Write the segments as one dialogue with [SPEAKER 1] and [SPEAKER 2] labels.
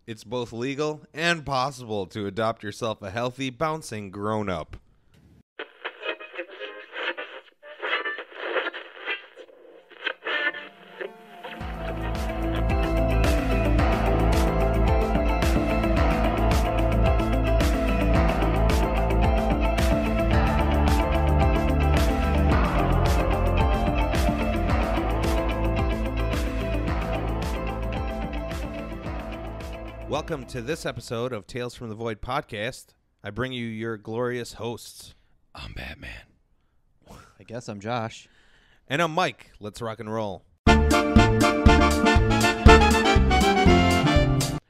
[SPEAKER 1] It's both legal and possible to adopt yourself a healthy, bouncing grown-up. Welcome to this episode of Tales from the Void podcast. I bring you your glorious hosts. I'm Batman.
[SPEAKER 2] I guess I'm Josh.
[SPEAKER 1] And I'm Mike. Let's rock and roll.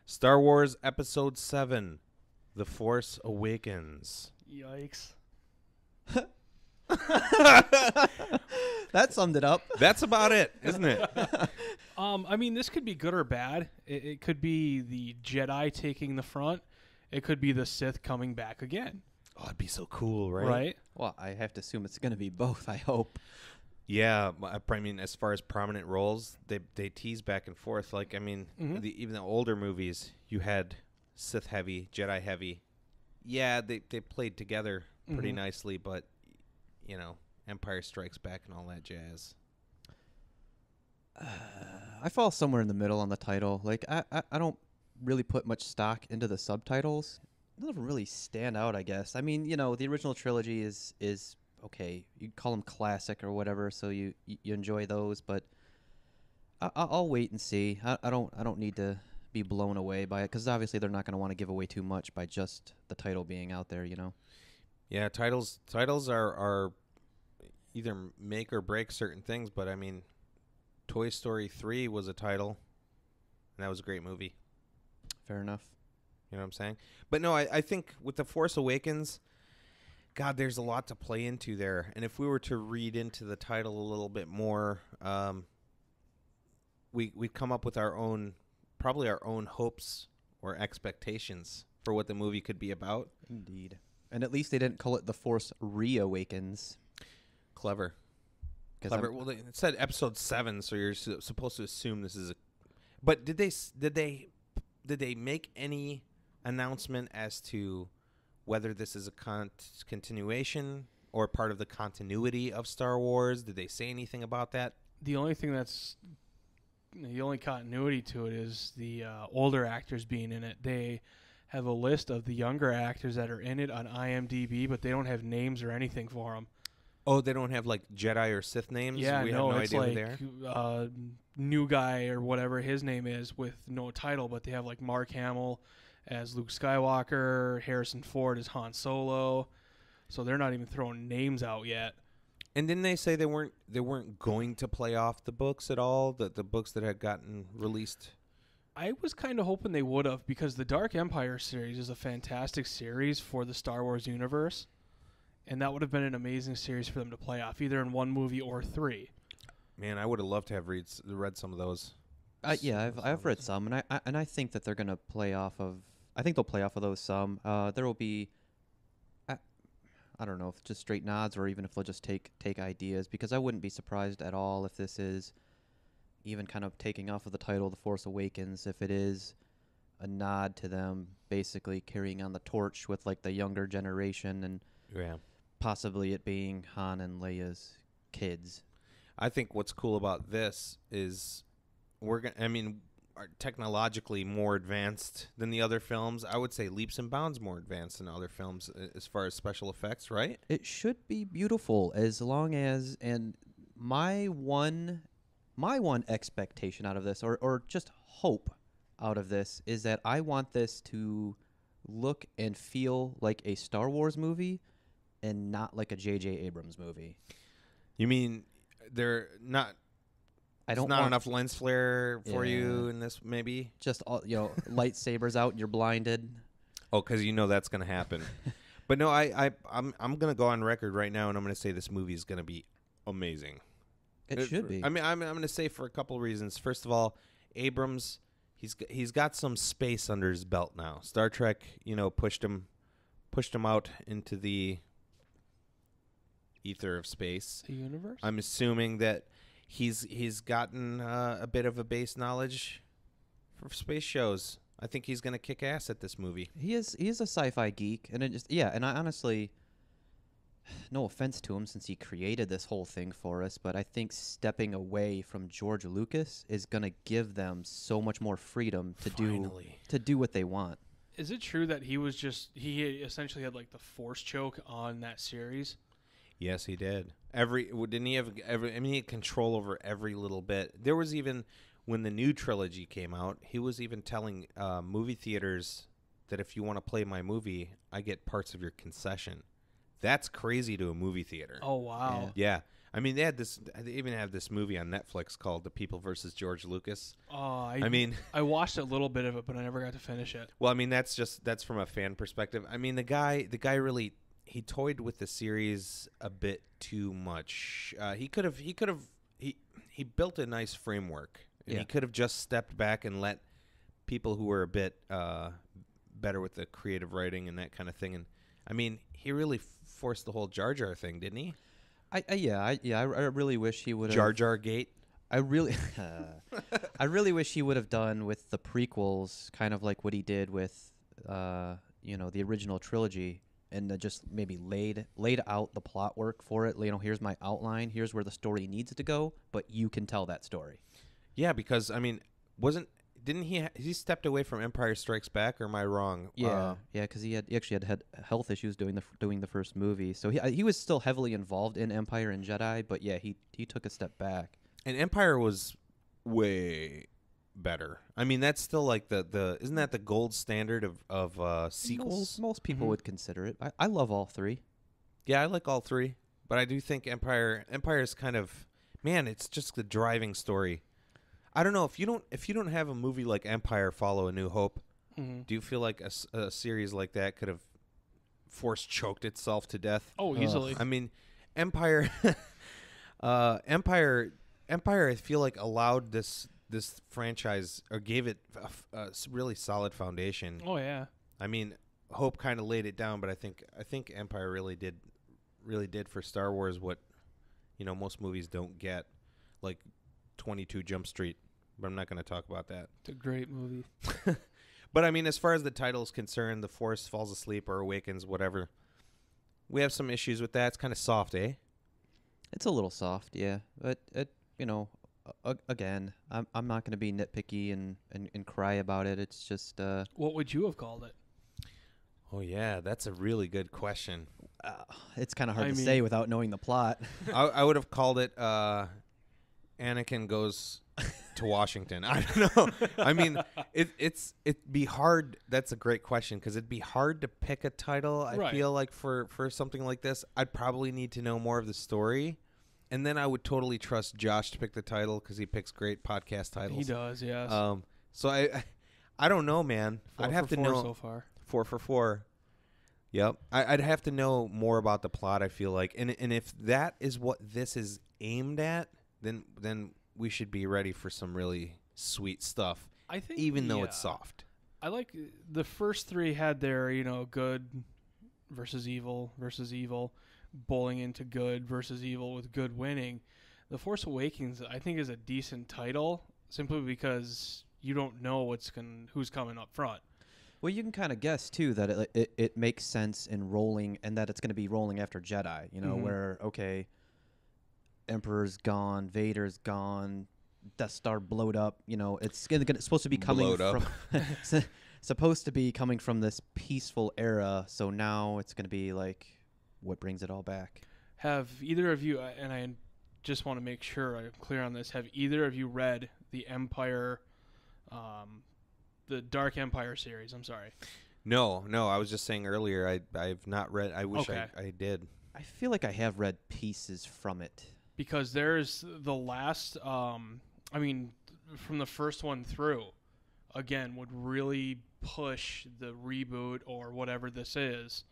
[SPEAKER 1] Star Wars Episode 7, The Force Awakens.
[SPEAKER 3] Yikes.
[SPEAKER 2] That summed it up.
[SPEAKER 1] That's about it, isn't it?
[SPEAKER 3] I mean, this could be good or bad. It could be the Jedi taking the front. It could be the Sith coming back again.
[SPEAKER 1] Oh, it'd be so cool, right?
[SPEAKER 3] Right?
[SPEAKER 2] Well, I have to assume it's going to be both, I hope.
[SPEAKER 1] Yeah, I mean, as far as prominent roles, they tease back and forth. Like, I mean, even the older movies, you had Sith heavy, Jedi heavy. Yeah, they played together pretty nicely, but, you know, Empire Strikes Back and all that jazz.
[SPEAKER 2] I fall somewhere in the middle on the title. Like, I don't really put much stock into the subtitles. It doesn't really stand out, I guess. I mean, you know, the original trilogy is okay. You call them classic or whatever, so you enjoy those. But I'll wait and see. I don't need to be blown away by it because obviously they're not going to want to give away too much by just the title being out there. You know. Yeah,
[SPEAKER 1] titles are either make or break certain things, but I mean, Toy Story 3 was a title, and that was a great movie.
[SPEAKER 2] Fair enough.
[SPEAKER 1] You know what I'm saying? But no, I think with The Force Awakens, God, there's a lot to play into there. And if we were to read into the title a little bit more, we'd come up with probably our own hopes or expectations for what the movie could be about.
[SPEAKER 2] Indeed. And at least they didn't call it The Force Reawakens.
[SPEAKER 1] Clever. Well, it said episode 7, so you're supposed to assume this is a. But did they make any announcement as to whether this is a continuation or part of the continuity of Star Wars? Did they say anything about that?
[SPEAKER 3] The only continuity to it is the older actors being in it. They have a list of the younger actors that are in it on IMDb, but they don't have names or anything for them.
[SPEAKER 1] Oh, they don't have, like, Jedi or Sith names?
[SPEAKER 3] Yeah,
[SPEAKER 1] we
[SPEAKER 3] no,
[SPEAKER 1] have no
[SPEAKER 3] it's
[SPEAKER 1] idea
[SPEAKER 3] like
[SPEAKER 1] who they are?
[SPEAKER 3] New guy or whatever his name is with no title, but they have, like, Mark Hamill as Luke Skywalker, Harrison Ford as Han Solo, so they're not even throwing names out yet.
[SPEAKER 1] And didn't they say they weren't going to play off the books at all, the books that had gotten released?
[SPEAKER 3] I was kind of hoping they would have, because the Dark Empire series is a fantastic series for the Star Wars universe. And that would have been an amazing series for them to play off, either in one movie or 3.
[SPEAKER 1] Man, I would have loved to have read some of those.
[SPEAKER 2] Yeah, I've read some, and I think that they're gonna play off of. I think they'll play off of those some. There will be. I don't know if just straight nods or even if they'll just take ideas, because I wouldn't be surprised at all if this is even kind of taking off of the title The Force Awakens, if it is a nod to them basically carrying on the torch with like the younger generation and.
[SPEAKER 1] Yeah.
[SPEAKER 2] Possibly it being Han and Leia's kids.
[SPEAKER 1] I think what's cool about this is are technologically more advanced than the other films. I would say leaps and bounds more advanced than other films as far as special effects, right?
[SPEAKER 2] It should be beautiful as long as, and my one expectation out of this, or just hope out of this, is that I want this to look and feel like a Star Wars movie and not like a J.J. Abrams movie.
[SPEAKER 1] You mean they're not? Not enough lens flare for you in this, maybe.
[SPEAKER 2] Just all, lightsabers out and you're blinded.
[SPEAKER 1] Oh, because you know that's going to happen. But no, I'm going to go on record right now, and I'm going to say this movie is going to be amazing.
[SPEAKER 2] It should be.
[SPEAKER 1] I mean, I'm going to say for a couple of reasons. First of all, Abrams, he's got some space under his belt now. Star Trek, pushed him out into the ether of space.
[SPEAKER 3] The universe?
[SPEAKER 1] I'm assuming that he's gotten a bit of a base knowledge for space shows. I think he's going to kick ass at this movie.
[SPEAKER 2] He is a sci-fi geek, and it just and I honestly, no offense to him since he created this whole thing for us, but I think stepping away from George Lucas is going to give them so much more freedom to do what they want.
[SPEAKER 3] Is it true that he essentially had like the force choke on that series?
[SPEAKER 1] Yes, he did. Didn't he have he had control over every little bit. There was even when the new trilogy came out, he was even telling movie theaters that if you want to play my movie, I get parts of your concession. That's crazy to a movie theater.
[SPEAKER 3] Oh wow.
[SPEAKER 1] Yeah. I mean, they even have this movie on Netflix called The People versus George Lucas.
[SPEAKER 3] Oh,
[SPEAKER 1] I
[SPEAKER 3] watched a little bit of it, but I never got to finish it.
[SPEAKER 1] Well, I mean, that's from a fan perspective. I mean, the guy really he toyed with the series a bit too much. He built a nice framework. And he could have just stepped back and let people who were a bit better with the creative writing and that kind of thing. And I mean, he really forced the whole Jar Jar thing, didn't he?
[SPEAKER 2] I really wish he would have.
[SPEAKER 1] Jar Jar Gate.
[SPEAKER 2] I really wish he would have done with the prequels, kind of like what he did with, the original trilogy, and just maybe laid out the plot work for it. Here's my outline. Here's where the story needs to go, but you can tell that story.
[SPEAKER 1] Yeah, because I mean, didn't he stepped away from Empire Strikes Back, or am I wrong?
[SPEAKER 2] Yeah, because he actually had health issues doing the first movie, so he was still heavily involved in Empire and Jedi, but yeah, he took a step back.
[SPEAKER 1] And Empire was way better. I mean, that's still like the isn't that the gold standard of sequels?
[SPEAKER 2] Most people would consider it. I love all three.
[SPEAKER 1] Yeah, I like all three, but I do think Empire is kind of, man, it's just the driving story. I don't know if you don't have a movie like Empire follow A New Hope. Mm-hmm. Do you feel like a series like that could have force choked itself to death?
[SPEAKER 3] Oh, easily.
[SPEAKER 1] I mean, Empire, Empire. I feel like allowed this franchise, or gave it a really solid foundation.
[SPEAKER 3] Oh yeah.
[SPEAKER 1] I mean, Hope kind of laid it down, but I think Empire really did for Star Wars what most movies don't get, like 22 Jump Street. But I'm not going to talk about that.
[SPEAKER 3] It's a great movie.
[SPEAKER 1] But I mean, as far as the title is concerned, the Force falls asleep or awakens, whatever. We have some issues with that. It's kind of soft, eh?
[SPEAKER 2] It's a little soft, yeah. But again, I'm not going to be nitpicky and cry about it. It's just
[SPEAKER 3] what would you have called it?
[SPEAKER 1] Oh yeah, that's a really good question.
[SPEAKER 2] It's kind of hard to say without knowing the plot.
[SPEAKER 1] I would have called it Anakin Goes to Washington. I don't know. I mean, it'd be hard. That's a great question, because it'd be hard to pick a title. I feel like for something like this, I'd probably need to know more of the story, and then I would totally trust Josh to pick the title, because he picks great podcast titles.
[SPEAKER 3] He does, yes.
[SPEAKER 1] So I don't know, man. I'd have to know.
[SPEAKER 3] So far,
[SPEAKER 1] 4 for 4. Yep. I'd have to know more about the plot, I feel like, and if that is what this is aimed at, then we should be ready for some really sweet stuff.
[SPEAKER 3] I think,
[SPEAKER 1] even though it's soft.
[SPEAKER 3] I like the first three had their, good versus evil, bowling into good versus evil, with good winning. The Force Awakens, I think, is a decent title, simply because you don't know who's coming up front.
[SPEAKER 2] Well, you can kind of guess too that it makes sense in rolling, and that it's going to be rolling after Jedi. Where Emperor's gone, Vader's gone, Death Star blowed up. It's supposed to be coming from supposed to be coming from this peaceful era. So now it's going to be like, what brings it all back?
[SPEAKER 3] Have either of you? And I just want to make sure I'm clear on this. Have either of you read the Empire, the Dark Empire series? I'm sorry.
[SPEAKER 1] No. I was just saying earlier, I've not read. I wish I did.
[SPEAKER 2] I feel like I have read pieces from it.
[SPEAKER 3] Because there's the last, from the first one through, again, would really push the reboot or whatever this is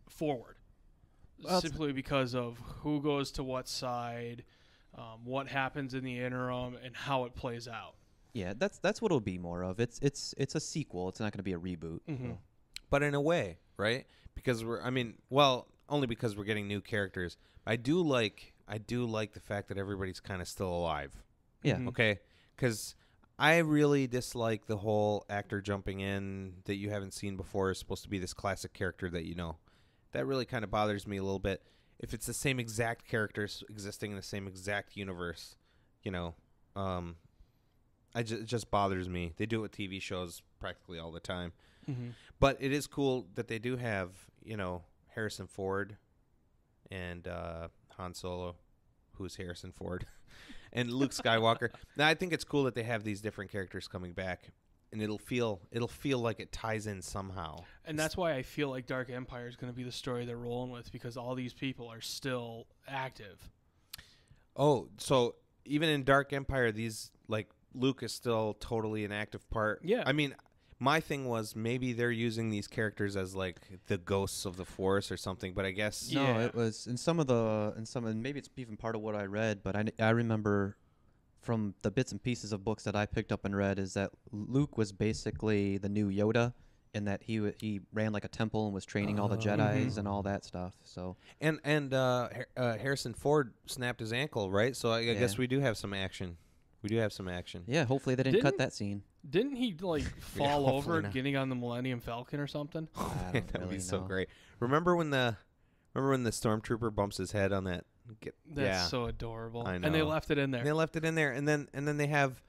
[SPEAKER 3] forward. Well, simply because of who goes to what side, what happens in the interim, and how it plays out.
[SPEAKER 2] Yeah, that's what it'll be more of. It's a sequel. It's not going to be a reboot.
[SPEAKER 3] Mm-hmm.
[SPEAKER 2] So.
[SPEAKER 1] But in a way, right? Because only because we're getting new characters. I do like the fact that everybody's kind of still alive.
[SPEAKER 2] Yeah.
[SPEAKER 1] Mm-hmm. Okay. Because I really dislike the whole actor jumping in that you haven't seen before is supposed to be this classic character that you know. That really kind of bothers me a little bit. If it's the same exact characters existing in the same exact universe, you know, it just bothers me. They do it with TV shows practically all the time.
[SPEAKER 3] Mm-hmm.
[SPEAKER 1] But it is cool that they do have, you know, Harrison Ford and Han Solo, who's Harrison Ford, and Luke Skywalker. Now, I think it's cool that they have these different characters coming back, and it'll feel like it ties in somehow.
[SPEAKER 3] And that's why I feel like Dark Empire is going to be the story they're rolling with, because all these people are still active.
[SPEAKER 1] Oh, so even in Dark Empire, these, like, Luke is still totally an active part.
[SPEAKER 3] Yeah.
[SPEAKER 1] I mean, my thing was maybe they're using these characters as like the ghosts of the Force or something, but I guess
[SPEAKER 2] No, it was and maybe it's even part of what I read, but I remember from the bits and pieces of books that I picked up and read is that Luke was basically the new Yoda, in that he ran like a temple and was training all the Jedis and all that stuff. So
[SPEAKER 1] and Harrison Ford snapped his ankle, right? So I guess we do have some action.
[SPEAKER 2] yeah, hopefully they didn't cut that scene.
[SPEAKER 3] Didn't he like fall over getting on the Millennium Falcon or something?
[SPEAKER 2] I don't
[SPEAKER 1] That'd
[SPEAKER 2] really
[SPEAKER 1] be so
[SPEAKER 2] know.
[SPEAKER 1] great. Remember when the stormtrooper bumps his head on that?
[SPEAKER 3] That's so adorable.
[SPEAKER 1] I know.
[SPEAKER 3] And they left it in there.
[SPEAKER 1] They left it in there, and then they have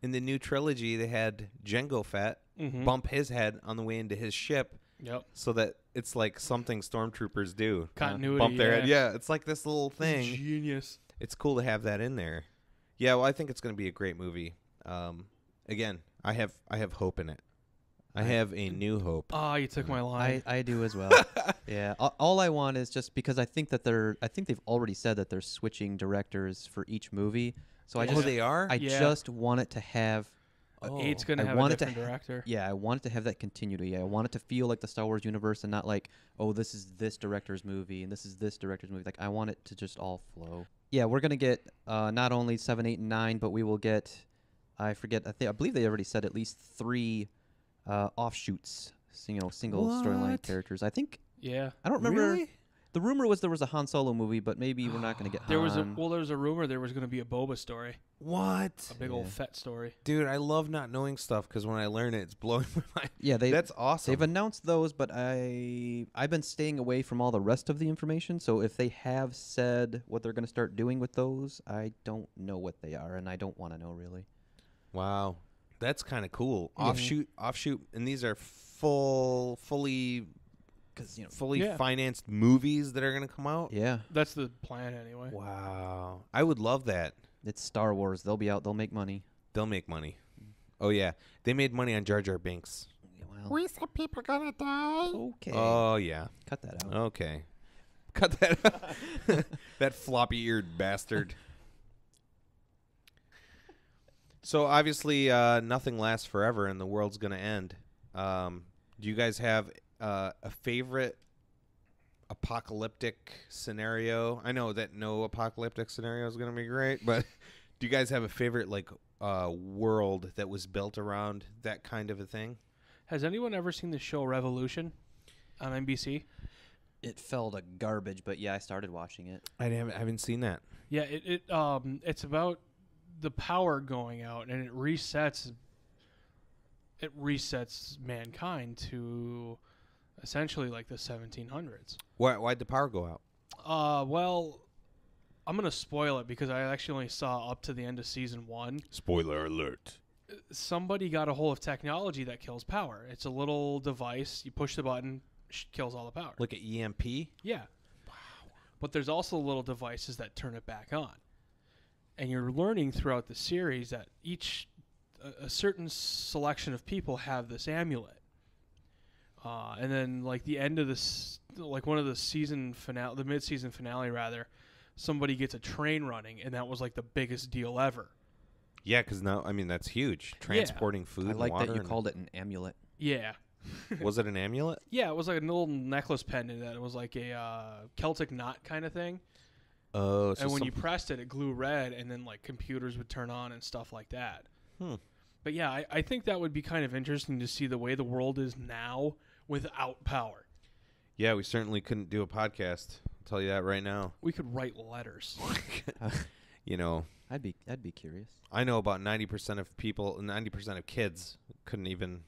[SPEAKER 1] in the new trilogy they had Jango Fett bump his head on the way into his ship.
[SPEAKER 3] Yep.
[SPEAKER 1] So that it's like something stormtroopers do.
[SPEAKER 3] Continuity.
[SPEAKER 1] Bump their head. Yeah, it's like this little thing.
[SPEAKER 3] Genius.
[SPEAKER 1] It's cool to have that in there. Yeah, well, I think it's going to be a great movie. Again, I have hope in it. I have a new hope.
[SPEAKER 3] Oh, you took my line.
[SPEAKER 2] I do as well. Yeah. All I want is just because I think they've already said that they're switching directors for each movie. So
[SPEAKER 1] they are?
[SPEAKER 2] I just want it to have.
[SPEAKER 3] Eight's going to have a different director.
[SPEAKER 2] Yeah, I want it to have that continuity. I want it to feel like the Star Wars universe and not like, oh, this is this director's movie and this is this director's movie. Like, I want it to just all flow. Yeah, we're going to get not only 7, 8, and 9, but we will get, I believe they already said at least 3 offshoots, single storyline characters. I think.
[SPEAKER 3] Yeah.
[SPEAKER 2] I don't remember.
[SPEAKER 1] Really?
[SPEAKER 2] The rumor was there was a Han Solo movie, but maybe we're not going to get Han.
[SPEAKER 3] There was a rumor there was going to be a Boba story.
[SPEAKER 1] What?
[SPEAKER 3] A big old Fett story.
[SPEAKER 1] Dude, I love not knowing stuff because when I learn it, it's blowing my mind.
[SPEAKER 2] Yeah,
[SPEAKER 1] that's awesome.
[SPEAKER 2] They've announced those, but I've been staying away from all the rest of the information. So if they have said what they're going to start doing with those, I don't know what they are, and I don't want to know really.
[SPEAKER 1] Wow, that's kind of cool. Offshoot, and these are fully financed movies that are going to come out.
[SPEAKER 2] Yeah,
[SPEAKER 3] that's the plan anyway.
[SPEAKER 1] Wow, I would love that.
[SPEAKER 2] It's Star Wars. They'll be out. They'll make money.
[SPEAKER 1] Oh yeah, they made money on Jar Jar Binks.
[SPEAKER 2] Yeah, well,
[SPEAKER 4] We said people are gonna die.
[SPEAKER 2] okay.
[SPEAKER 1] Oh yeah,
[SPEAKER 2] Cut that out.
[SPEAKER 1] okay, cut that out. That floppy-eared bastard. So obviously, nothing lasts forever, and the world's gonna end. Do you guys have a favorite apocalyptic scenario? I know that no apocalyptic scenario is gonna be great, but do you guys have a favorite world that was built around that kind of a thing?
[SPEAKER 3] Has anyone ever seen the show Revolution on NBC?
[SPEAKER 2] It fell to garbage, but yeah, I started watching it.
[SPEAKER 1] I haven't seen that.
[SPEAKER 3] Yeah, it's about the power going out, and it resets mankind to essentially like the 1700s.
[SPEAKER 1] Why'd the power go out?
[SPEAKER 3] Well, I'm going to spoil it because I actually only saw up to the end of season 1.
[SPEAKER 1] Spoiler alert.
[SPEAKER 3] Somebody got a hold of technology that kills power. It's a little device. You push the button, kills all the power.
[SPEAKER 1] Like an EMP?
[SPEAKER 3] Yeah. Wow. But there's also little devices that turn it back on. And you're learning throughout the series that a certain selection of people have this amulet. And then, like, the end of this, like, one of the the mid-season finale, rather, somebody gets a train running, and that was, like, the biggest deal ever.
[SPEAKER 1] Yeah, because now, I mean, that's huge. Transporting food
[SPEAKER 2] I like
[SPEAKER 1] and water.
[SPEAKER 2] that you called it an amulet.
[SPEAKER 3] Yeah.
[SPEAKER 1] Was it an amulet?
[SPEAKER 3] Yeah, it was like a little necklace pendant that it was like a Celtic knot kind of thing.
[SPEAKER 1] Oh, so
[SPEAKER 3] and when you pressed it, it glue red, and then, like, computers would turn on and stuff like that. But, yeah, I think that would be kind of interesting to see the way the world is now without power.
[SPEAKER 1] Yeah, we certainly couldn't do a podcast. I'll tell you that right now.
[SPEAKER 3] We could write letters.
[SPEAKER 1] You know,
[SPEAKER 2] I'd be curious.
[SPEAKER 1] I know about 90% of people, 90% of kids couldn't even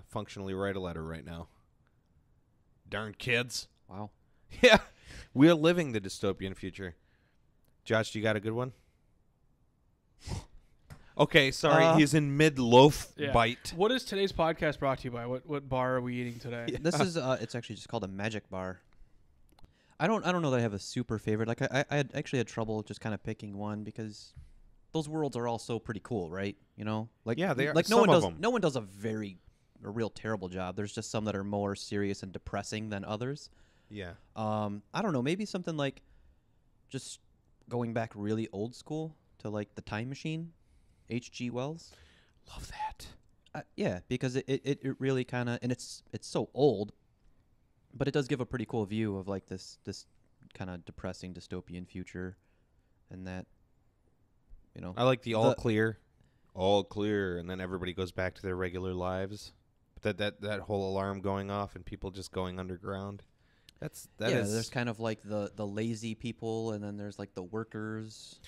[SPEAKER 1] functionally write a letter right now. Darn kids.
[SPEAKER 2] Wow.
[SPEAKER 1] Yeah. We're living the dystopian future. Josh, you got a good one? Okay, sorry. He's in mid-loaf bite.
[SPEAKER 3] What is today's podcast brought to you by? What bar are we eating today?
[SPEAKER 2] Yeah. This is it's actually just called a magic bar. I don't know that I have a super favorite. Like I actually had trouble just kind of picking one because those worlds are all so pretty cool, right? You know? Like
[SPEAKER 1] yeah, they are.
[SPEAKER 2] Like
[SPEAKER 1] some of them.
[SPEAKER 2] No one does a real terrible job. There's just some that are more serious and depressing than others.
[SPEAKER 1] Yeah.
[SPEAKER 2] I don't know, maybe something like just going back really old school to like The Time Machine, H.G. Wells.
[SPEAKER 1] Love that.
[SPEAKER 2] Yeah, because it really kind of, and it's so old, but it does give a pretty cool view of like this kind of depressing dystopian future, and that, you know.
[SPEAKER 1] I like the all clear, and then everybody goes back to their regular lives. But that whole alarm going off and people just going underground.
[SPEAKER 2] There's kind of like the lazy people, and then there's like the workers.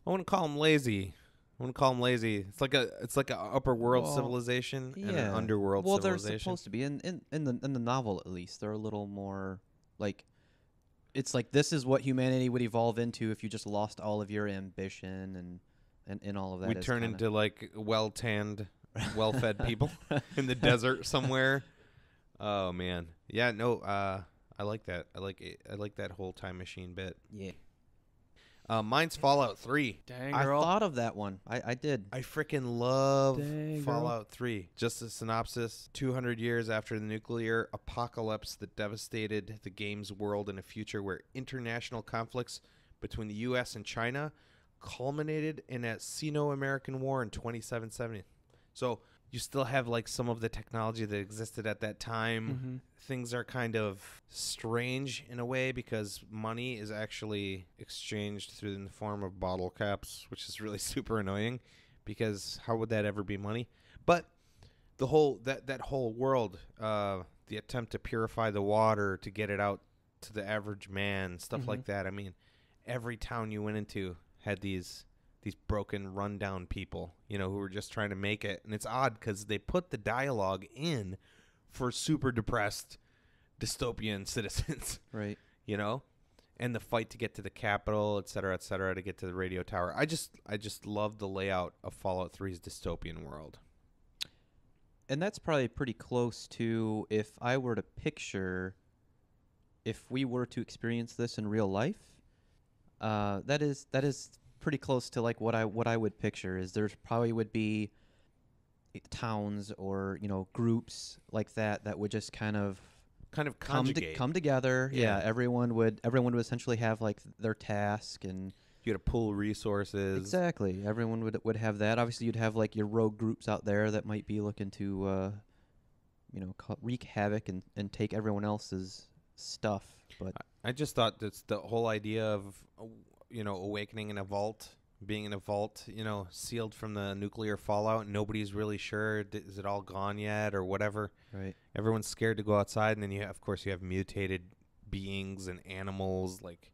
[SPEAKER 1] I wouldn't call them lazy. It's like a upper world civilization and an underworld civilization.
[SPEAKER 2] They're supposed to be in the novel, at least. They're a little more like, it's like this is what humanity would evolve into if you just lost all of your ambition and all of that.
[SPEAKER 1] We turn into like well-tanned, well-fed people in the desert somewhere. Oh man, yeah, no. I like that. I like that whole time machine bit.
[SPEAKER 2] Yeah.
[SPEAKER 1] Mine's Fallout 3.
[SPEAKER 3] Dang,
[SPEAKER 2] I
[SPEAKER 3] girl.
[SPEAKER 2] thought of that one. I did.
[SPEAKER 1] I freaking love
[SPEAKER 3] Dang,
[SPEAKER 1] Fallout 3. Just a synopsis. 200 years after the nuclear apocalypse that devastated the game's world in a future where international conflicts between the U.S. and China culminated in a Sino-American War in 2770. So you still have like some of the technology that existed at that time.
[SPEAKER 3] Mm-hmm.
[SPEAKER 1] Things are kind of strange in a way because money is actually exchanged through the form of bottle caps, which is really super annoying because how would that ever be money? But the whole that whole world, the attempt to purify the water to get it out to the average man, stuff like that. I mean, every town you went into had these broken, rundown people, you know, who were just trying to make it. And it's odd because they put the dialogue in for super depressed dystopian citizens.
[SPEAKER 2] Right.
[SPEAKER 1] You know? And the fight to get to the capital, et cetera, to get to the radio tower. I just love the layout of Fallout 3's dystopian world.
[SPEAKER 2] And that's probably pretty close to if I were to picture if we were to experience this in real life. That is pretty close to like what I would picture is there probably would be towns or, you know, groups like that would just kind of
[SPEAKER 1] conjugate.
[SPEAKER 2] come together. Yeah, everyone would essentially have like their task, and
[SPEAKER 1] you had to pool resources.
[SPEAKER 2] Exactly. Everyone would have that. Obviously, you'd have like your rogue groups out there that might be looking to wreak havoc and take everyone else's stuff. But
[SPEAKER 1] I just thought that's the whole idea of awakening in a vault, being in a vault, sealed from the nuclear fallout. Nobody's really sure. Is it all gone yet or whatever?
[SPEAKER 2] Right.
[SPEAKER 1] Everyone's scared to go outside. And then you have mutated beings and animals. Like,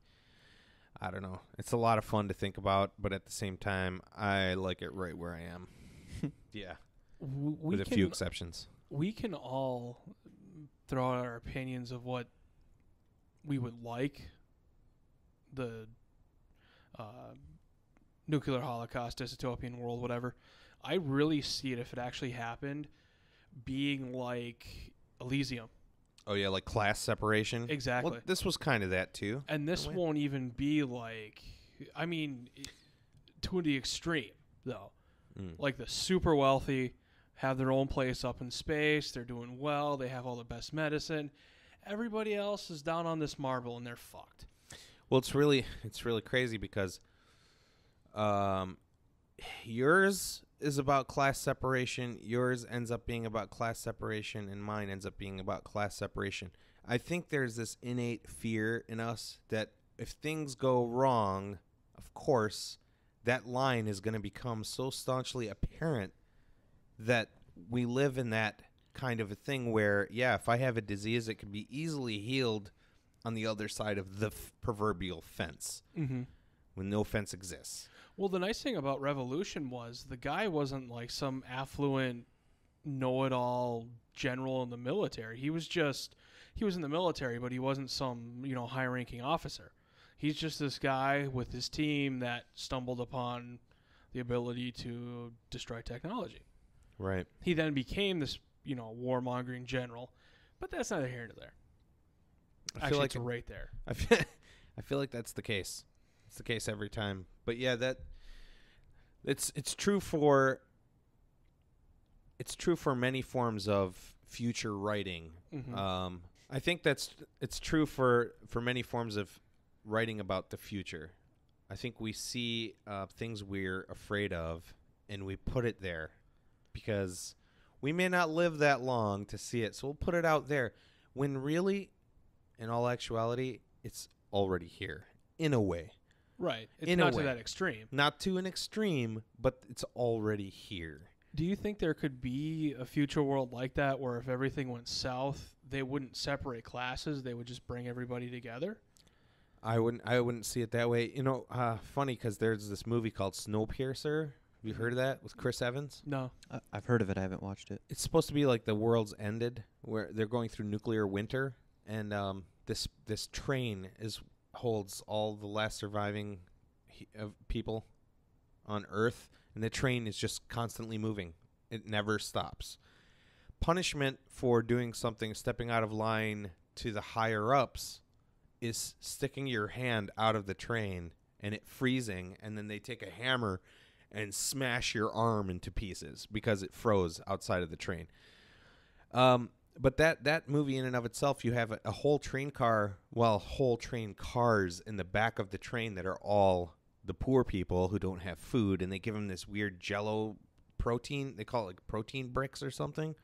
[SPEAKER 1] I don't know. It's a lot of fun to think about. But at the same time, I like it right where I am. Yeah. With a few exceptions.
[SPEAKER 3] We can all throw out our opinions of what we would like the nuclear holocaust, dystopian world, whatever. I really see it, if it actually happened, being like Elysium.
[SPEAKER 1] Oh, yeah, like class separation?
[SPEAKER 3] Exactly.
[SPEAKER 1] Well, this was kind of that, too.
[SPEAKER 3] And this won't even be like, I mean, to the extreme, though. Like the super wealthy have their own place up in space. They're doing well. They have all the best medicine. Everybody else is down on this marble, and they're fucked.
[SPEAKER 1] Well, it's really crazy because yours is about class separation. Yours ends up being about class separation, and mine ends up being about class separation. I think there's this innate fear in us that if things go wrong, of course, that line is going to become so staunchly apparent that we live in that kind of a thing where, yeah, if I have a disease, it can be easily healed on the other side of the proverbial fence.
[SPEAKER 3] Mm-hmm.
[SPEAKER 1] when no fence exists.
[SPEAKER 3] Well, the nice thing about Revolution was the guy wasn't like some affluent, know-it-all general in the military. He was in the military, but he wasn't some, high-ranking officer. He's just this guy with his team that stumbled upon the ability to destroy technology.
[SPEAKER 1] Right.
[SPEAKER 3] He then became this, warmongering general, but that's neither here nor there. Actually, it's right there.
[SPEAKER 1] I feel like that's the case. It's the case every time. But yeah, it's true for many forms of future writing.
[SPEAKER 3] Mm-hmm.
[SPEAKER 1] I think it's true for many forms of writing about the future. I think we see things we're afraid of, and we put it there because we may not live that long to see it. So we'll put it out there when really, in all actuality, it's already here in a way.
[SPEAKER 3] Right. It's
[SPEAKER 1] in
[SPEAKER 3] not to that extreme.
[SPEAKER 1] Not to an extreme, but it's already here.
[SPEAKER 3] Do you think there could be a future world like that where if everything went south, they wouldn't separate classes, they would just bring everybody together?
[SPEAKER 1] I wouldn't see it that way. Funny because there's this movie called Snowpiercer. Have you heard of that with Chris Evans?
[SPEAKER 3] No.
[SPEAKER 2] I've heard of it. I haven't watched it.
[SPEAKER 1] It's supposed to be like the world's ended, where they're going through nuclear winter, and this train holds all the last surviving of people on Earth, and the train is just constantly moving. It never stops. Punishment for doing something, stepping out of line to the higher ups, is sticking your hand out of the train and it freezing, and then they take a hammer and smash your arm into pieces because it froze outside of the train. But that movie in and of itself, you have a whole train car, whole train cars in the back of the train that are all the poor people who don't have food, and they give them this weird Jello protein. They call it like protein bricks or something.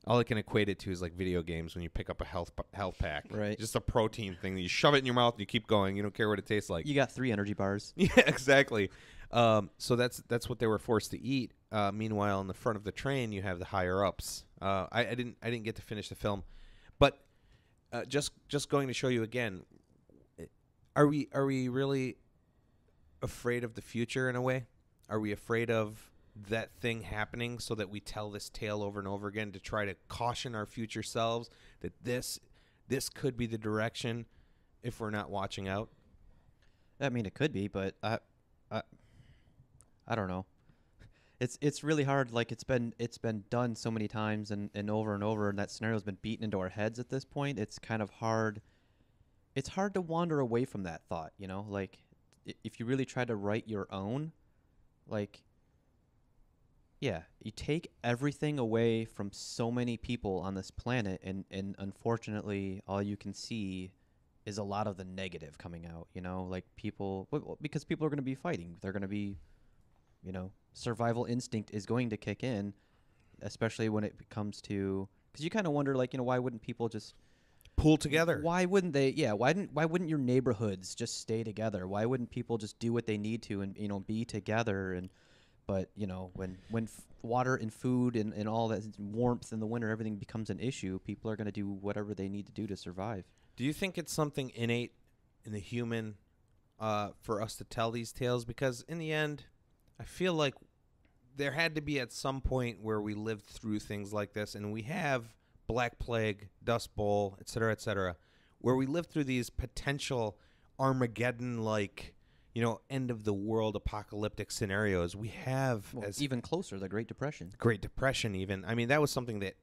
[SPEAKER 1] All I can equate it to is like video games when you pick up a health pack.
[SPEAKER 2] Right.
[SPEAKER 1] Just a protein thing. You shove it in your mouth and you keep going. You don't care what it tastes like.
[SPEAKER 2] You got 3 energy bars.
[SPEAKER 1] Yeah, exactly. So that's what they were forced to eat. Meanwhile, in the front of the train, you have the higher ups. I didn't get to finish the film, but just going to show you again. Are we really afraid of the future in a way? Are we afraid of that thing happening so that we tell this tale over and over again to try to caution our future selves that this could be the direction if we're not watching out?
[SPEAKER 2] I mean, it could be, but I don't know. It's really hard. Like it's been done so many times and over, and that scenario's been beaten into our heads at this point. It's kind of hard. It's hard to wander away from that thought, like if you really try to write your own, like, yeah, you take everything away from so many people on this planet, and unfortunately, all you can see is a lot of the negative coming out, like people, because people are going to be fighting. They're going to be, survival instinct is going to kick in, especially when it comes to, because you kind of wonder, like, why wouldn't people just
[SPEAKER 1] pull together?
[SPEAKER 2] Why wouldn't they? Yeah, why wouldn't your neighborhoods just stay together? Why wouldn't people just do what they need to and be together? But when water and food and all that warmth in the winter, everything becomes an issue, people are going to do whatever they need to do to survive.
[SPEAKER 1] Do you think it's something innate in the human for us to tell these tales? Because in the end, I feel like there had to be at some point where we lived through things like this, and we have Black Plague, Dust Bowl, et cetera, where we lived through these potential Armageddon-like, end of the world apocalyptic scenarios. We have
[SPEAKER 2] even closer, the Great Depression.
[SPEAKER 1] Great Depression, even. I mean, that was something that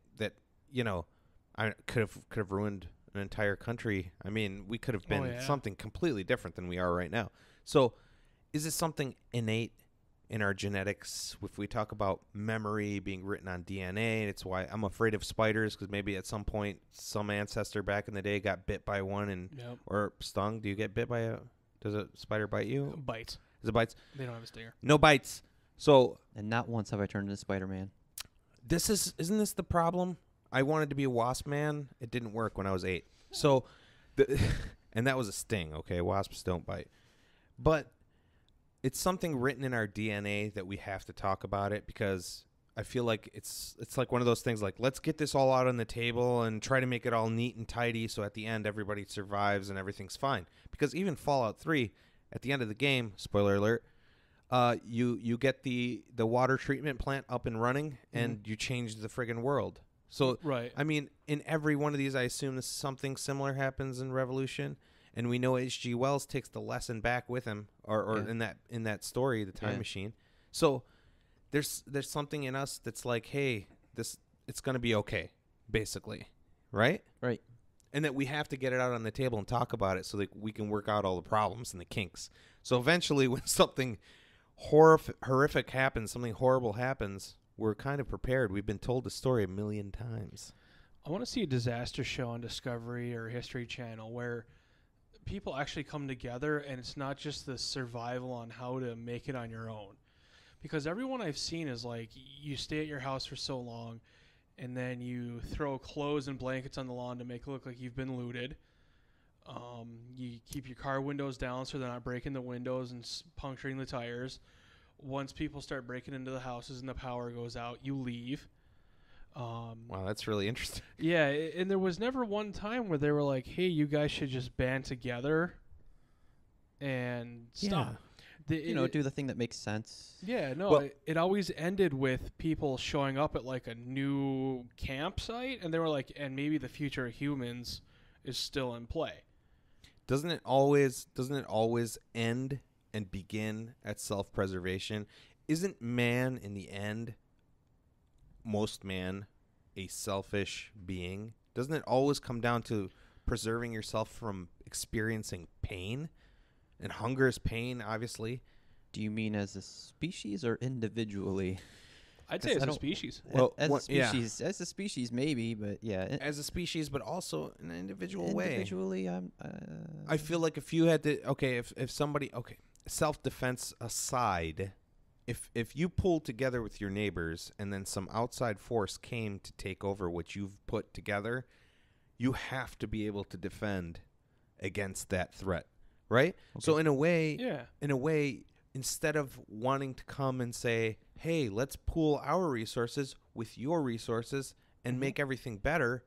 [SPEAKER 1] I could have ruined an entire country. I mean, we could have been something completely different than we are right now. So, is this something innate in our genetics? If we talk about memory being written on DNA, it's why I'm afraid of spiders, because maybe at some point some ancestor back in the day got bit by one or stung. Do you get bit by a? Does a spider bite you?
[SPEAKER 3] Bites.
[SPEAKER 1] Is it bites?
[SPEAKER 3] They don't have a stinger.
[SPEAKER 1] No bites. So,
[SPEAKER 2] and not once have I turned into Spider-Man.
[SPEAKER 1] Isn't this the problem? I wanted to be a wasp man. It didn't work when I was 8. So, and that was a sting. Okay, wasps don't bite, but it's something written in our DNA that we have to talk about it, because I feel like it's like one of those things, like, let's get this all out on the table and try to make it all neat and tidy so at the end everybody survives and everything's fine. Because even Fallout 3, at the end of the game, spoiler alert, you get the water treatment plant up and running, and you change the friggin' world. So,
[SPEAKER 3] Right.
[SPEAKER 1] I mean, in every one of these, I assume something similar happens in Revolution, and we know H.G. Wells takes the lesson back with him, or in that story, the time machine. So there's something in us that's like, hey, it's gonna be okay, basically, right?
[SPEAKER 2] Right.
[SPEAKER 1] And that we have to get it out on the table and talk about it so that we can work out all the problems and the kinks. So eventually, when something horrific happens, something horrible happens, we're kind of prepared. We've been told the story 1,000,000 times.
[SPEAKER 3] I want to see a disaster show on Discovery or History Channel where people actually come together and it's not just the survival on how to make it on your own. Because everyone I've seen is like, you stay at your house for so long and then you throw clothes and blankets on the lawn to make it look like you've been looted. You keep your car windows down so they're not breaking the windows and puncturing the tires. Once people start breaking into the houses and the power goes out, you leave.
[SPEAKER 1] Wow, that's really interesting.
[SPEAKER 3] Yeah, and there was never one time where they were like, hey, you guys should just band together and stop.
[SPEAKER 2] Do the thing that makes sense.
[SPEAKER 3] Yeah, no,
[SPEAKER 1] Well,
[SPEAKER 3] it always ended with people showing up at like a new campsite, and they were like, and maybe the future of humans is still in play.
[SPEAKER 1] Doesn't it always end and begin at self-preservation? Isn't man, in the end, most man, a selfish being? Doesn't it always come down to preserving yourself from experiencing pain? And hunger is pain, obviously.
[SPEAKER 2] Do you mean as a species or individually?
[SPEAKER 3] I'd say as a species.
[SPEAKER 1] Well,
[SPEAKER 2] as a species, maybe, but yeah.
[SPEAKER 1] As a species, but also in an individual way.
[SPEAKER 2] Individually,
[SPEAKER 1] I feel like if you had to, if somebody, self-defense aside, if you pulled together with your neighbors and then some outside force came to take over what you've put together, you have to be able to defend against that threat, right? Okay. So in a way, instead of wanting to come and say, hey, let's pool our resources with your resources and make everything better,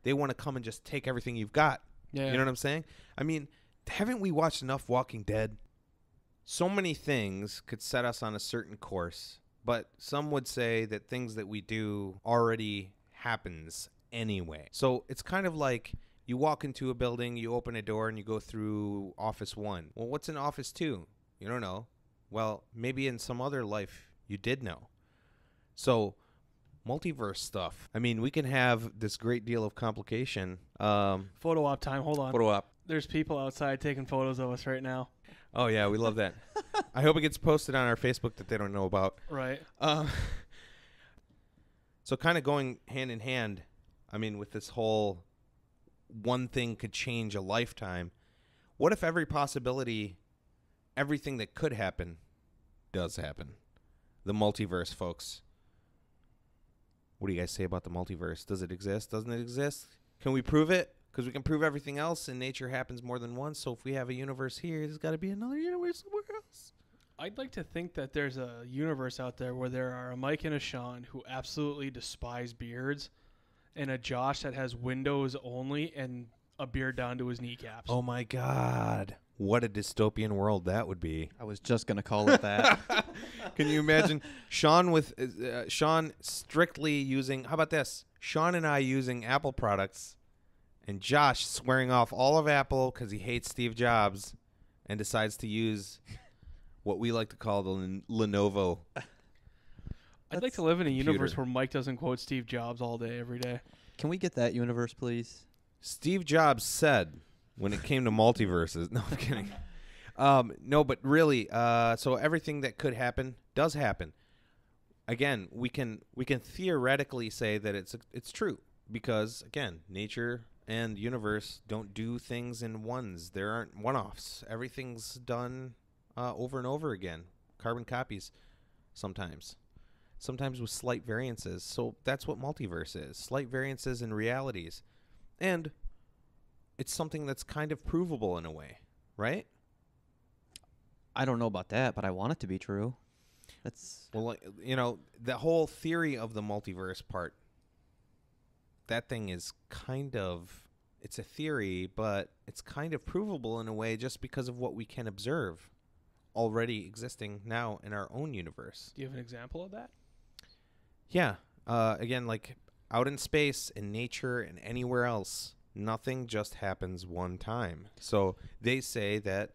[SPEAKER 1] they want to come and just take everything you've got.
[SPEAKER 3] Yeah.
[SPEAKER 1] You know what I'm saying? I mean, haven't we watched enough Walking Dead? So many things could set us on a certain course, but some would say that things that we do already happens anyway. So it's kind of like you walk into a building, you open a door, and you go through Office 1. Well, what's in Office 2? You don't know. Well, maybe in some other life you did know. So multiverse stuff. I mean, we can have this great deal of complication.
[SPEAKER 3] Photo op time. Hold on.
[SPEAKER 1] Photo op.
[SPEAKER 3] There's people outside taking photos of us right now.
[SPEAKER 1] Oh, yeah, we love that. I hope it gets posted on our Facebook that they don't know about.
[SPEAKER 3] Right.
[SPEAKER 1] So kind of going hand in hand, I mean, with this whole one thing could change a lifetime, what if every possibility, everything that could happen, does happen? The multiverse, folks. What do you guys say about the multiverse? Does it exist? Doesn't it exist? Can we prove it? Because we can prove everything else, and nature happens more than once. So if we have a universe here, there's got to be another universe somewhere else.
[SPEAKER 3] I'd like to think that there's a universe out there where there are a Mike and a Sean who absolutely despise beards, and a Josh that has windows only and a beard down to his kneecaps.
[SPEAKER 1] Oh, my God. What a dystopian world that would be.
[SPEAKER 2] I was just going to call it that.
[SPEAKER 1] Can you imagine Sean strictly using, how about this? Sean and I using Apple products, and Josh swearing off all of Apple because he hates Steve Jobs and decides to use what we like to call the Lenovo.
[SPEAKER 3] I'd like to live in a universe where Mike doesn't quote Steve Jobs all day, every day.
[SPEAKER 2] Can we get that universe, please?
[SPEAKER 1] Steve Jobs said when it came to multiverses. No, I'm kidding. No, but really, so everything that could happen does happen. Again, we can theoretically say that it's true because, again, nature and universe don't do things in ones. There aren't one-offs. Everything's done over and over again. Carbon copies sometimes with slight variances. So that's what multiverse is, slight variances in realities. And it's something that's kind of provable in a way, right?
[SPEAKER 2] I don't know about that, but I want it to be true.
[SPEAKER 1] Well, the whole theory of the multiverse part, that thing is kind of it's a theory, but it's kind of provable in a way just because of what we can observe already existing now in our own universe.
[SPEAKER 3] Do you have an example of that?
[SPEAKER 1] Yeah. Again, like out in space, in nature, and anywhere else, nothing just happens one time. So they say that,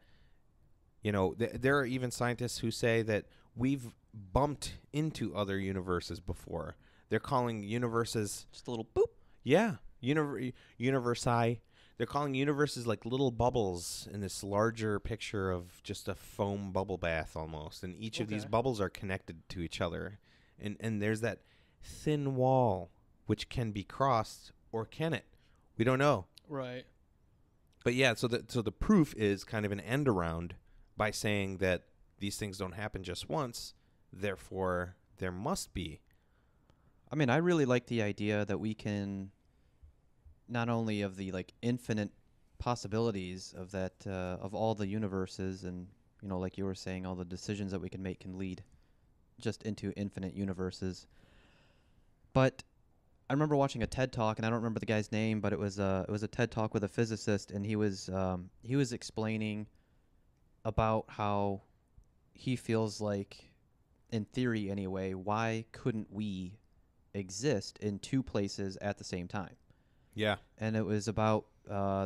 [SPEAKER 1] there are even scientists who say that we've bumped into other universes before. They're calling universes
[SPEAKER 2] Just a little boop.
[SPEAKER 1] Yeah, universi. They're calling universes like little bubbles in this larger picture of just a foam bubble bath almost, and each of these
[SPEAKER 3] Okay.
[SPEAKER 1] bubbles are connected to each other, and there's that thin wall which can be crossed, or can it? We don't know.
[SPEAKER 3] Right.
[SPEAKER 1] But yeah, so the proof is kind of an end around by saying that these things don't happen just once, therefore there must be.
[SPEAKER 2] I mean, I really like the idea that we can not only of the like infinite possibilities of that of all the universes, and like you were saying, all the decisions that we can make can lead just into infinite universes. But I remember watching a TED talk, and I don't remember the guy's name, but it was a TED talk with a physicist, and he was explaining about how he feels like, in theory anyway, why couldn't we exist in two places at the same time?
[SPEAKER 1] Yeah.
[SPEAKER 2] And it was about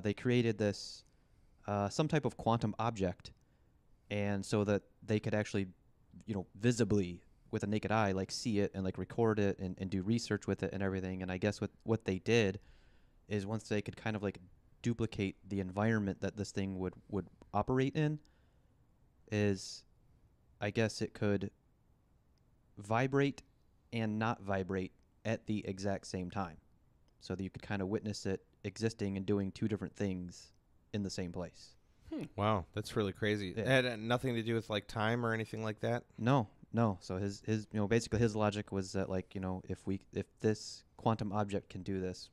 [SPEAKER 2] they created this some type of quantum object, and so that they could actually visibly with a naked eye like see it and like record it and do research with it and everything. And I guess what they did is, once they could kind of like duplicate the environment that this thing would operate in, is I guess it could vibrate and not vibrate at the exact same time, so that you could kind of witness it existing and doing two different things in the same place.
[SPEAKER 1] Wow, that's really crazy.
[SPEAKER 2] Yeah.
[SPEAKER 1] It had nothing to do with like time or anything like that.
[SPEAKER 2] No. So his basically his logic was that, like, if this quantum object can do this,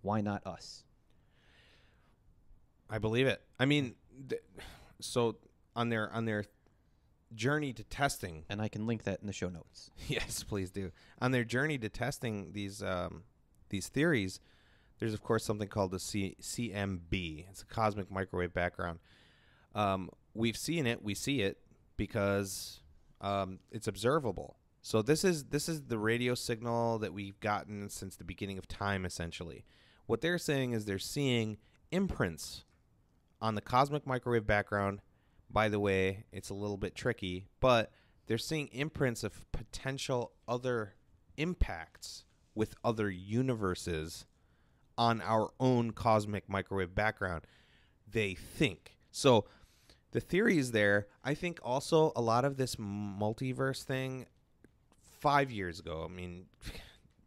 [SPEAKER 2] why not us?
[SPEAKER 1] I believe it. I mean, so on their journey to testing,
[SPEAKER 2] And I can link that in the show notes.
[SPEAKER 1] yes, please do. On their journey to testing these theories, there's of course something called the CMB. It's a cosmic microwave background. We've seen it. We see it because it's observable. So this is the radio signal that we've gotten since the beginning of time, essentially. What they're saying is they're seeing imprints on the cosmic microwave background. By the way, it's a little bit tricky, but they're seeing imprints of potential other impacts with other universes on our own cosmic microwave background, they think. So the theory is there. I think also a lot of this multiverse thing 5 years ago, I mean,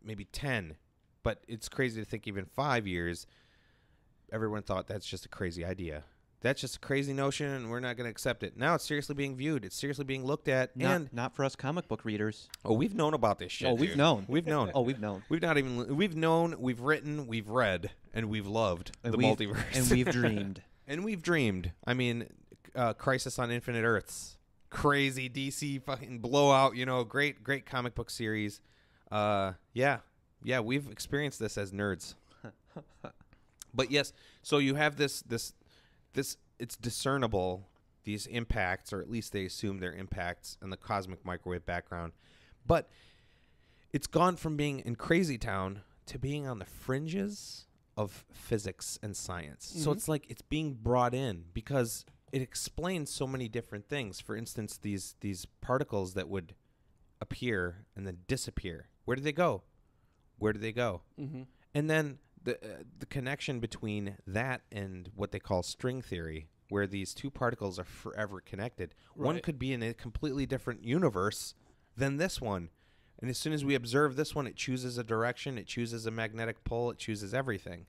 [SPEAKER 1] maybe 10, but it's crazy to think even 5 years, everyone thought that's just a crazy idea. That's just a crazy notion, and we're not going to accept it. Now it's seriously being viewed. It's seriously being looked at.
[SPEAKER 2] Not for us comic book readers.
[SPEAKER 1] Oh, we've known about this shit.
[SPEAKER 2] Oh, we've
[SPEAKER 1] dude.
[SPEAKER 2] known.
[SPEAKER 1] We've known.
[SPEAKER 2] Oh, we've known.
[SPEAKER 1] We've known, we've written, we've read, and we've loved the multiverse.
[SPEAKER 2] And we've dreamed.
[SPEAKER 1] And we've dreamed. I mean, Crisis on Infinite Earths. Crazy DC fucking blowout, great comic book series. Yeah, we've experienced this as nerds. But yes, so you have this it's discernible, these impacts, or at least they assume they're impacts in the cosmic microwave background. But it's gone from being in Crazy Town to being on the fringes of physics and science. So it's like it's being brought in because it explains so many different things. For instance, these particles that would appear and then disappear. Where do they go? Where do they go?
[SPEAKER 3] Mm-hmm.
[SPEAKER 1] And then the connection between that and what they call string theory, where these two particles are forever connected.
[SPEAKER 3] Right.
[SPEAKER 1] One could be in a completely different universe than this one. And as soon as we observe this one, it chooses a direction, it chooses a magnetic pull, it chooses everything.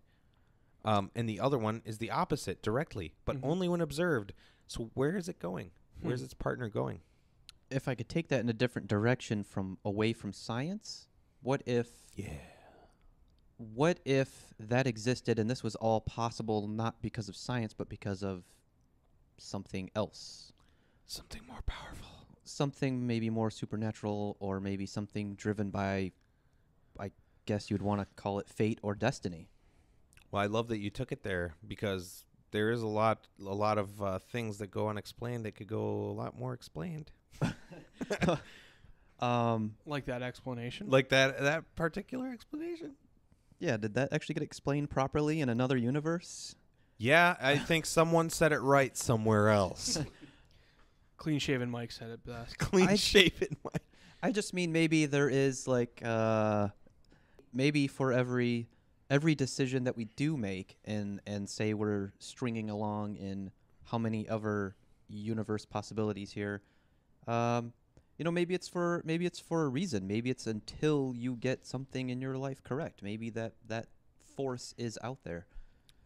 [SPEAKER 1] And the other one is the opposite directly, but only when observed. So where is it going? Where's its partner going?
[SPEAKER 2] If I could take that in a different direction away from science, what if that existed and this was all possible not because of science but because of something else?
[SPEAKER 1] Something more powerful.
[SPEAKER 2] Something maybe more supernatural, or maybe something driven by, I guess you'd want to call it fate or destiny.
[SPEAKER 1] Well, I love that you took it there because there is a lot of things that go unexplained that could go a lot more explained.
[SPEAKER 3] Like that explanation.
[SPEAKER 1] Like that particular explanation.
[SPEAKER 2] Yeah, did that actually get explained properly in another universe?
[SPEAKER 1] Yeah, I think someone said it right somewhere else.
[SPEAKER 3] Clean shaven Mike said it best.
[SPEAKER 1] Clean shaven Mike.
[SPEAKER 2] I just mean maybe there is like maybe for every decision that we do make and say we're stringing along in how many other universe possibilities here, maybe it's for a reason. Maybe it's until you get something in your life correct. Maybe that force is out there.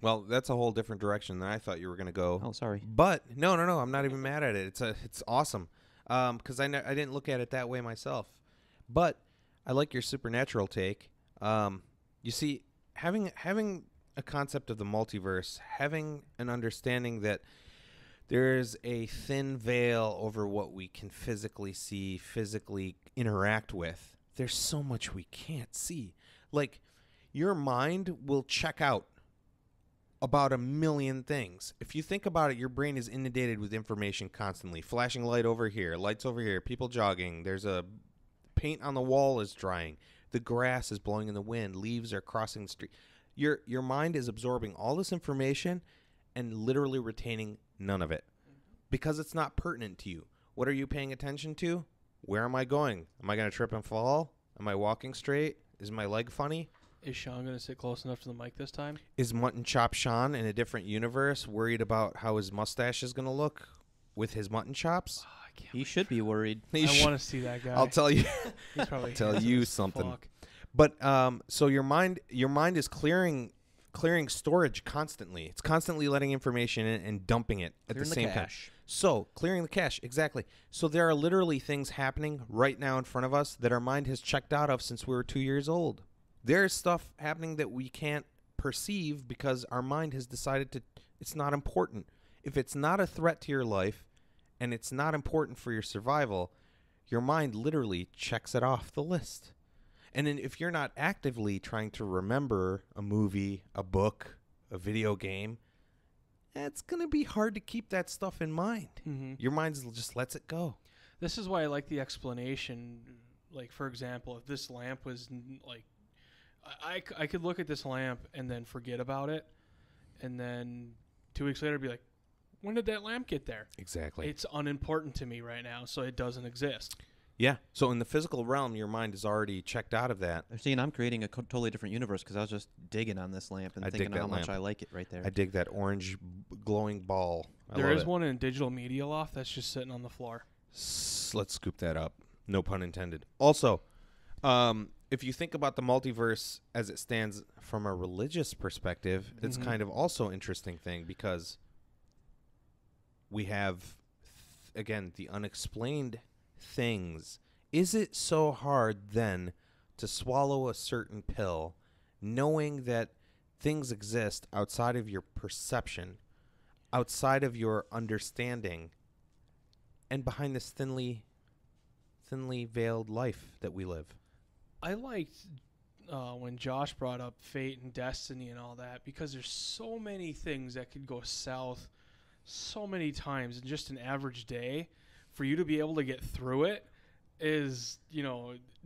[SPEAKER 1] Well, that's a whole different direction than I thought you were going to go.
[SPEAKER 2] Oh, sorry.
[SPEAKER 1] But no, I'm not even mad at it. It's awesome. Because I didn't look at it that way myself. But I like your supernatural take. You see, having a concept of the multiverse, having an understanding that there is a thin veil over what we can physically see, physically interact with. There's so much we can't see. Like, your mind will check out about 1 million things. If you think about it, your brain is inundated with information constantly. Flashing light over here, lights over here, people jogging. There's a paint on the wall is drying. The grass is blowing in the wind. Leaves are crossing the street. Your mind is absorbing all this information and literally retaining none of it because it's not pertinent to you. What are you paying attention to? Where am I going? Am I going to trip and fall? Am I walking straight? Is my leg funny?
[SPEAKER 3] Is Sean going to sit close enough to the mic this time?
[SPEAKER 1] Is Mutton Chop Sean in a different universe worried about how his mustache is going to look with his mutton chops?
[SPEAKER 3] Oh,
[SPEAKER 2] He should be worried.
[SPEAKER 3] I want to see that guy.
[SPEAKER 1] I'll tell you.
[SPEAKER 3] He's probably
[SPEAKER 1] I'll tell
[SPEAKER 3] handsome
[SPEAKER 1] you
[SPEAKER 3] as
[SPEAKER 1] something.
[SPEAKER 3] fuck.
[SPEAKER 1] But so your mind is clearing storage constantly. It's constantly letting information in and dumping it at the same time. So clearing the cache, exactly. So there are literally things happening right now in front of us that our mind has checked out of since we were 2 years old. There's stuff happening that we can't perceive because our mind has decided it's not important. If it's not a threat to your life and it's not important for your survival, your mind literally checks it off the list. And then if you're not actively trying to remember a movie, a book, a video game, it's going to be hard to keep that stuff in mind.
[SPEAKER 3] Mm-hmm.
[SPEAKER 1] Your mind just lets it go.
[SPEAKER 3] This is why I like the explanation. Like, for example, if this lamp was like, I could look at this lamp and then forget about it, and then 2 weeks later be like, when did that lamp get there?
[SPEAKER 1] Exactly.
[SPEAKER 3] It's unimportant to me right now, so it doesn't exist.
[SPEAKER 1] Yeah. So in the physical realm, your mind is already checked out of that.
[SPEAKER 2] See, and I'm creating a totally different universe because I was just digging on this lamp and thinking how much I like it right there.
[SPEAKER 1] I dig that orange glowing ball.
[SPEAKER 3] There is one in Digital Media Loft that's just sitting on the floor.
[SPEAKER 1] Let's scoop that up. No pun intended. Also, if you think about the multiverse as it stands from a religious perspective, it's kind of also an interesting thing because we have, again, the unexplained things. Is it so hard then to swallow a certain pill knowing that things exist outside of your perception, outside of your understanding, and behind this thinly veiled life that we live?
[SPEAKER 3] I liked when Josh brought up fate and destiny and all that because there's so many things that could go south so many times in just an average day. For you to be able to get through it is,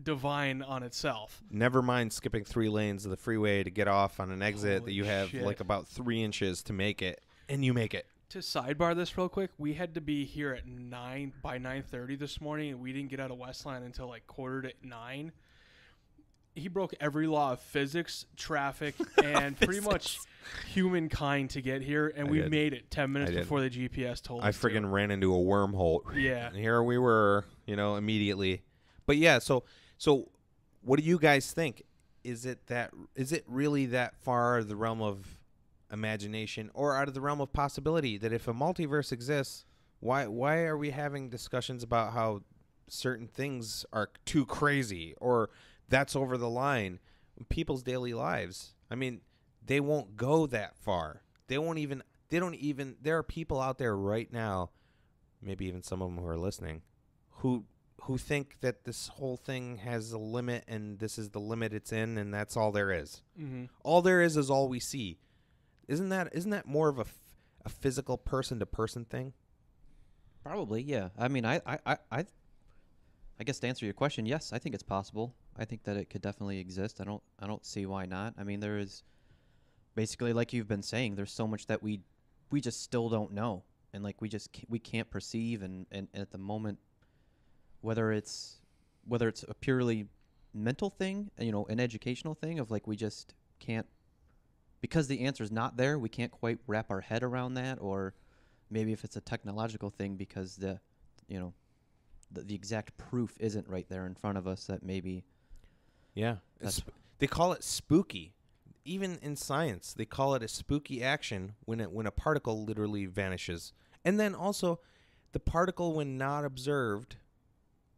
[SPEAKER 3] divine on itself.
[SPEAKER 1] Never mind skipping 3 lanes of the freeway to get off on an exit that you have
[SPEAKER 3] shit.
[SPEAKER 1] like about 3 inches to make it, and you make it.
[SPEAKER 3] To sidebar this real quick, we had to be here at 9:30 this morning, and we didn't get out of Westland until like 8:45. He broke every law of physics, traffic, and pretty much humankind to get here, and we made it 10 minutes before the GPS told us.
[SPEAKER 1] I friggin' ran into a wormhole.
[SPEAKER 3] Yeah.
[SPEAKER 1] And here we were, immediately. But yeah, so what do you guys think? Is it really that far out of the realm of imagination or out of the realm of possibility that if a multiverse exists, why are we having discussions about how certain things are too crazy or that's over the line? People's daily lives, I mean, they won't go that far. There are people out there right now, maybe even some of them who are listening, who think that this whole thing has a limit and this is the limit it's in and that's all there is.
[SPEAKER 3] Mm-hmm.
[SPEAKER 1] All there is all we see. Isn't that more of a physical person to person thing?
[SPEAKER 2] Probably, yeah. I mean, I guess to answer your question, yes, I think it's possible. I think that it could definitely exist. I don't see why not. I mean, there is basically, like you've been saying, there's so much that we just still don't know, and like we can't perceive, and at the moment, whether it's a purely mental thing, an educational thing of like we just can't, because the answer's not there, we can't quite wrap our head around that, or maybe if it's a technological thing because the exact proof isn't right there in front of us, that maybe.
[SPEAKER 1] Yeah. They call it spooky. Even in science, they call it a spooky action when a particle literally vanishes. And then also, the particle, when not observed,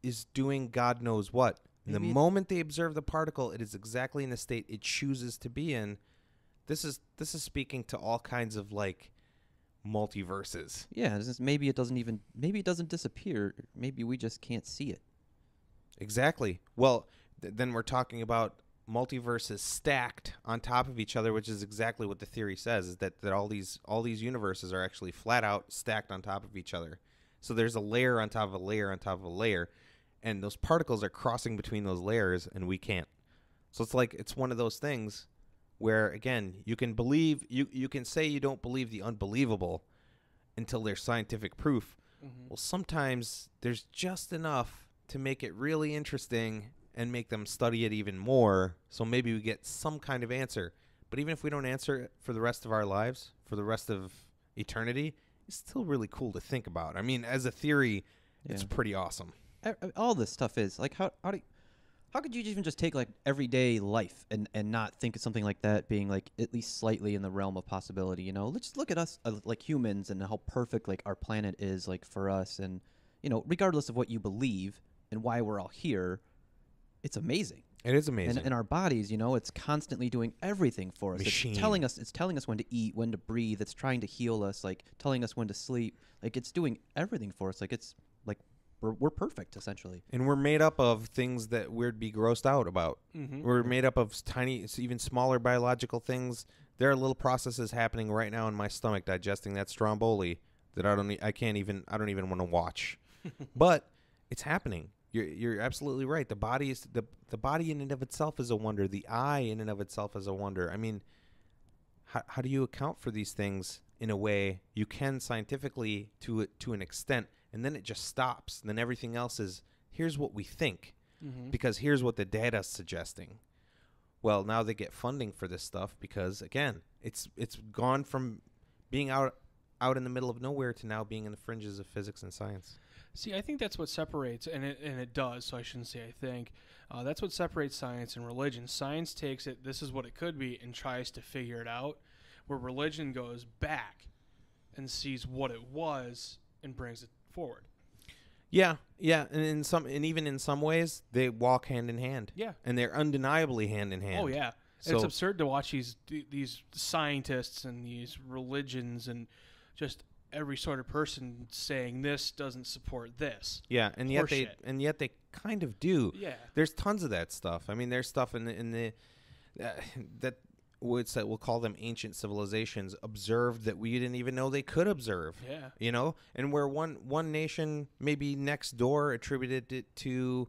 [SPEAKER 1] is doing God knows what. And the moment they observe the particle, it is exactly in the state it chooses to be in. This is speaking to all kinds of like multiverses.
[SPEAKER 2] Yeah, maybe it doesn't disappear. Maybe we just can't see it.
[SPEAKER 1] Exactly. Well, then we're talking about multiverses stacked on top of each other, which is exactly what the theory says, is that all these universes are actually flat out stacked on top of each other. So there's a layer on top of a layer on top of a layer, and those particles are crossing between those layers, and we can't. So it's one of those things where, again, you can believe, you can say you don't believe the unbelievable until there's scientific proof. Mm-hmm. Well, sometimes there's just enough to make it really interesting and make them study it even more, so maybe we get some kind of answer. But even if we don't answer it for the rest of our lives, for the rest of eternity, it's still really cool to think about. I mean, as a theory, it's pretty awesome.
[SPEAKER 2] All this stuff is like, how could you even just take like everyday life and not think of something like that being like at least slightly in the realm of possibility? Let's just look at us like humans and how perfect like our planet is like for us, and regardless of what you believe and why we're all here, it's amazing.
[SPEAKER 1] It is amazing.
[SPEAKER 2] And our bodies, it's constantly doing everything for us.
[SPEAKER 1] Machine.
[SPEAKER 2] It's telling us when to eat, when to breathe. It's trying to heal us, like telling us when to sleep. Like it's doing everything for us. Like it's like we're perfect essentially.
[SPEAKER 1] And we're made up of things that we'd be grossed out about.
[SPEAKER 3] Mm-hmm.
[SPEAKER 1] We're made up of tiny, even smaller biological things. There are little processes happening right now in my stomach digesting that stromboli that I don't even want to watch. But it's happening. You're absolutely right. The body is the body in and of itself is a wonder. The eye in and of itself is a wonder. I mean, how do you account for these things in a way? You can scientifically to an extent, and then it just stops. And then everything else is, here's what we think, because here's what the data's suggesting. Well, now they get funding for this stuff because, again, it's gone from being out in the middle of nowhere to now being in the fringes of physics and science.
[SPEAKER 3] See, I think that's what separates, and it does, so I shouldn't say I think. That's what separates science and religion. Science takes it, this is what it could be, and tries to figure it out, where religion goes back and sees what it was and brings it forward.
[SPEAKER 1] Yeah, and even in some ways, they walk hand in hand.
[SPEAKER 3] Yeah.
[SPEAKER 1] And they're undeniably hand in hand.
[SPEAKER 3] Oh, yeah. So, it's absurd to watch these scientists and these religions and just every sort of person saying this doesn't support this.
[SPEAKER 1] Yeah, and yet they kind of do.
[SPEAKER 3] Yeah.
[SPEAKER 1] There's tons of that stuff. I mean, there's stuff in the that we'll call them ancient civilizations observed that we didn't even know they could observe.
[SPEAKER 3] Yeah.
[SPEAKER 1] And where one nation maybe next door attributed it to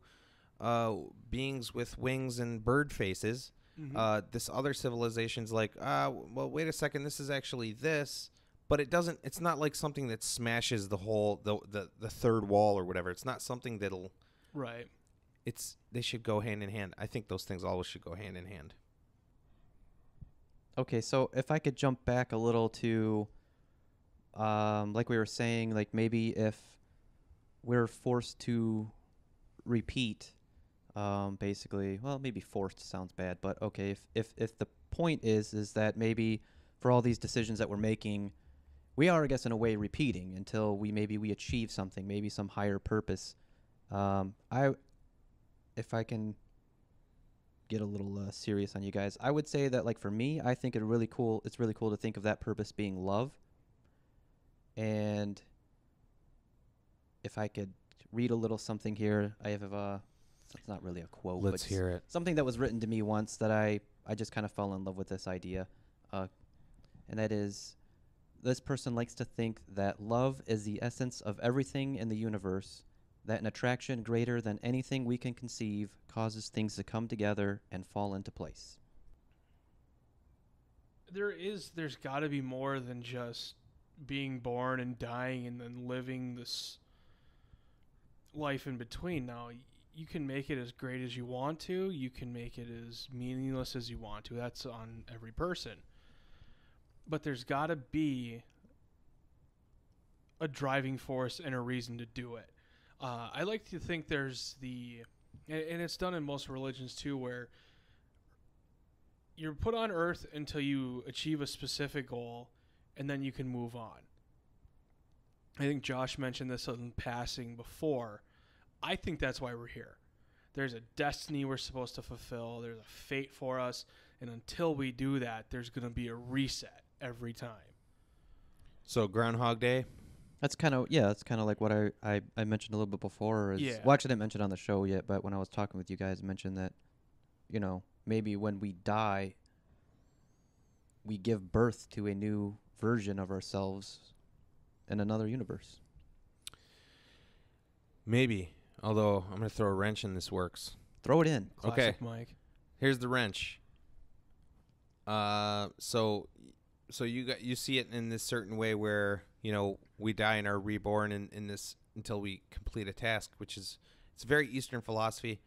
[SPEAKER 1] beings with wings and bird faces. Mm-hmm. This other civilization's like, well, wait a second, this is actually this. But it's not like something that smashes the third wall or whatever. It's not something that'll.
[SPEAKER 3] Right.
[SPEAKER 1] They should go hand in hand. I think those things always should go hand in hand.
[SPEAKER 2] Okay, so if I could jump back a little to, like we were saying, like maybe if we're forced to repeat, basically, well, maybe forced sounds bad, but okay, if the point is that maybe for all these decisions that we're making, we are, I guess, in a way, repeating until we achieve something, maybe some higher purpose. If I can get a little serious on you guys, I would say that, like, for me, I think it's really cool to think of that purpose being love. And if I could read a little something here, I have it's not really a quote.
[SPEAKER 1] Let's hear it.
[SPEAKER 2] Something that was written to me once that I just kind of fell in love with this idea. and that is, this person likes to think that love is the essence of everything in the universe, that an attraction greater than anything we can conceive causes things to come together and fall into place.
[SPEAKER 3] There's got to be more than just being born and dying and then living this life in between. Now, you can make it as great as you want to. You can make it as meaningless as you want to. That's on every person. But there's got to be a driving force and a reason to do it. I like to think there's and it's done in most religions too, where you're put on Earth until you achieve a specific goal, and then you can move on. I think Josh mentioned this in passing before. I think that's why we're here. There's a destiny we're supposed to fulfill. There's a fate for us. And until we do that, there's going to be a reset every time.
[SPEAKER 1] So Groundhog Day?
[SPEAKER 2] That's kind of like what I mentioned a little bit before. Well, actually, I didn't mention it on the show yet, but when I was talking with you guys, I mentioned that, maybe when we die, we give birth to a new version of ourselves in another universe.
[SPEAKER 1] Maybe. Although I'm going to throw a wrench in this works.
[SPEAKER 2] Throw it in.
[SPEAKER 3] Classic
[SPEAKER 1] Okay.
[SPEAKER 3] Mike.
[SPEAKER 1] Here's the wrench. So you see it in this certain way where, we die and are reborn in this until we complete a task, which is, it's a very Eastern philosophy.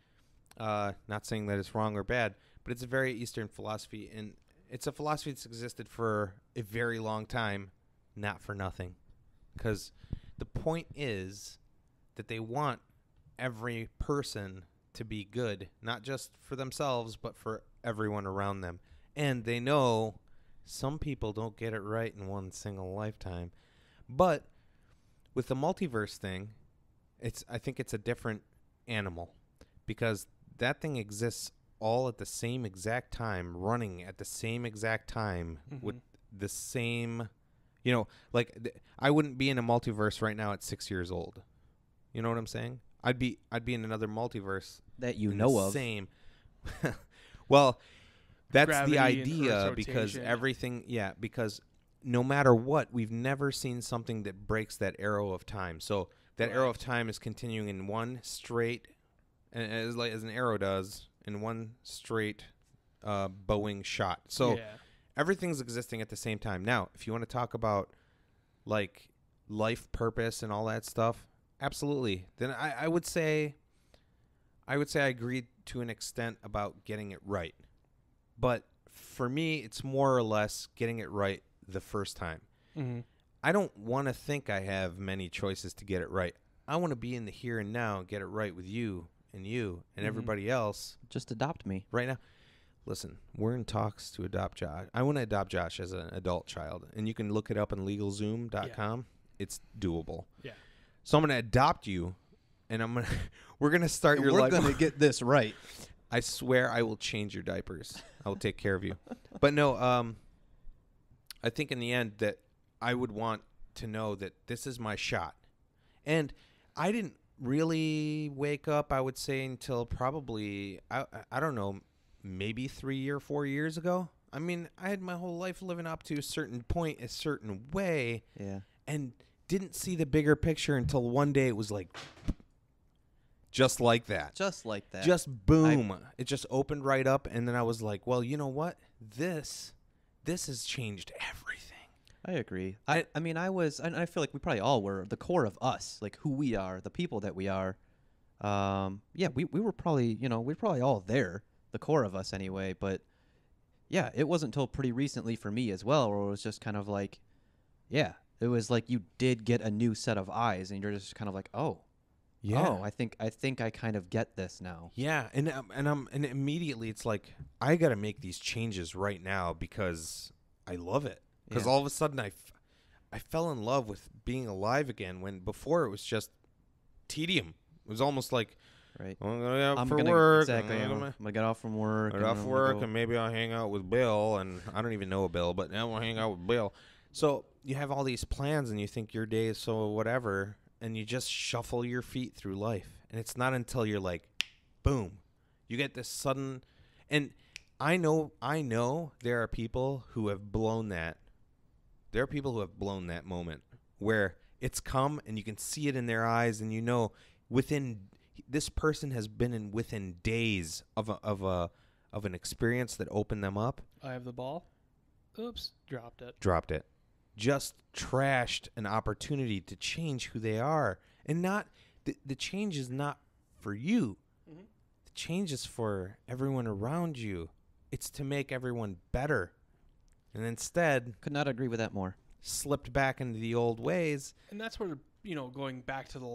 [SPEAKER 1] Not saying that it's wrong or bad, but it's a very Eastern philosophy, and it's a philosophy that's existed for a very long time, not for nothing. Because the point is that they want every person to be good, not just for themselves, but for everyone around them. And they know some people don't get it right in one single lifetime. But with the multiverse thing, I think it's a different animal, because that thing exists all at the same exact time, running at the same exact time, with the same, I wouldn't be in a multiverse right now at 6 years old. You know what I'm saying? I'd be in another multiverse
[SPEAKER 2] that you know of.
[SPEAKER 1] Same. Well, that's
[SPEAKER 3] Gravity
[SPEAKER 1] the
[SPEAKER 3] and
[SPEAKER 1] idea,
[SPEAKER 3] Earth's
[SPEAKER 1] because
[SPEAKER 3] rotation.
[SPEAKER 1] everything, because no matter what, we've never seen something that breaks that arrow of time. So that arrow of time is continuing in one straight, as an arrow does, in one straight bowing shot. So everything's existing at the same time. Now, if you want to talk about like life purpose and all that stuff, absolutely. Then I would say I agree to an extent about getting it right. But for me, it's more or less getting it right the first time.
[SPEAKER 3] Mm-hmm.
[SPEAKER 1] I don't want to think I have many choices to get it right. I want to be in the here and now and get it right with you and everybody else.
[SPEAKER 2] Just adopt me.
[SPEAKER 1] Right now. Listen, we're in talks to adopt Josh. I want to adopt Josh as an adult child. And you can look it up on LegalZoom.com. Yeah. It's doable.
[SPEAKER 3] Yeah.
[SPEAKER 1] So I'm going to adopt you, and we're going to start your life.
[SPEAKER 2] We're going to get this right.
[SPEAKER 1] I swear I will change your diapers. I will take care of you. But no, I think in the end that I would want to know that this is my shot. And I didn't really wake up, I would say, until probably, I don't know, maybe 3 or 4 years ago. I mean, I had my whole life living up to a certain point, a certain way.
[SPEAKER 2] Yeah.
[SPEAKER 1] And didn't see the bigger picture until one day it was like, just like that.
[SPEAKER 2] Just like that.
[SPEAKER 1] Just boom. It just opened right up, and then I was like, well, you know what? This has changed everything.
[SPEAKER 2] I agree. I mean, I feel like we probably all were the core of us, like who we are, the people that we are. We were probably, we're probably all there, the core of us anyway. But yeah, it wasn't until pretty recently for me as well, where it was just kind of like, it was like you did get a new set of eyes, and you're just kind of like, oh, I think I kind of get this now. Yeah,
[SPEAKER 1] and immediately it's like I got to make these changes right now because I love it. Because all of a sudden I fell in love with being alive again, when before it was just tedium. It was almost like,
[SPEAKER 2] right.
[SPEAKER 1] I'm going to work.
[SPEAKER 2] Exactly. I'm going to get off from work.
[SPEAKER 1] Get off work, and maybe I'll hang out with Bill. And I don't even know Bill, but now I'll hang out with Bill. So you have all these plans, and you think your day is so whatever, and you just shuffle your feet through life. And it's not until you're like, boom, you get this sudden. And I know there are people who have blown that There are people who have blown that moment where it's come and you can see it in their eyes, and you know this person has been within days of an experience that opened them up.
[SPEAKER 3] I have the ball. Oops, dropped it.
[SPEAKER 1] Just trashed an opportunity to change who they are. And not the change is not for you. Mm-hmm. The change is for everyone around you. It's to make everyone better. And instead,
[SPEAKER 2] could not agree with that more.
[SPEAKER 1] Slipped back into the old ways.
[SPEAKER 3] And that's where, going back to the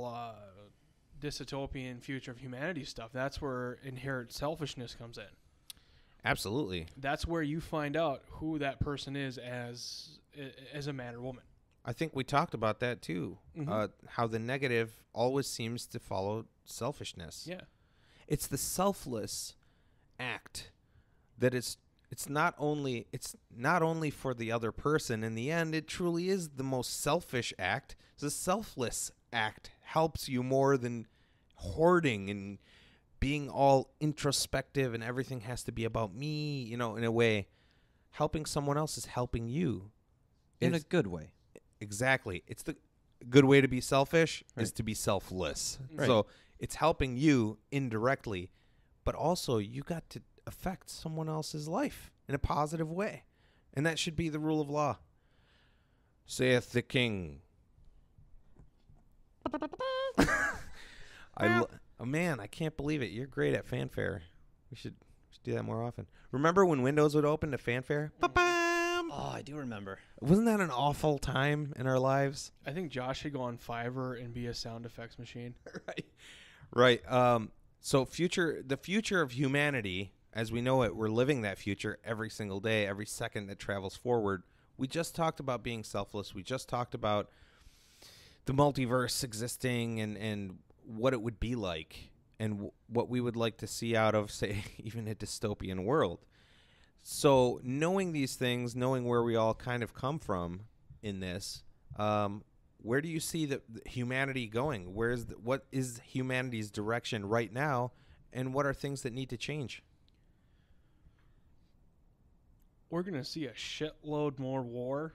[SPEAKER 3] dystopian future of humanity stuff, that's where inherent selfishness comes in.
[SPEAKER 1] Absolutely.
[SPEAKER 3] That's where you find out who that person is as a man or woman.
[SPEAKER 1] I think we talked about that too. Mm-hmm. How the negative always seems to follow selfishness.
[SPEAKER 3] Yeah.
[SPEAKER 1] It's the selfless act that it's not only for the other person. In the end, it truly is the most selfish act. The selfless act helps you more than hoarding and being all introspective and everything has to be about me, in a way. Helping someone else is helping you.
[SPEAKER 2] In a good way.
[SPEAKER 1] Exactly. It's the good way to be selfish is to be selfless.
[SPEAKER 2] Right.
[SPEAKER 1] So it's helping you indirectly, but also you got to affect someone else's life in a positive way. And that should be the rule of law. Saith the king. Oh man, I can't believe it. You're great at fanfare. We should do that more often. Remember when Windows would open to fanfare? Ba-bam!
[SPEAKER 2] Oh, I do remember.
[SPEAKER 1] Wasn't that an awful time in our lives?
[SPEAKER 3] I think Josh should go on Fiverr and be a sound effects machine.
[SPEAKER 1] Right. So the future of humanity, as we know it, we're living that future every single day, every second that travels forward. We just talked about being selfless. We just talked about the multiverse existing and what it would be like and what we would like to see out of, say, even a dystopian world. So knowing these things, knowing where we all kind of come from in this, where do you see the humanity going? What is humanity's direction right now, and what are things that need to change?
[SPEAKER 3] We're going to see a shitload more war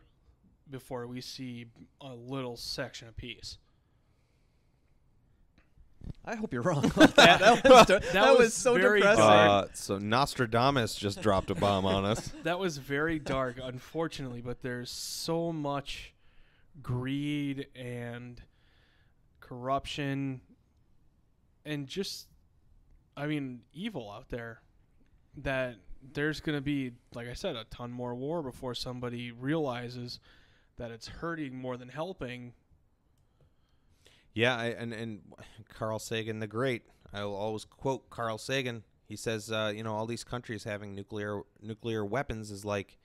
[SPEAKER 3] before we see a little section of peace.
[SPEAKER 2] I hope you're wrong. that was so
[SPEAKER 3] very
[SPEAKER 2] depressing.
[SPEAKER 1] So Nostradamus just dropped a bomb on us.
[SPEAKER 3] That was very dark, unfortunately, but there's so much greed and corruption and just, evil out there that there's going to be, like I said, a ton more war before somebody realizes that it's hurting more than helping.
[SPEAKER 1] Yeah, and Carl Sagan the Great. I will always quote Carl Sagan. He says, all these countries having nuclear weapons is like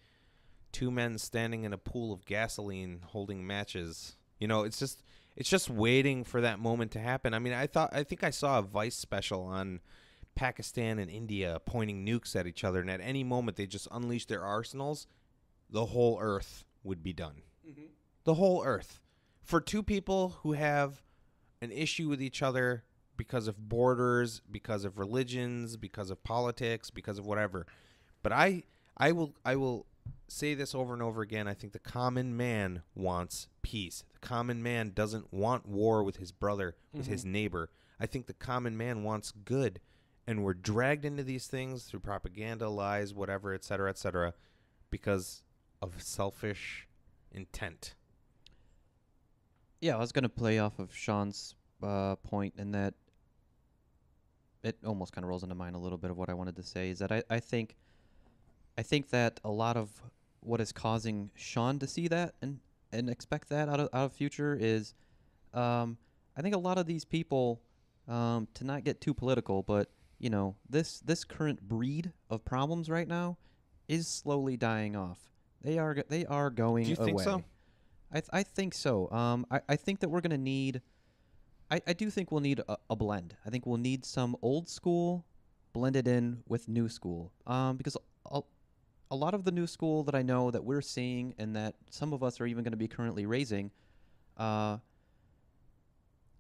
[SPEAKER 1] two men standing in a pool of gasoline holding matches. It's just waiting for that moment to happen. I think I saw a Vice special on Pakistan and India pointing nukes at each other, and at any moment they just unleash their arsenals, the whole Earth would be done. Mm-hmm. The whole Earth. For two people who have an issue with each other because of borders, because of religions, because of politics, because of whatever. But I will say this over and over again. I think the common man wants peace. The common man doesn't want war with his brother, with his neighbor. I think the common man wants good. And we're dragged into these things through propaganda, lies, whatever, et cetera, because of selfish intent.
[SPEAKER 2] Yeah, I was going to play off of Sean's point in that it almost kind of rolls into mine a little bit of what I wanted to say is that I think that a lot of what is causing Sean to see that and expect that out of future is I think a lot of these people, to not get too political, but this current breed of problems right now is slowly dying off. They are going away.
[SPEAKER 1] Do you think so?
[SPEAKER 2] I think so. I think that we're going to need... I do think we'll need a blend. I think we'll need some old school blended in with new school. Because a lot of the new school that I know that we're seeing and that some of us are even going to be currently raising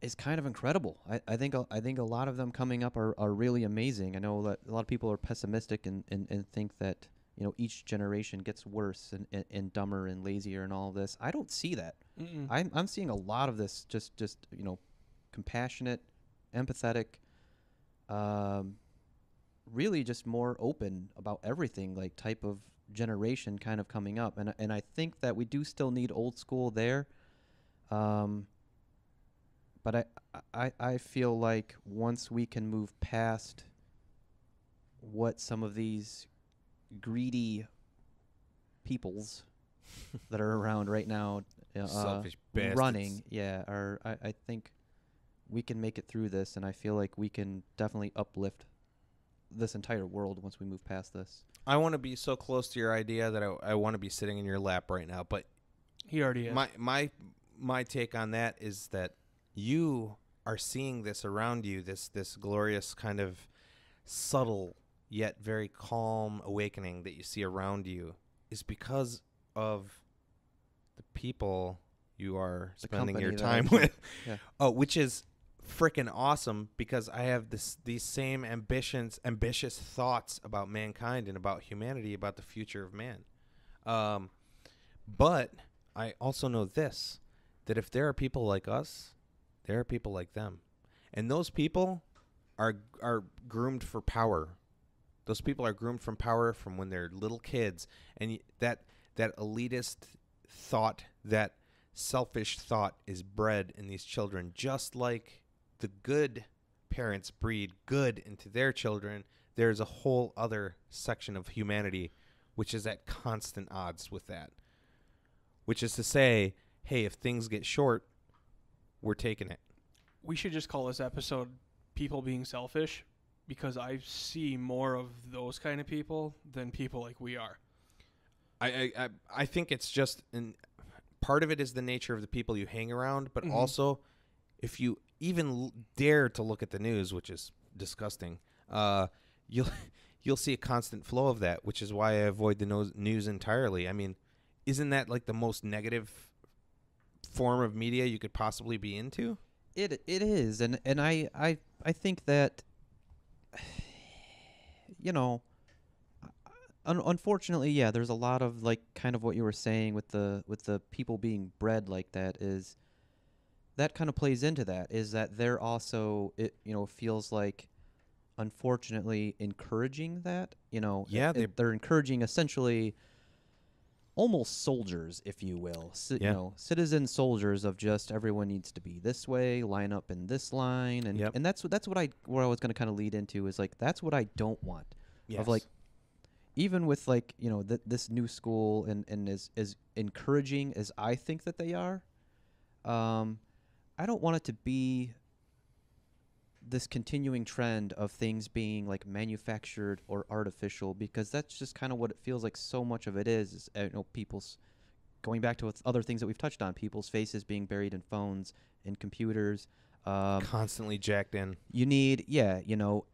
[SPEAKER 2] is kind of incredible. I think a lot of them coming up are really amazing. I know that a lot of people are pessimistic and think that each generation gets worse and dumber and lazier and all of this. I don't see that. I'm seeing a lot of this just compassionate, empathetic, really just more open about everything, like type of generation kind of coming up. And I think that we do still need old school there. But I feel like once we can move past what some of these greedy peoples that are around right now
[SPEAKER 1] Selfish bastards.
[SPEAKER 2] running, I think we can make it through this, and I feel like we can definitely uplift this entire world once we move past this.
[SPEAKER 1] I want to be so close to your idea that I want to be sitting in your lap right now, but
[SPEAKER 3] He already is.
[SPEAKER 1] my take on that is that you are seeing this around you, this glorious kind of subtle yet very calm awakening that you see around you is because of the people you are spending your time with.
[SPEAKER 2] Yeah.
[SPEAKER 1] Oh, which is freaking awesome, because I have these same ambitious thoughts about mankind and about humanity, about the future of man. But I also know this, that if there are people like us, there are people like them. And those people are groomed for power. Those people are groomed from power from when they're little kids. And that elitist thought, that selfish thought is bred in these children, just like the good parents breed good into their children. There's a whole other section of humanity which is at constant odds with that. Which is to say, hey, if things get short, we're taking it.
[SPEAKER 3] We should just call this episode People Being Selfish, because I see more of those kind of people than people like we are.
[SPEAKER 1] I think it's just part of it is the nature of the people you hang around, but also if you even dare to look at the news, which is disgusting, you'll see a constant flow of that, which is why I avoid the news entirely. I mean, isn't that like the most negative form of media you could possibly be into?
[SPEAKER 2] It is, and I think that unfortunately, yeah, there's a lot of like kind of what you were saying with the people being bred like that, is that kind of plays into that, is that they're also feels like unfortunately encouraging that,
[SPEAKER 1] Yeah,
[SPEAKER 2] they're encouraging essentially almost soldiers, if you will, citizen soldiers of just everyone needs to be this way, line up in this line, and that's what I was going to kind of lead into, is like that's what I don't want.
[SPEAKER 1] Yes.
[SPEAKER 2] Of like, even with like this new school and as encouraging as I think that they are, I don't want it to be this continuing trend of things being like manufactured or artificial, because that's just kind of what it feels like. So much of it is people's, going back to other things that we've touched on, people's faces being buried in phones and computers,
[SPEAKER 1] constantly jacked in.
[SPEAKER 2] You need,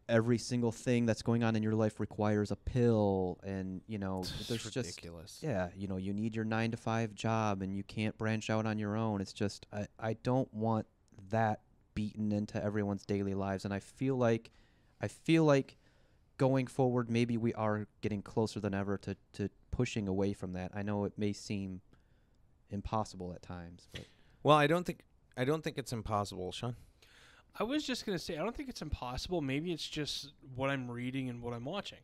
[SPEAKER 2] every single thing that's going on in your life requires a pill, and there's
[SPEAKER 1] ridiculous.
[SPEAKER 2] You need your 9-to-5 job, and you can't branch out on your own. It's just I don't want that beaten into everyone's daily lives, and I feel like going forward, maybe we are getting closer than ever to pushing away from that. I know it may seem impossible at times, but
[SPEAKER 1] I don't think it's impossible, Sean.
[SPEAKER 3] I was just going to say, I don't think it's impossible. Maybe it's just what I'm reading and what I'm watching.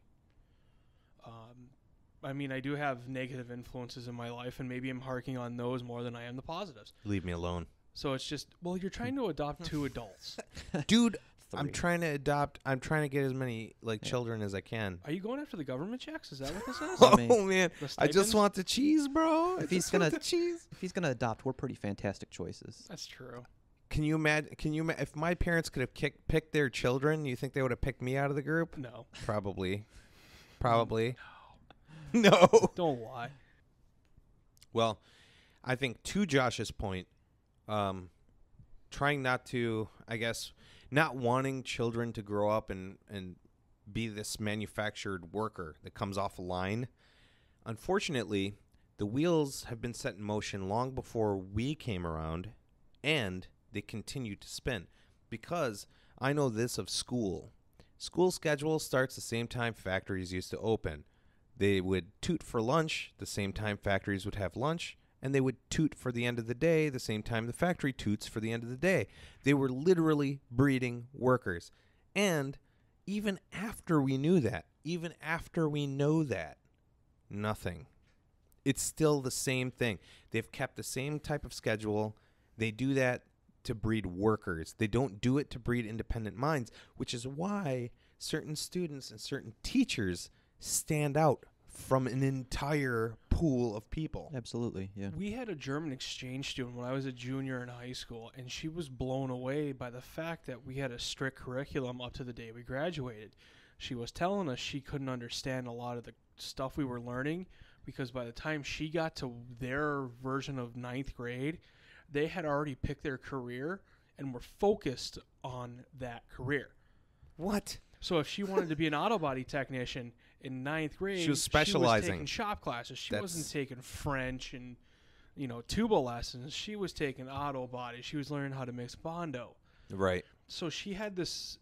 [SPEAKER 3] I mean, I do have negative influences in my life, and maybe I'm harking on those more than I am the positives.
[SPEAKER 1] Leave me alone.
[SPEAKER 3] So it's just, you're trying to adopt 2 adults.
[SPEAKER 1] Dude,
[SPEAKER 2] 3.
[SPEAKER 1] I'm trying to get as many children as I can.
[SPEAKER 3] Are you going after the government checks? Is that what this is?
[SPEAKER 1] Oh man,
[SPEAKER 3] The
[SPEAKER 1] I just
[SPEAKER 3] stipends?
[SPEAKER 1] want the cheese, bro.
[SPEAKER 2] if he's gonna adopt, we're pretty fantastic choices.
[SPEAKER 3] That's true.
[SPEAKER 1] Can you imagine? If my parents could have picked their children, you think they would have picked me out of the group?
[SPEAKER 3] No.
[SPEAKER 1] Probably. No.
[SPEAKER 3] Don't lie.
[SPEAKER 1] Well, I think to Josh's point, trying not to, I guess, not wanting children to grow up and be this manufactured worker that comes off a line. Unfortunately, the wheels have been set in motion long before we came around, and they continue to spin. Because I know this of school. School schedule starts the same time factories used to open. They would toot for lunch the same time factories would have lunch, and they would toot for the end of the day the same time the factory toots for the end of the day. They were literally breeding workers. And even after we knew that, even after we know that, nothing. It's still the same thing. They've kept the same type of schedule. They do that to breed workers. They don't do it to breed independent minds, which is why certain students and certain teachers stand out from an entire pool of people.
[SPEAKER 2] Absolutely, yeah.
[SPEAKER 3] We had a German exchange student when I was a junior in high school, and she was blown away by the fact that we had a strict curriculum up to the day we graduated. She was telling us she couldn't understand a lot of the stuff we were learning because by the time she got to their version of ninth grade, they had already picked their career and were focused on that career.
[SPEAKER 1] What?
[SPEAKER 3] So if she wanted to be an auto body technician in ninth grade,
[SPEAKER 1] she was specializing.
[SPEAKER 3] She was taking shop classes. She wasn't taking French and, tuba lessons. She was taking auto body. She was learning how to mix Bondo.
[SPEAKER 1] Right.
[SPEAKER 3] So she had this,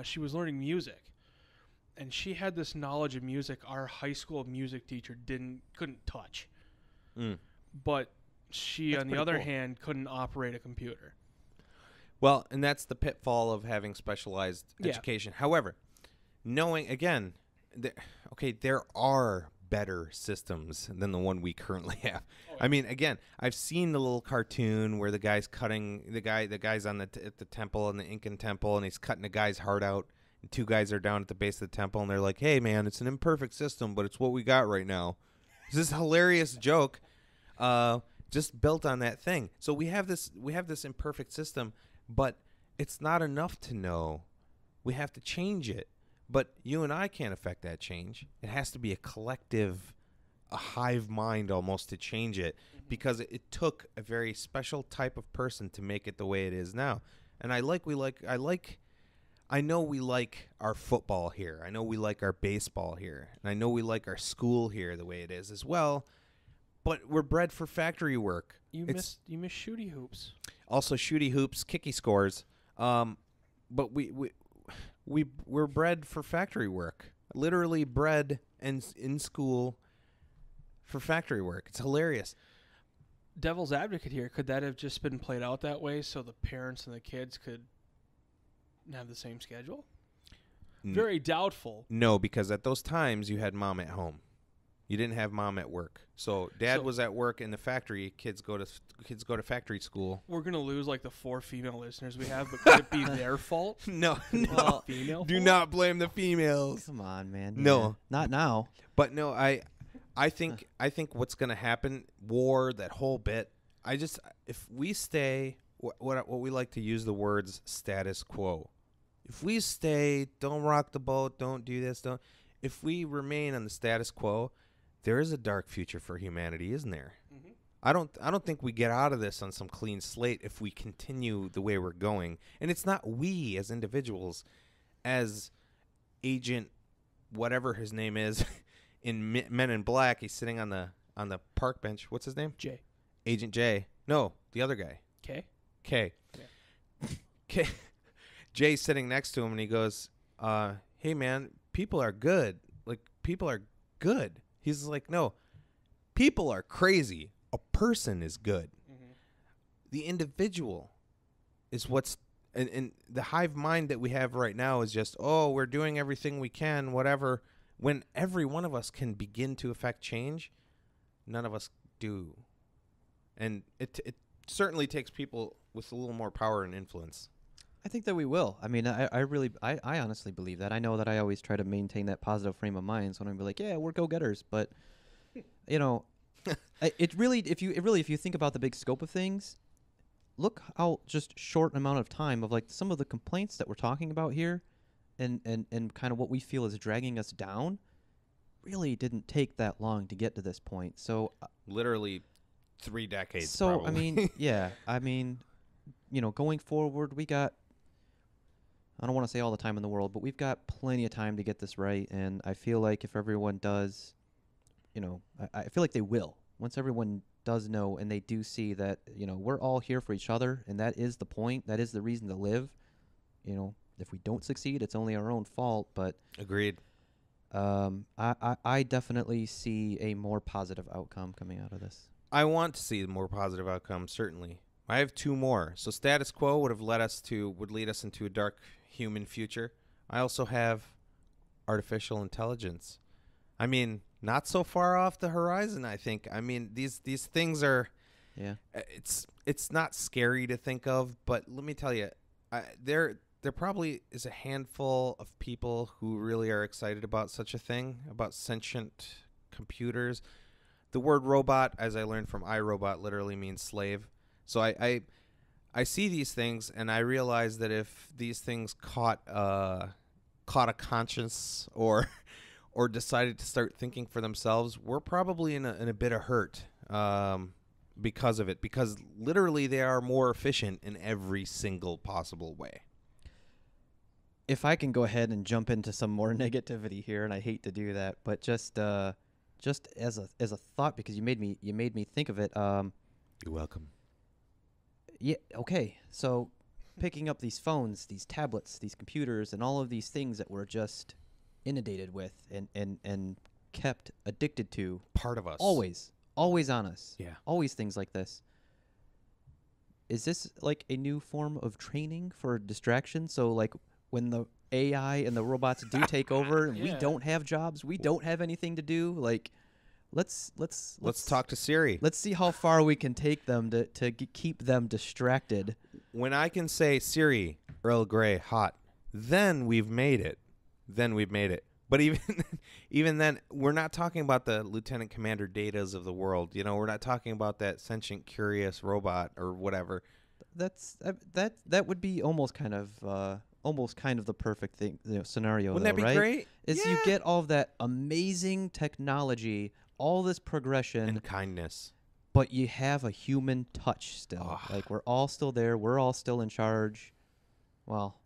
[SPEAKER 3] she was learning music. And she had this knowledge of music our high school music teacher couldn't touch. But she,
[SPEAKER 1] That's
[SPEAKER 3] on the other
[SPEAKER 1] cool.
[SPEAKER 3] hand, couldn't operate a computer.
[SPEAKER 1] Well, and that's the pitfall of having specialized education. However, knowing, again, there are better systems than the one we currently have. Oh, yeah. I mean, again, I've seen the little cartoon where the guy's cutting, the guy's on at the temple, in the Incan temple, and he's cutting a guy's heart out. And two guys are down at the base of the temple, and they're like, hey, man, it's an imperfect system, but it's what we got right now. It's this hilarious joke just built on that thing. So we have this imperfect system, but it's not enough to know. We have to change it. But you and I can't affect that change. It has to be a collective, a hive mind almost to change it, because it took a very special type of person to make it the way it is now. And I know we like our football here. I know we like our baseball here. And I know we like our school here the way it is as well. But we're bred for factory work.
[SPEAKER 3] You miss shooty hoops.
[SPEAKER 1] Also shooty hoops, kicky scores. But we're bred for factory work. Literally bred and in school for factory work. It's hilarious.
[SPEAKER 3] Devil's advocate here, could that have just been played out that way so the parents and the kids could have the same schedule? Very doubtful.
[SPEAKER 1] No, because at those times you had mom at home. You didn't have mom at work. So dad was at work in the factory. Kids go to factory school.
[SPEAKER 3] We're going to lose like the 4 female listeners we have, but could it be their fault?
[SPEAKER 1] No.
[SPEAKER 3] Female
[SPEAKER 1] Do
[SPEAKER 3] fault?
[SPEAKER 1] not blame the females.
[SPEAKER 2] Come on, man.
[SPEAKER 1] No.
[SPEAKER 2] Yeah. Not now.
[SPEAKER 1] But no, I think what's going to happen, war, that whole bit, if we stay, what we like to use the words status quo. If we stay, don't rock the boat, don't do this, if we remain on the status quo, there is a dark future for humanity, isn't there? Mm-hmm. I don't think we get out of this on some clean slate if we continue the way we're going. And it's not we as individuals, as Agent whatever his name is in Men in Black. He's sitting on the park bench. What's his name?
[SPEAKER 3] J.
[SPEAKER 1] Agent J. No, the other guy.
[SPEAKER 3] K.
[SPEAKER 1] Yeah. K. Jay's sitting next to him, and he goes, hey, man, people are good. Like, people are good. He's like, no, people are crazy. A person is good. Mm-hmm. The individual is what's, and the hive mind that we have right now is just, we're doing everything we can, whatever. When every one of us can begin to affect change, none of us do. And it certainly takes people with a little more power and influence.
[SPEAKER 2] I think that we will. I mean, I honestly believe that. I know that I always try to maintain that positive frame of mind. So I'm be like, yeah, we're go-getters. But, if you think about the big scope of things, look how just short amount of time of like some of the complaints that we're talking about here and kind of what we feel is dragging us down really didn't take that long to get to this point. So
[SPEAKER 1] literally 3 decades.
[SPEAKER 2] So,
[SPEAKER 1] probably.
[SPEAKER 2] I mean, yeah, going forward, we got, I don't want to say all the time in the world, but we've got plenty of time to get this right. And I feel like if everyone does, I feel like they will. Once everyone does know and they do see that, we're all here for each other. And that is the point. That is the reason to live. If we don't succeed, it's only our own fault. But
[SPEAKER 1] agreed.
[SPEAKER 2] I definitely see a more positive outcome coming out of this.
[SPEAKER 1] I want to see a more positive outcome, certainly. I have two more. So status quo would lead us into a dark human future. I also have artificial intelligence. I mean, not so far off the horizon, I think. I mean, these things are it's not scary to think of, but let me tell you, there probably is a handful of people who really are excited about such a thing, about sentient computers. The word robot, as I learned from iRobot, literally means slave. So I see these things, and I realize that if these things caught a conscience or decided to start thinking for themselves, we're probably in a bit of hurt because of it. Because literally, they are more efficient in every single possible way.
[SPEAKER 2] If I can go ahead and jump into some more negativity here, and I hate to do that, but just as a thought, because you made me think of it.
[SPEAKER 1] You're welcome.
[SPEAKER 2] Yeah. Okay. So, picking up these phones, these tablets, these computers, and all of these things that we're just inundated with and kept addicted to.
[SPEAKER 1] Part of us.
[SPEAKER 2] Always on us.
[SPEAKER 1] Yeah.
[SPEAKER 2] Always things like this. Is this like a new form of training for distraction? So, like, when the AI and the robots do take over, and we don't have jobs, we don't have anything to do, like. Let's
[SPEAKER 1] talk to Siri.
[SPEAKER 2] Let's see how far we can take them to keep them distracted.
[SPEAKER 1] When I can say, Siri, Earl Grey, hot, then we've made it. But even then, we're not talking about the Lieutenant Commander Datas of the world. You know, we're not talking about that sentient, curious robot or whatever.
[SPEAKER 2] That would be almost kind of the perfect thing, scenario.
[SPEAKER 1] Wouldn't that be
[SPEAKER 2] right?
[SPEAKER 1] great?
[SPEAKER 2] Is you get all of that amazing technology, all this progression
[SPEAKER 1] and kindness,
[SPEAKER 2] but you have a human touch still. Like, we're all still there. We're all still in charge. Well,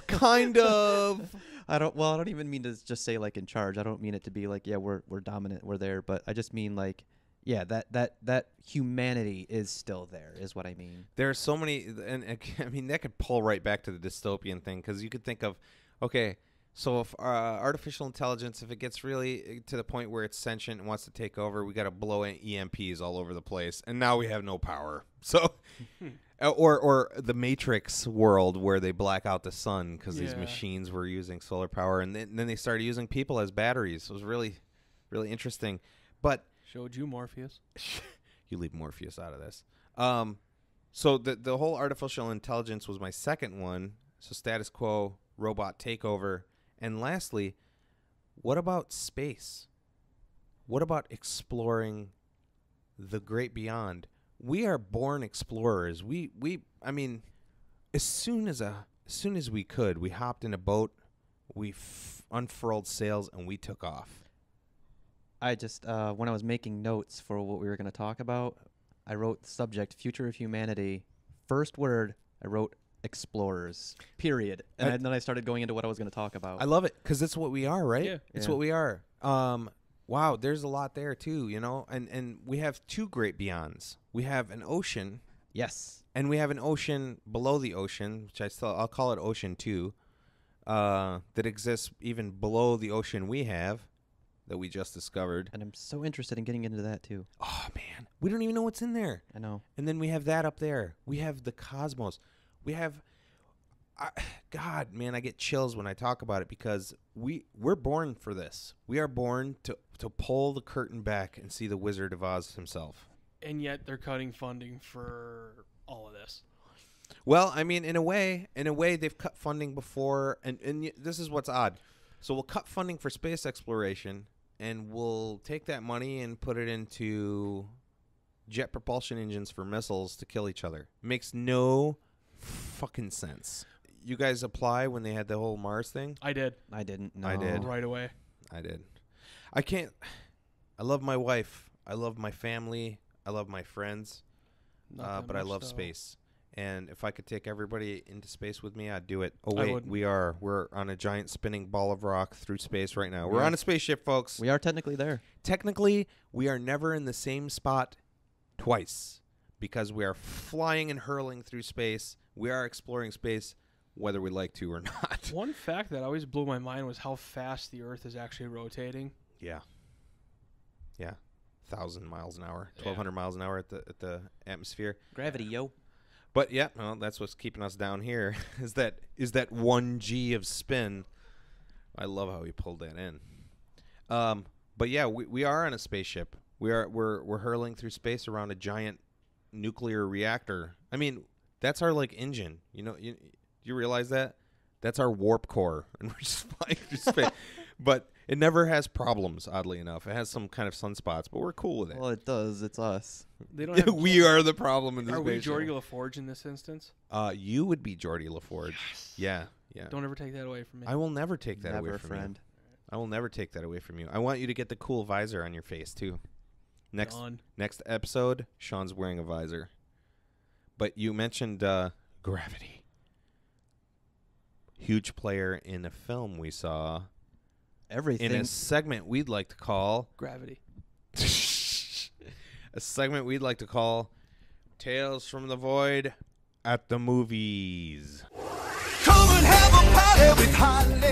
[SPEAKER 1] kind of.
[SPEAKER 2] I don't even mean to just say like in charge. I don't mean it to be like, yeah, we're dominant, we're there, but I just mean like, yeah, that humanity is still there, is what I mean.
[SPEAKER 1] There are so many, and I mean, that could pull right back to the dystopian thing, because you could think of, okay, so if artificial intelligence, if it gets really to the point where it's sentient and wants to take over, we got to blow EMPs all over the place, and now we have no power. So, or the Matrix world where they black out the sun because these machines were using solar power, and then they started using people as batteries. So it was really, really interesting. But
[SPEAKER 3] showed you Morpheus.
[SPEAKER 1] You leave Morpheus out of this. So the whole artificial intelligence was my second one. So status quo, robot takeover. And lastly, what about space? What about exploring the great beyond? We are born explorers. I mean, as soon as we could, we hopped in a boat, we unfurled sails, and we took off.
[SPEAKER 2] I just, when I was making notes for what we were going to talk about, I wrote the subject, Future of Humanity. First word, I wrote explorers, period. And then I started going into what I was going to talk about.
[SPEAKER 1] I love it, because it's what we are, right?
[SPEAKER 3] Yeah.
[SPEAKER 1] It's what we are. Wow, there's a lot there, too, you know? And we have two great beyonds. We have an ocean.
[SPEAKER 2] Yes.
[SPEAKER 1] And we have an ocean below the ocean, which I'll call it Ocean 2, that exists even below the ocean we have, that we just discovered.
[SPEAKER 2] And I'm so interested in getting into that, too.
[SPEAKER 1] Oh, man. We don't even know what's in there.
[SPEAKER 2] I know.
[SPEAKER 1] And then we have that up there. We have the cosmos. We have, God, man, I get chills when I talk about it, because we're born for this. We are born to pull the curtain back and see the Wizard of Oz himself.
[SPEAKER 3] And yet they're cutting funding for all of this.
[SPEAKER 1] Well, I mean, in a way, they've cut funding before, and this is what's odd. So we'll cut funding for space exploration, and we'll take that money and put it into jet propulsion engines for missiles to kill each other. Makes no fucking sense. You guys apply when they had the whole Mars thing?
[SPEAKER 3] I did.
[SPEAKER 2] I didn't. No.
[SPEAKER 1] I did.
[SPEAKER 3] Right away.
[SPEAKER 1] I did. I can't. I love my wife. I love my family. I love my friends. But I love space. And if I could take everybody into space with me, I'd do it. Oh, wait. We're on a giant spinning ball of rock through space right now. We're on a spaceship, folks.
[SPEAKER 2] We are technically there.
[SPEAKER 1] Technically, we are never in the same spot twice, because we are flying and hurling through space. We are exploring space. whether we like to or not.
[SPEAKER 3] One fact that always blew my mind was how fast the Earth is actually rotating.
[SPEAKER 1] Yeah. 1,000 miles an hour,
[SPEAKER 3] Yeah.
[SPEAKER 1] 1,200 miles an hour at the atmosphere.
[SPEAKER 2] Gravity, yo.
[SPEAKER 1] But yeah, well, that's what's keeping us down here. Is that 1G of spin? I love how he pulled that in. But yeah, we are on a spaceship. We're hurling through space around a giant nuclear reactor. I mean, that's our like engine. You know, you realize that? That's our warp core, and we're just flying through space. But it never has problems. Oddly enough, it has some kind of sunspots, but we're cool with it.
[SPEAKER 2] Well, it does. It's us.
[SPEAKER 3] They don't have
[SPEAKER 1] We are the problem in this.
[SPEAKER 3] Are we
[SPEAKER 1] spaceship.
[SPEAKER 3] Geordie LaForge in this instance?
[SPEAKER 1] You would be Geordie LaForge. Yes. Yeah.
[SPEAKER 3] Don't ever take that away from me.
[SPEAKER 1] I will never take that away
[SPEAKER 2] Never,
[SPEAKER 1] from
[SPEAKER 2] friend.
[SPEAKER 1] you. I will never take that away from you. I want you to get the cool visor on your face too. Next episode, Sean's wearing a visor. But you mentioned Gravity. Huge player in a film we saw.
[SPEAKER 2] Everything.
[SPEAKER 1] In a segment we'd like to call
[SPEAKER 3] Gravity.
[SPEAKER 1] a segment we'd like to call Tales from the Void at the Movies.
[SPEAKER 5] Come and have a party with Hollywood.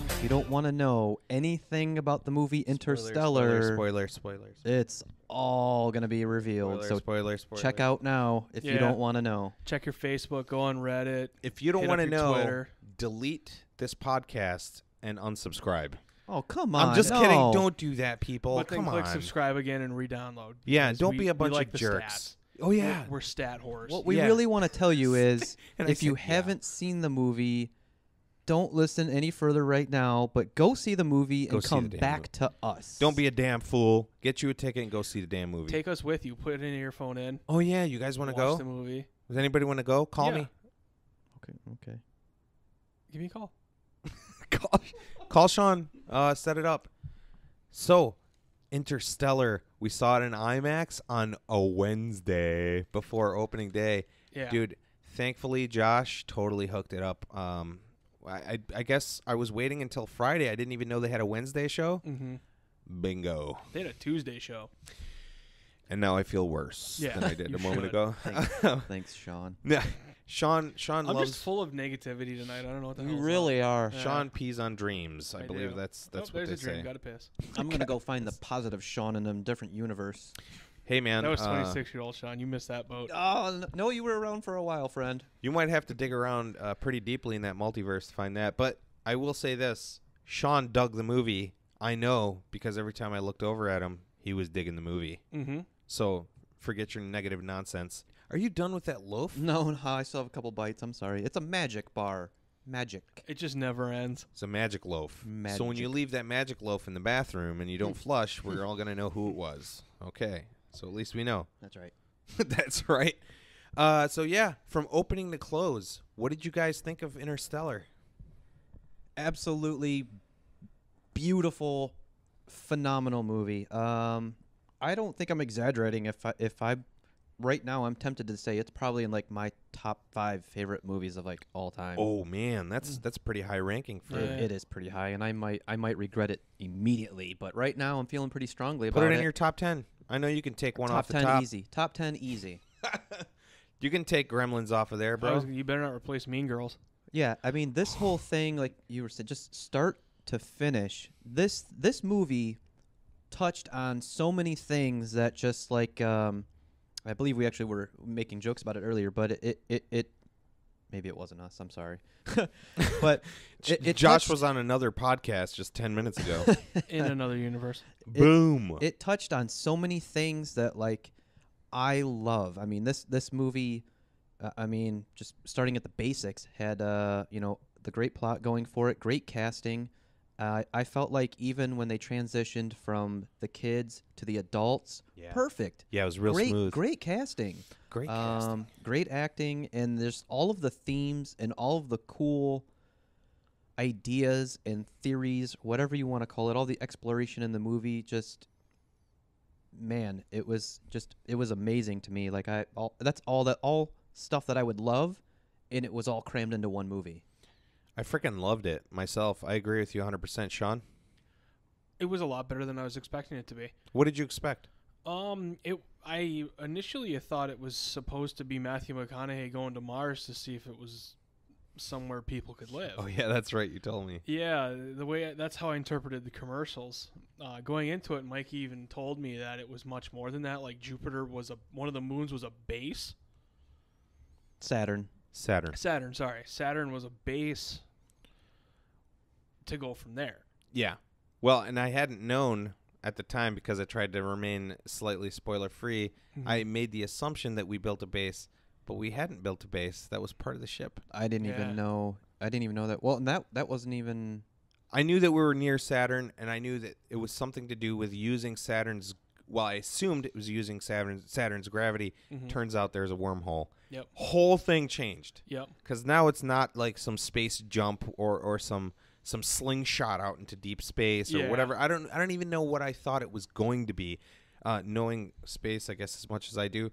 [SPEAKER 2] If you don't want to know anything about the movie Interstellar,
[SPEAKER 1] Spoilers.
[SPEAKER 2] it's all going to be revealed. So
[SPEAKER 1] Spoilers.
[SPEAKER 2] check out now if you don't want to know.
[SPEAKER 3] Check your Facebook. Go on Reddit.
[SPEAKER 1] If you don't
[SPEAKER 3] Hit
[SPEAKER 1] want to
[SPEAKER 3] up your
[SPEAKER 1] know,
[SPEAKER 3] Twitter.
[SPEAKER 1] delete this podcast and unsubscribe.
[SPEAKER 2] Oh, come on.
[SPEAKER 1] I'm just
[SPEAKER 2] no.
[SPEAKER 1] kidding. Don't do that, people.
[SPEAKER 3] But then
[SPEAKER 1] Come
[SPEAKER 3] click
[SPEAKER 1] on.
[SPEAKER 3] subscribe again and re-download.
[SPEAKER 1] Yeah,
[SPEAKER 3] because
[SPEAKER 1] don't be a
[SPEAKER 3] we
[SPEAKER 1] bunch
[SPEAKER 3] like
[SPEAKER 1] of
[SPEAKER 3] the
[SPEAKER 1] jerks.
[SPEAKER 3] stats.
[SPEAKER 1] Oh, yeah.
[SPEAKER 3] We're stat whores.
[SPEAKER 2] What we
[SPEAKER 1] Yeah.
[SPEAKER 2] really want to tell you is
[SPEAKER 1] And I
[SPEAKER 2] if you
[SPEAKER 1] said, yeah.
[SPEAKER 2] haven't seen the movie, don't listen any further right now, but go see the movie
[SPEAKER 1] Go
[SPEAKER 2] and
[SPEAKER 1] see
[SPEAKER 2] come
[SPEAKER 1] the damn
[SPEAKER 2] back to us.
[SPEAKER 1] Don't be a damn fool. Get you a ticket and go see the damn movie.
[SPEAKER 3] Take us with you. Put it in your phone in.
[SPEAKER 1] Oh, yeah. You guys want to
[SPEAKER 3] Watch
[SPEAKER 1] go?
[SPEAKER 3] the movie.
[SPEAKER 1] Does anybody want to go? Call
[SPEAKER 3] Yeah.
[SPEAKER 1] me.
[SPEAKER 2] Okay.
[SPEAKER 3] Give me a call.
[SPEAKER 1] Call Sean. Set it up. So, Interstellar. We saw it in IMAX on a Wednesday before opening day.
[SPEAKER 3] Yeah.
[SPEAKER 1] Dude, thankfully, Josh totally hooked it up. I guess I was waiting until Friday. I didn't even know they had a Wednesday show.
[SPEAKER 3] Mm-hmm.
[SPEAKER 1] Bingo.
[SPEAKER 3] They had a Tuesday show.
[SPEAKER 1] And now I feel worse
[SPEAKER 3] Yeah,
[SPEAKER 1] than I did
[SPEAKER 3] you
[SPEAKER 1] a moment
[SPEAKER 3] should.
[SPEAKER 1] ago.
[SPEAKER 2] Thanks, Sean.
[SPEAKER 1] Yeah. Sean
[SPEAKER 3] I'm
[SPEAKER 1] loves
[SPEAKER 3] just full of negativity tonight. I don't know what the hell.
[SPEAKER 2] You really are.
[SPEAKER 3] Yeah.
[SPEAKER 1] Sean pees on dreams. I believe
[SPEAKER 3] do.
[SPEAKER 1] that's
[SPEAKER 3] Oh,
[SPEAKER 1] what
[SPEAKER 3] there's
[SPEAKER 1] they
[SPEAKER 3] a dream.
[SPEAKER 1] say.
[SPEAKER 3] Gotta piss.
[SPEAKER 2] I'm going to go find the positive Sean in a different universe.
[SPEAKER 1] Hey man,
[SPEAKER 3] That was 26-year-old Sean. You missed that boat.
[SPEAKER 2] Oh, no, you were around for a while, friend.
[SPEAKER 1] you might have to dig around pretty deeply in that multiverse to find that. But I will say this: Sean dug the movie. I know because every time I looked over at him, he was digging the movie.
[SPEAKER 3] Mm-hmm.
[SPEAKER 1] So forget your negative nonsense. Are you done with that loaf?
[SPEAKER 2] No, I still have a couple bites. I'm sorry. It's a magic bar. Magic.
[SPEAKER 3] It just never ends.
[SPEAKER 1] It's a magic loaf. So when you
[SPEAKER 2] Magic.
[SPEAKER 1] leave that magic loaf in the bathroom and you don't flush, we're all gonna know who it was. Okay, so at least we know.
[SPEAKER 2] That's right.
[SPEAKER 1] That's right. So yeah, from opening to close, what did you guys think of Interstellar?
[SPEAKER 2] Absolutely beautiful, phenomenal movie. I don't think I'm exaggerating if I right now I'm tempted to say it's probably in like my top 5 favorite movies of like all time.
[SPEAKER 1] Oh man, that's pretty high ranking for
[SPEAKER 3] Yeah.
[SPEAKER 2] It is pretty high, and I might regret it immediately. But right now, I'm feeling pretty strongly
[SPEAKER 1] Put
[SPEAKER 2] about
[SPEAKER 1] it in your top 10. I know you can take one
[SPEAKER 2] top
[SPEAKER 1] off the
[SPEAKER 2] 10
[SPEAKER 1] top.
[SPEAKER 2] easy. Top 10 easy.
[SPEAKER 1] You can take Gremlins off of there, bro.
[SPEAKER 3] You better not replace Mean Girls.
[SPEAKER 2] Yeah, I mean this whole thing, like you were saying, just start to finish. This movie touched on so many things that just like I believe we actually were making jokes about it earlier, but it maybe it wasn't us. I'm sorry, but it
[SPEAKER 1] Josh
[SPEAKER 2] touched-
[SPEAKER 1] was on another podcast just 10 minutes ago.
[SPEAKER 3] In another universe.
[SPEAKER 1] Boom.
[SPEAKER 2] It touched on so many things that like I love. I mean this movie. I mean, just starting at the basics, had the great plot going for it, great casting. I felt like even when they transitioned from the kids to the adults,
[SPEAKER 1] Yeah.
[SPEAKER 2] perfect.
[SPEAKER 1] Yeah, it was real
[SPEAKER 2] great,
[SPEAKER 1] smooth.
[SPEAKER 2] Great casting.
[SPEAKER 1] Great casting.
[SPEAKER 2] Great acting, and there's all of the themes and all of the cool ideas and theories, whatever you want to call it, all the exploration in the movie. Just, man, it was amazing to me. Like that's all stuff that I would love, and it was all crammed into one movie.
[SPEAKER 1] I freaking loved it myself. I agree with you 100%, Sean.
[SPEAKER 3] It was a lot better than I was expecting it to be.
[SPEAKER 1] What did you expect?
[SPEAKER 3] I initially thought it was supposed to be Matthew McConaughey going to Mars to see if it was somewhere people could live.
[SPEAKER 1] Oh yeah, that's right. You told me.
[SPEAKER 3] Yeah, that's how I interpreted the commercials. Going into it, Mikey even told me that it was much more than that. Like Jupiter was one of the moons was a base.
[SPEAKER 2] Saturn.
[SPEAKER 3] Saturn was a base to go from there.
[SPEAKER 1] Yeah. Well, and I hadn't known at the time because I tried to remain slightly spoiler free.
[SPEAKER 3] Mm-hmm.
[SPEAKER 1] I made the assumption that we built a base, but we hadn't built a base. That was part of the ship.
[SPEAKER 2] I didn't even know. I didn't even know that. Well, and that wasn't even.
[SPEAKER 1] I knew that we were near Saturn, and I knew that it was something to do with using Saturn's. Well, I assumed it was using Saturn's gravity.
[SPEAKER 3] Mm-hmm.
[SPEAKER 1] Turns out there's a wormhole.
[SPEAKER 3] Yep.
[SPEAKER 1] Whole thing changed.
[SPEAKER 3] Yep.
[SPEAKER 1] Because now it's not like some space jump or some slingshot out into deep space or whatever. I don't even know what I thought it was going to be, knowing space, I guess, as much as I do.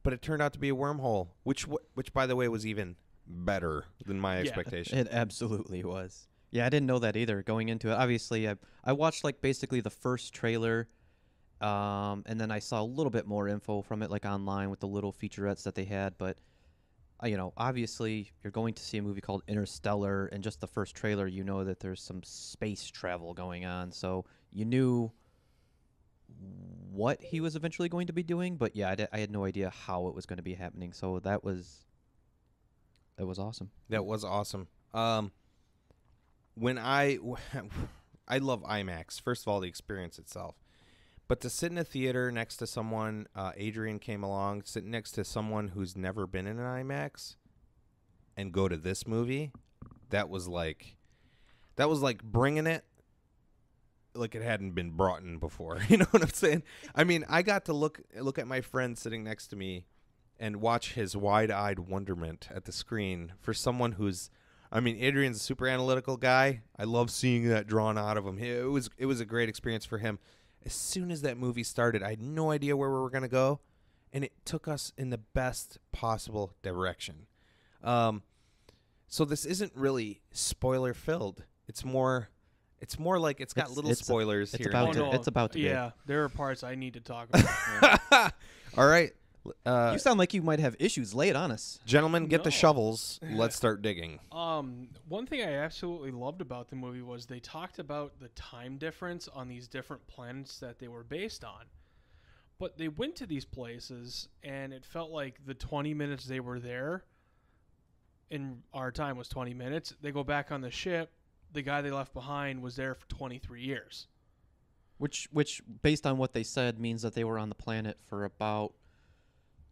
[SPEAKER 1] But it turned out to be a wormhole, which by the way was even better than my expectation.
[SPEAKER 2] It absolutely was. Yeah, I didn't know that either going into it. Obviously, I watched like basically the first trailer, and then I saw a little bit more info from it like online with the little featurettes that they had. But obviously you're going to see a movie called Interstellar, and just the first trailer, you know that there's some space travel going on. So you knew what he was eventually going to be doing, but yeah, I had no idea how it was going to be happening. So that was awesome.
[SPEAKER 1] That was awesome. When I love IMAX. First of all, the experience itself. But to sit in a theater next to someone, Adrian came along, sitting next to someone who's never been in an IMAX and go to this movie, that was like bringing it like it hadn't been brought in before. You know what I'm saying? I mean, I got to look at my friend sitting next to me and watch his wide-eyed wonderment at the screen for someone who's, I mean, Adrian's a super analytical guy. I love seeing that drawn out of him. It was a great experience for him. As soon as that movie started, I had no idea where we were going to go, and it took us in the best possible direction. So this isn't really spoiler-filled. It's more like it's got little spoilers here.
[SPEAKER 2] It's about to be.
[SPEAKER 3] Yeah, there are parts I need to talk about.
[SPEAKER 1] All right.
[SPEAKER 2] You sound like you might have issues. Lay it on us.
[SPEAKER 1] Gentlemen, get the shovels. Let's start digging.
[SPEAKER 3] One thing I absolutely loved about the movie was they talked about the time difference on these different planets that they were based on. But they went to these places, and it felt like the 20 minutes they were there, in our time was 20 minutes. They go back on the ship. The guy they left behind was there for 23 years.
[SPEAKER 2] Which, based on what they said, means that they were on the planet for about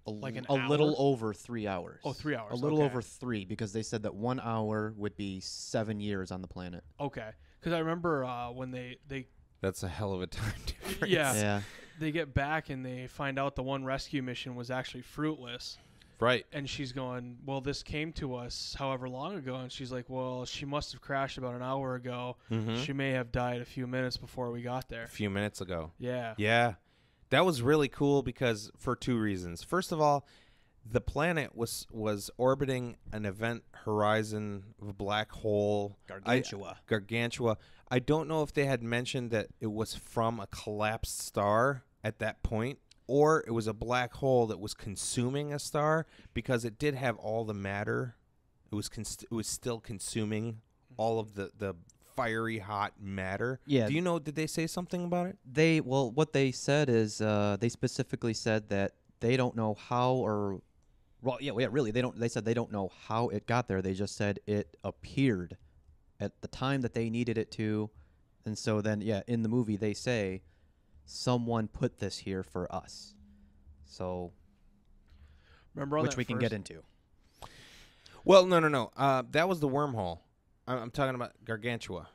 [SPEAKER 2] a little over 3 hours.
[SPEAKER 3] Oh, 3 hours.
[SPEAKER 2] A little over 3, because they said that 1 hour would be 7 years on the planet.
[SPEAKER 3] Okay. Because I remember when they
[SPEAKER 1] That's a hell of a time difference.
[SPEAKER 2] Yeah.
[SPEAKER 3] They get back and they find out the one rescue mission was actually fruitless.
[SPEAKER 1] Right.
[SPEAKER 3] And she's going, well, this came to us however long ago. And she's like, well, she must have crashed about an hour ago.
[SPEAKER 1] Mm-hmm.
[SPEAKER 3] She may have died a few minutes before we got there.
[SPEAKER 1] A few minutes ago.
[SPEAKER 3] Yeah.
[SPEAKER 1] Yeah. That was really cool because for two reasons. First of all, the planet was orbiting an event horizon of a black hole. Gargantua. I don't know if they had mentioned that it was from a collapsed star at that point, or it was a black hole that was consuming a star, because it did have all the matter. It was still consuming all of the fiery hot matter.
[SPEAKER 2] Yeah.
[SPEAKER 1] Do you know, did they say something about it?
[SPEAKER 2] What they said is they specifically said that they don't know how they said they don't know how it got there. They just said it appeared at the time that they needed it to. And so then, in the movie they say someone put this here for us. So,
[SPEAKER 3] remember
[SPEAKER 2] which we can get into.
[SPEAKER 1] Well, no. That was the wormhole. I'm talking about Gargantua.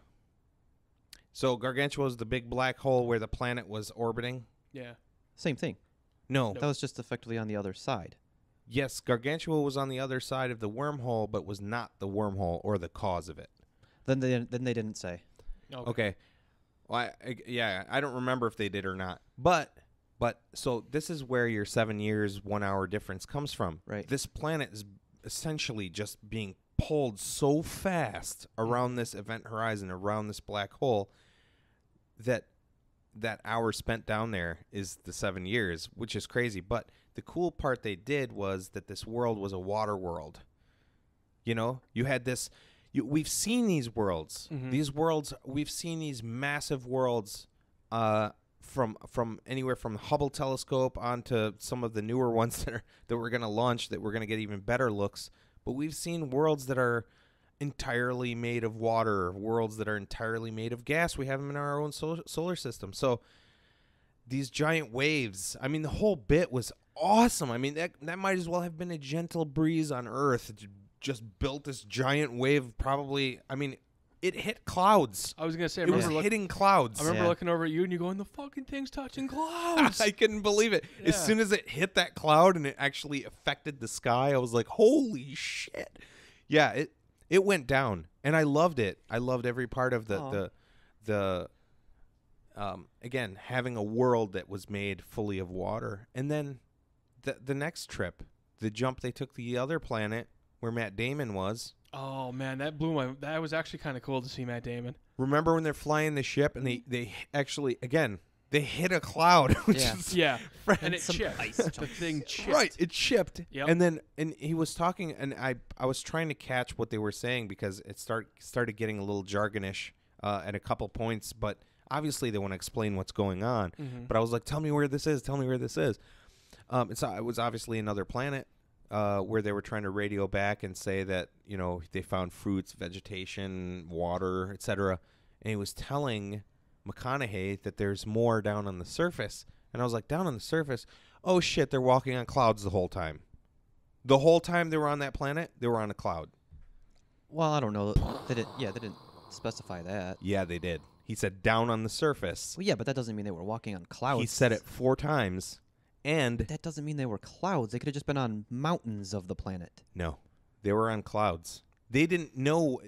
[SPEAKER 1] So Gargantua was the big black hole where the planet was orbiting?
[SPEAKER 3] Yeah.
[SPEAKER 2] Same thing.
[SPEAKER 1] No.
[SPEAKER 2] That was just effectively on the other side.
[SPEAKER 1] Yes, Gargantua was on the other side of the wormhole, but was not the wormhole or the cause of it.
[SPEAKER 2] Then they didn't say.
[SPEAKER 1] Okay. Well, I don't remember if they did or not. But so this is where your 7 years, 1 hour difference comes from.
[SPEAKER 2] Right.
[SPEAKER 1] This planet is essentially just being pulled so fast around this event horizon, around this black hole, that that hour spent down there is the 7 years, which is crazy. But the cool part they did was that this world was a water world. You know, you had this. We've seen these worlds.
[SPEAKER 3] Mhm.
[SPEAKER 1] These worlds. We've seen these massive worlds. From anywhere from the Hubble telescope onto some of the newer ones that we're going to launch, that we're going to get even better looks. But we've seen worlds that are entirely made of water, worlds that are entirely made of gas. We have them in our own solar system. So these giant waves, I mean, the whole bit was awesome. I mean, that might as well have been a gentle breeze on Earth. It just built this giant wave, probably. I mean, it hit clouds.
[SPEAKER 3] I was gonna say, I
[SPEAKER 1] It was
[SPEAKER 3] remember
[SPEAKER 1] hitting clouds.
[SPEAKER 3] I remember
[SPEAKER 2] Yeah.
[SPEAKER 3] looking over at you and you going, the fucking thing's touching clouds.
[SPEAKER 1] I couldn't believe it. As
[SPEAKER 3] Yeah.
[SPEAKER 1] soon as it hit that cloud and it actually affected the sky, I was like, holy shit. Yeah, it went down, and I loved it. I loved every part of the again, having a world that was made fully of water. And then the next trip, the jump they took to the other planet where Matt Damon was.
[SPEAKER 3] Oh man, that blew my. That was actually kind of cool to see Matt Damon.
[SPEAKER 1] Remember when they're flying the ship and they actually, again, they hit a cloud, which
[SPEAKER 2] Yeah.
[SPEAKER 1] is
[SPEAKER 3] Yeah, and it
[SPEAKER 2] some
[SPEAKER 3] chipped.
[SPEAKER 2] ice
[SPEAKER 3] The
[SPEAKER 2] chunks.
[SPEAKER 3] thing chipped.
[SPEAKER 1] right. It chipped,
[SPEAKER 3] Yep.
[SPEAKER 1] and then he was talking, and I was trying to catch what they were saying because it started getting a little jargonish at a couple points, but obviously they want to explain what's going on.
[SPEAKER 3] Mhm.
[SPEAKER 1] But I was like, tell me where this is. Tell me where this is. It was obviously another planet. Where they were trying to radio back and say that, you know, they found fruits, vegetation, water, etc. And he was telling McConaughey that there's more down on the surface. And I was like, down on the surface? Oh, shit, they're walking on clouds the whole time. The whole time they were on that planet, they were on a cloud.
[SPEAKER 2] Well, I don't know. They didn't specify that.
[SPEAKER 1] Yeah, they did. He said down on the surface.
[SPEAKER 2] Well, yeah, but that doesn't mean they were walking on clouds.
[SPEAKER 1] He said it 4 times. And
[SPEAKER 2] That doesn't mean they were clouds. They could have just been on mountains of the planet.
[SPEAKER 1] no, they were on clouds. They didn't know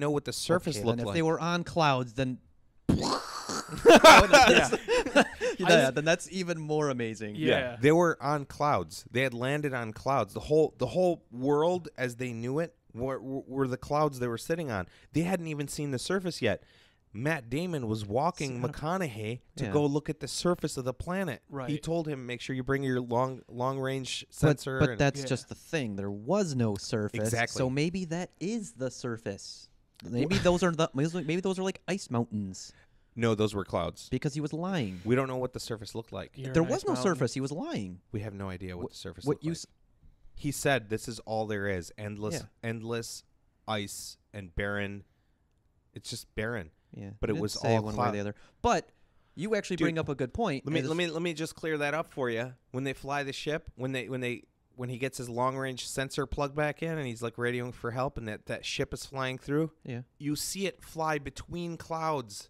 [SPEAKER 1] what the surface
[SPEAKER 2] Okay,
[SPEAKER 1] looked
[SPEAKER 2] then
[SPEAKER 1] like.
[SPEAKER 2] if they were on clouds, then
[SPEAKER 3] Yeah.
[SPEAKER 2] then that's even more amazing.
[SPEAKER 3] Yeah.
[SPEAKER 1] They were on clouds. They had landed on clouds. The whole world as they knew it were the clouds they were sitting on. They hadn't even seen the surface yet. Matt Damon was walking McConaughey to
[SPEAKER 2] Yeah.
[SPEAKER 1] go look at the surface of the planet.
[SPEAKER 3] Right.
[SPEAKER 1] He told him, make sure you bring your long range sensor.
[SPEAKER 2] But
[SPEAKER 1] and
[SPEAKER 2] that's
[SPEAKER 3] Yeah.
[SPEAKER 2] just the thing. There was no surface.
[SPEAKER 1] Exactly.
[SPEAKER 2] So maybe that is the surface. Maybe those are like ice mountains
[SPEAKER 1] no, those were clouds.
[SPEAKER 2] because he was lying.
[SPEAKER 1] We don't know what the surface looked like.
[SPEAKER 3] You're
[SPEAKER 2] There
[SPEAKER 3] an
[SPEAKER 2] was
[SPEAKER 3] ice
[SPEAKER 2] no
[SPEAKER 3] mountain.
[SPEAKER 2] surface. He was lying.
[SPEAKER 1] We have no idea what the surface
[SPEAKER 2] What
[SPEAKER 1] looked
[SPEAKER 2] you
[SPEAKER 1] like. He said this is all there is. Endless ice and barren. It's just barren.
[SPEAKER 2] Yeah,
[SPEAKER 1] But
[SPEAKER 2] he
[SPEAKER 1] it
[SPEAKER 2] didn't
[SPEAKER 1] was
[SPEAKER 2] say
[SPEAKER 1] all
[SPEAKER 2] one way
[SPEAKER 1] cloud.
[SPEAKER 2] or the other. But you actually
[SPEAKER 1] Dude,
[SPEAKER 2] bring up a good point.
[SPEAKER 1] Let me just clear that up for you. When they fly the ship, when he gets his long range sensor plugged back in and he's like radioing for help, and that ship is flying through,
[SPEAKER 2] Yeah.
[SPEAKER 1] you see it fly between clouds.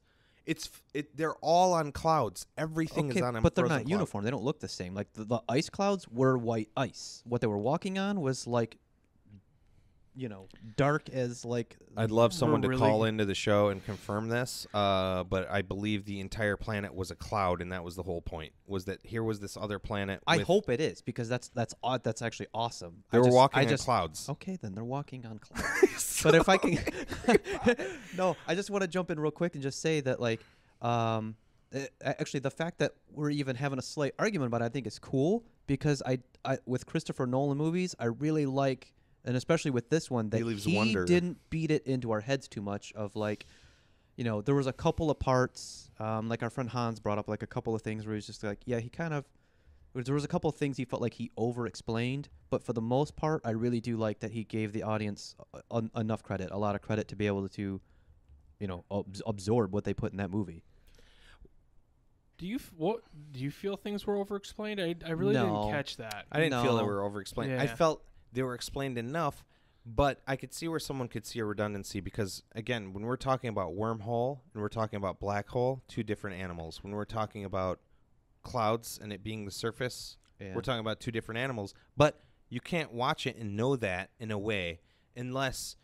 [SPEAKER 1] They're all on clouds. Everything is
[SPEAKER 2] Okay,
[SPEAKER 1] on a
[SPEAKER 2] but they're
[SPEAKER 1] frozen
[SPEAKER 2] not
[SPEAKER 1] cloud.
[SPEAKER 2] uniform. They don't look the same. Like the ice clouds were white ice. What they were walking on was like, dark as like.
[SPEAKER 1] I'd love someone to
[SPEAKER 3] really-
[SPEAKER 1] call into the show and confirm this, but I believe the entire planet was a cloud, and that was the whole point. Was that here was this other planet?
[SPEAKER 2] I
[SPEAKER 1] with-
[SPEAKER 2] hope it is because that's odd. That's actually awesome.
[SPEAKER 1] they were walking on clouds.
[SPEAKER 2] Okay, then they're walking on clouds. But if I can, no, I just want to jump in real quick and just say that actually the fact that we're even having a slight argument about it, I think is cool because I with Christopher Nolan movies, I really like, and especially with this one, that
[SPEAKER 1] leaves
[SPEAKER 2] he
[SPEAKER 1] wonder.
[SPEAKER 2] didn't beat it into our heads too much of like, there was a couple of parts, like our friend Hans brought up like a couple of things where he was just like, yeah, there was a couple of things he felt like he over-explained, but for the most part, I really do like that he gave the audience enough credit, a lot of credit to be able to, absorb what they put in that movie.
[SPEAKER 3] Do you feel things were over-explained? I really
[SPEAKER 2] No.
[SPEAKER 3] didn't catch that.
[SPEAKER 1] I didn't feel they
[SPEAKER 2] No.
[SPEAKER 1] were over-explained. I
[SPEAKER 3] Yeah.
[SPEAKER 1] felt they were explained enough, but I could see where someone could see a redundancy because, again, when we're talking about wormhole and we're talking about black hole, 2 different animals. When we're talking about clouds and it being the surface,
[SPEAKER 2] Yeah.
[SPEAKER 1] we're talking about 2 different animals. But you can't watch it and know that in a way unless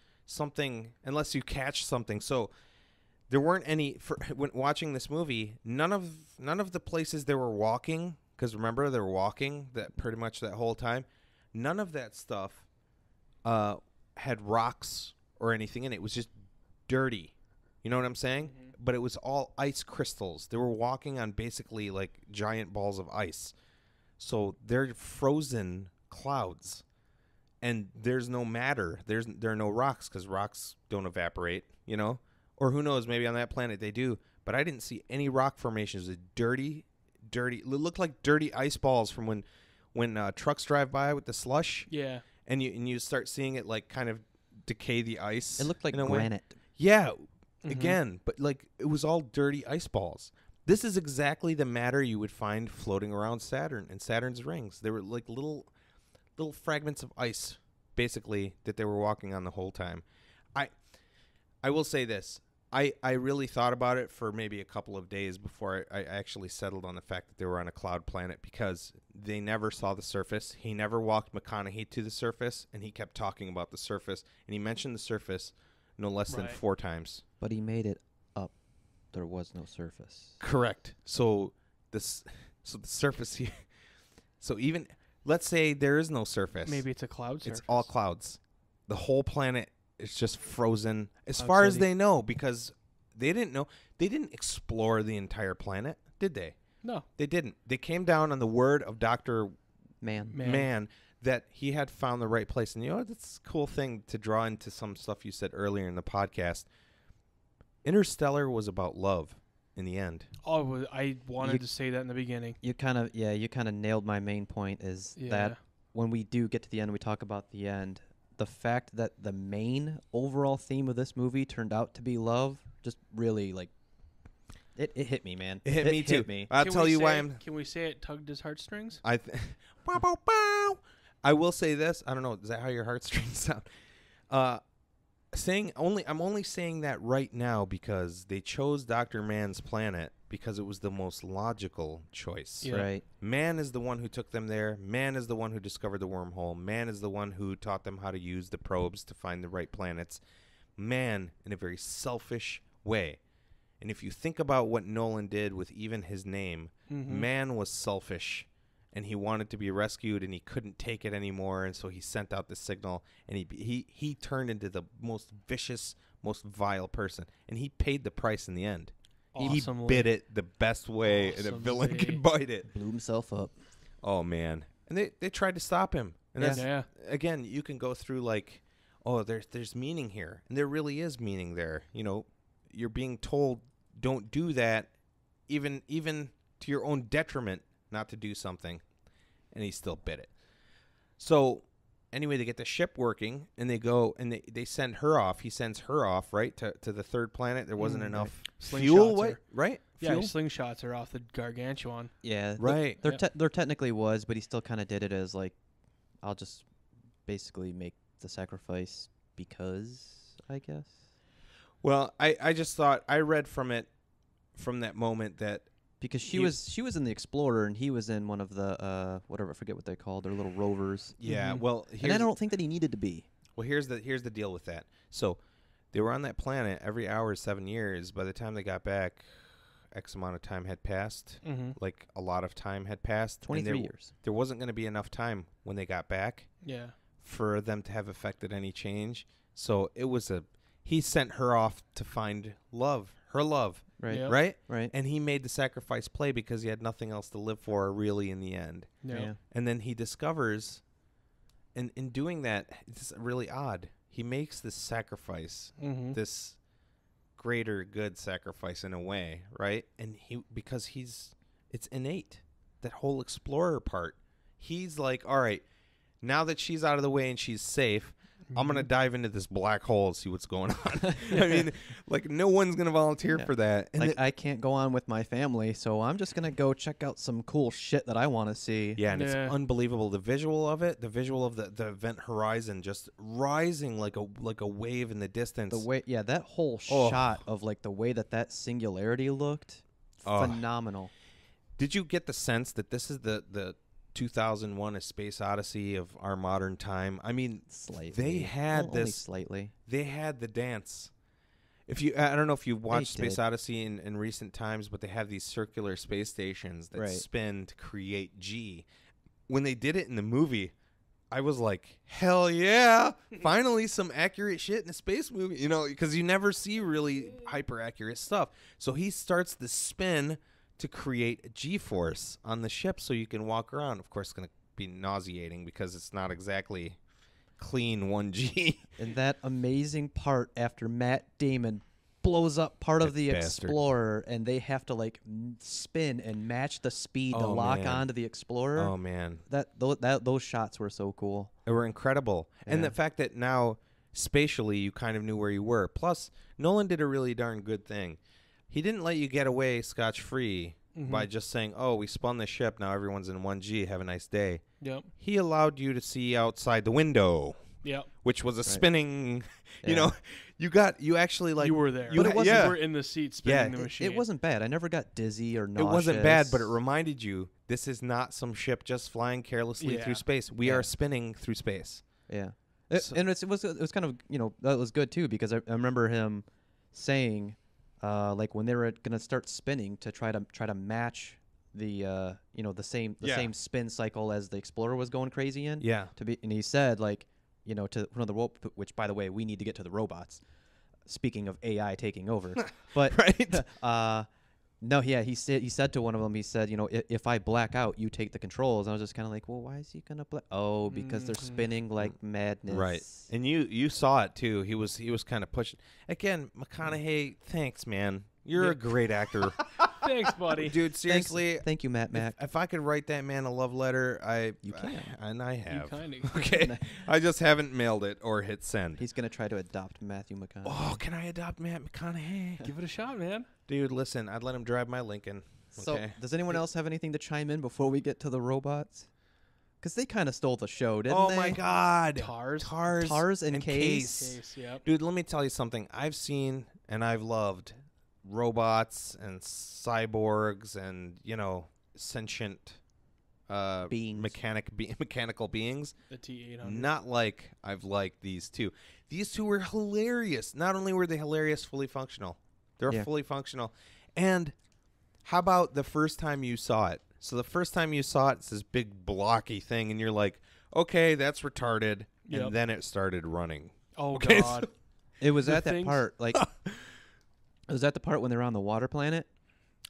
[SPEAKER 1] you catch something. So there weren't any when watching this movie. None of the places they were walking, because remember they were walking that pretty much that whole time. None of that stuff had rocks or anything in it. It was just dirty. You know what I'm saying? but it was all ice crystals. They were walking on basically like giant balls of ice. So they're frozen clouds, and there's no matter. There are no rocks because rocks don't evaporate, you know? Or who knows, maybe on that planet they do. But I didn't see any rock formations. It looked like dirty ice balls from when trucks drive by with the slush.
[SPEAKER 3] Yeah.
[SPEAKER 1] And you start seeing it like kind of decay the ice.
[SPEAKER 2] It looked like
[SPEAKER 1] in a way.
[SPEAKER 2] granite.
[SPEAKER 1] Yeah, again, but like it was all dirty ice balls. This is exactly the matter you would find floating around Saturn and Saturn's rings. They were like little fragments of ice, basically, that they were walking on the whole time. I will say this. I really thought about it for maybe a couple of days before I actually settled on the fact that they were on a cloud planet, because they never saw the surface. He never walked McConaughey to the surface, and he kept talking about the surface. And he mentioned the surface no less than 4 times.
[SPEAKER 2] But he made it up. There was no surface.
[SPEAKER 1] Correct. So the surface here. So even let's say there is no surface.
[SPEAKER 3] Maybe it's a cloud surface.
[SPEAKER 1] It's all clouds. The whole planet is just frozen as
[SPEAKER 3] Cloud
[SPEAKER 1] far as
[SPEAKER 3] City.
[SPEAKER 1] they know, because they didn't know. They didn't explore the entire planet, did they?
[SPEAKER 3] No.
[SPEAKER 1] They didn't. They came down on the word of Dr.
[SPEAKER 2] Man.
[SPEAKER 1] That he had found the right place. And you know, that's a cool thing to draw into some stuff you said earlier in the podcast. Interstellar was about love in the end.
[SPEAKER 3] Oh, I wanted to say that in the beginning.
[SPEAKER 2] You kind of nailed my main point is that when we do get to the end, we talk about the end. The fact that the main overall theme of this movie turned out to be love just really, like, it hit me, man.
[SPEAKER 1] It hit me too.
[SPEAKER 2] Me.
[SPEAKER 1] I'll tell you why I'm.
[SPEAKER 3] Can we say it tugged his heartstrings?
[SPEAKER 1] Bow, bow, bow. I will say this. I don't know. Is that how your heartstrings sound? I'm only saying that right now because they chose Dr. Man's planet because it was the most logical choice.
[SPEAKER 3] Yeah.
[SPEAKER 2] Right.
[SPEAKER 1] Man is the one who took them there. Man is the one who discovered the wormhole. Man is the one who taught them how to use the probes to find the right planets. Man, in a very selfish way. And if you think about what Nolan did with even his name, man was selfish, and he wanted to be rescued, and he couldn't take it anymore, and so he sent out the signal, and he turned into the most vicious, most vile person, and he paid the price in the end.
[SPEAKER 3] Awesomely.
[SPEAKER 1] He bit it the best way a villain could bite it.
[SPEAKER 2] Blew himself up.
[SPEAKER 1] Oh, man. And they tried to stop him. And that's,
[SPEAKER 3] Yeah.
[SPEAKER 1] again, you can go through like, oh, there's meaning here. And there really is meaning there. You know, you're being told don't do that, even to your own detriment, not to do something. And he still bit it. So anyway, they get the ship working, and they go, and they send her off. He sends her off, right, to the third planet. There wasn't enough fuel,
[SPEAKER 3] Slingshots her.
[SPEAKER 1] right?
[SPEAKER 3] Yeah,
[SPEAKER 1] Fuel?
[SPEAKER 3] he slingshots her off the Gargantuan.
[SPEAKER 2] Yeah.
[SPEAKER 1] Right.
[SPEAKER 2] There technically was, but he still kind of did it as like, I'll just basically make the sacrifice because, I guess.
[SPEAKER 1] Well, I just thought, I read from that moment that
[SPEAKER 2] Because she was in the Explorer and he was in one of the whatever, I forget what they called, their little rovers.
[SPEAKER 1] yeah, well,
[SPEAKER 2] And I don't think that he needed to be.
[SPEAKER 1] Well, here's the deal with that. So they were on that planet every hour 7 years. By the time they got back, X amount of time had passed. Like a lot of time had passed.
[SPEAKER 2] 23 years.
[SPEAKER 1] There wasn't going to be enough time when they got back
[SPEAKER 3] Yeah.
[SPEAKER 1] for them to have affected any change. So it was he sent her off to find love, her love,
[SPEAKER 2] Right.
[SPEAKER 3] Yep.
[SPEAKER 1] right?
[SPEAKER 2] Right.
[SPEAKER 1] And he made the sacrifice play because he had nothing else to live for really in the end.
[SPEAKER 3] Yeah.
[SPEAKER 1] And then he discovers, and in doing that, it's really odd. He makes this sacrifice, this greater good sacrifice in a way, right? And it's innate. That whole explorer part. He's like, all right, now that she's out of the way and she's safe, I'm going to dive into this black hole and see what's going on. I mean, like, no one's going to volunteer for that. And
[SPEAKER 2] Like, I can't go on with my family, so I'm just going to go check out some cool shit that I want to see.
[SPEAKER 1] yeah, and it's
[SPEAKER 3] Yeah.
[SPEAKER 1] unbelievable. The visual of it, the visual of the event horizon just rising like a wave in the distance.
[SPEAKER 2] The way, yeah, that whole
[SPEAKER 1] Oh.
[SPEAKER 2] shot of, like, the way that singularity looked,
[SPEAKER 1] Oh.
[SPEAKER 2] phenomenal.
[SPEAKER 1] Did you get the sense that this is the 2001 A Space Odyssey of our modern time? I mean,
[SPEAKER 2] Slightly.
[SPEAKER 1] they had
[SPEAKER 2] Only
[SPEAKER 1] this.
[SPEAKER 2] slightly.
[SPEAKER 1] They had the dance. I don't know if you've watched Space
[SPEAKER 2] did.
[SPEAKER 1] Odyssey in recent times, but they have these circular space stations that
[SPEAKER 2] Right.
[SPEAKER 1] spin to create G. When they did it in the movie, I was like, hell yeah, finally some accurate shit in a space movie, you know, because you never see really hyper accurate stuff. So he starts the spin to create a G-force on the ship so you can walk around. Of course, it's going to be nauseating because it's not exactly clean 1G.
[SPEAKER 2] And that amazing part after Matt Damon blows up part of
[SPEAKER 1] That
[SPEAKER 2] the
[SPEAKER 1] bastard.
[SPEAKER 2] Explorer, and they have to like spin and match the speed to
[SPEAKER 1] Oh,
[SPEAKER 2] lock
[SPEAKER 1] man.
[SPEAKER 2] onto the Explorer.
[SPEAKER 1] Oh, man.
[SPEAKER 2] Those shots were so cool.
[SPEAKER 1] They were incredible. And
[SPEAKER 2] Yeah.
[SPEAKER 1] the fact that now, spatially, you kind of knew where you were. Plus, Nolan did a really darn good thing. He didn't let you get away scotch-free by just saying, oh, we spun the ship, now everyone's in 1G, have a nice day.
[SPEAKER 3] Yep.
[SPEAKER 1] He allowed you to see outside the window,
[SPEAKER 3] Yep.
[SPEAKER 1] which was a spinning, you
[SPEAKER 2] Yeah.
[SPEAKER 1] know, you actually like.
[SPEAKER 3] You were there.
[SPEAKER 1] You
[SPEAKER 3] But it
[SPEAKER 1] ha-
[SPEAKER 3] wasn't.
[SPEAKER 1] yeah.
[SPEAKER 3] You were in the seat spinning the
[SPEAKER 2] It,
[SPEAKER 3] machine.
[SPEAKER 2] it wasn't bad. I never got dizzy or
[SPEAKER 1] It
[SPEAKER 2] nauseous.
[SPEAKER 1] wasn't bad, but it reminded you this is not some ship just flying carelessly
[SPEAKER 3] Yeah.
[SPEAKER 1] through space. We
[SPEAKER 2] Yeah.
[SPEAKER 1] are spinning through space.
[SPEAKER 2] Yeah.
[SPEAKER 1] So-
[SPEAKER 2] And it was kind of, you know, that was good too, because I remember him saying like when they were going to start spinning to try to match the you know, the same same spin cycle as the Explorer was going crazy in.
[SPEAKER 1] Yeah.
[SPEAKER 2] And he said, like, you know, to one of the which, by the way, we need to get to the robots. Speaking of AI taking over, but
[SPEAKER 1] Right.
[SPEAKER 2] no, yeah, he said to one of them, he said, you know, if I black out, you take the controls. And I was just kind of like, well, why is he gonna black? Oh, because they're spinning like madness.
[SPEAKER 1] Right. And you saw it too. He was kind of pushing. Again, McConaughey, thanks, man. You're a great actor.
[SPEAKER 3] Thanks, buddy.
[SPEAKER 1] Dude, seriously.
[SPEAKER 2] Thank you, Matt Mack.
[SPEAKER 1] If I could write that man a love letter,
[SPEAKER 2] You can.
[SPEAKER 1] and I
[SPEAKER 3] You
[SPEAKER 1] have.
[SPEAKER 3] kind of.
[SPEAKER 1] Okay. I just haven't mailed it or hit send.
[SPEAKER 2] He's gonna try to adopt Matthew McConaughey.
[SPEAKER 1] Oh, can I adopt Matt McConaughey?
[SPEAKER 3] Give it a shot, man.
[SPEAKER 1] Dude, listen, I'd let him drive my Lincoln.
[SPEAKER 2] So,
[SPEAKER 1] Okay.
[SPEAKER 2] does anyone else have anything to chime in before we get to the robots? Because they kind of stole the show, didn't they?
[SPEAKER 1] Oh my God.
[SPEAKER 3] Tars.
[SPEAKER 2] Tars and Case.
[SPEAKER 3] Case. Yep.
[SPEAKER 1] Dude, let me tell you something. I've seen and I've loved robots and cyborgs and, you know, sentient
[SPEAKER 2] Beings.
[SPEAKER 1] mechanical beings.
[SPEAKER 3] The T-800.
[SPEAKER 1] Not like I've liked these two. These two were hilarious. Not only were they hilarious, fully functional. They're
[SPEAKER 2] Yeah.
[SPEAKER 1] fully functional. And how about the first time you saw it? So the first time you saw it, it's this big blocky thing, and you're like, okay, that's retarded.
[SPEAKER 3] Yep.
[SPEAKER 1] And then it started running.
[SPEAKER 3] Oh
[SPEAKER 1] Okay, so-
[SPEAKER 3] God.
[SPEAKER 2] It was
[SPEAKER 3] The
[SPEAKER 2] at that
[SPEAKER 3] things-
[SPEAKER 2] part, like, it was at the part when they were on the water planet.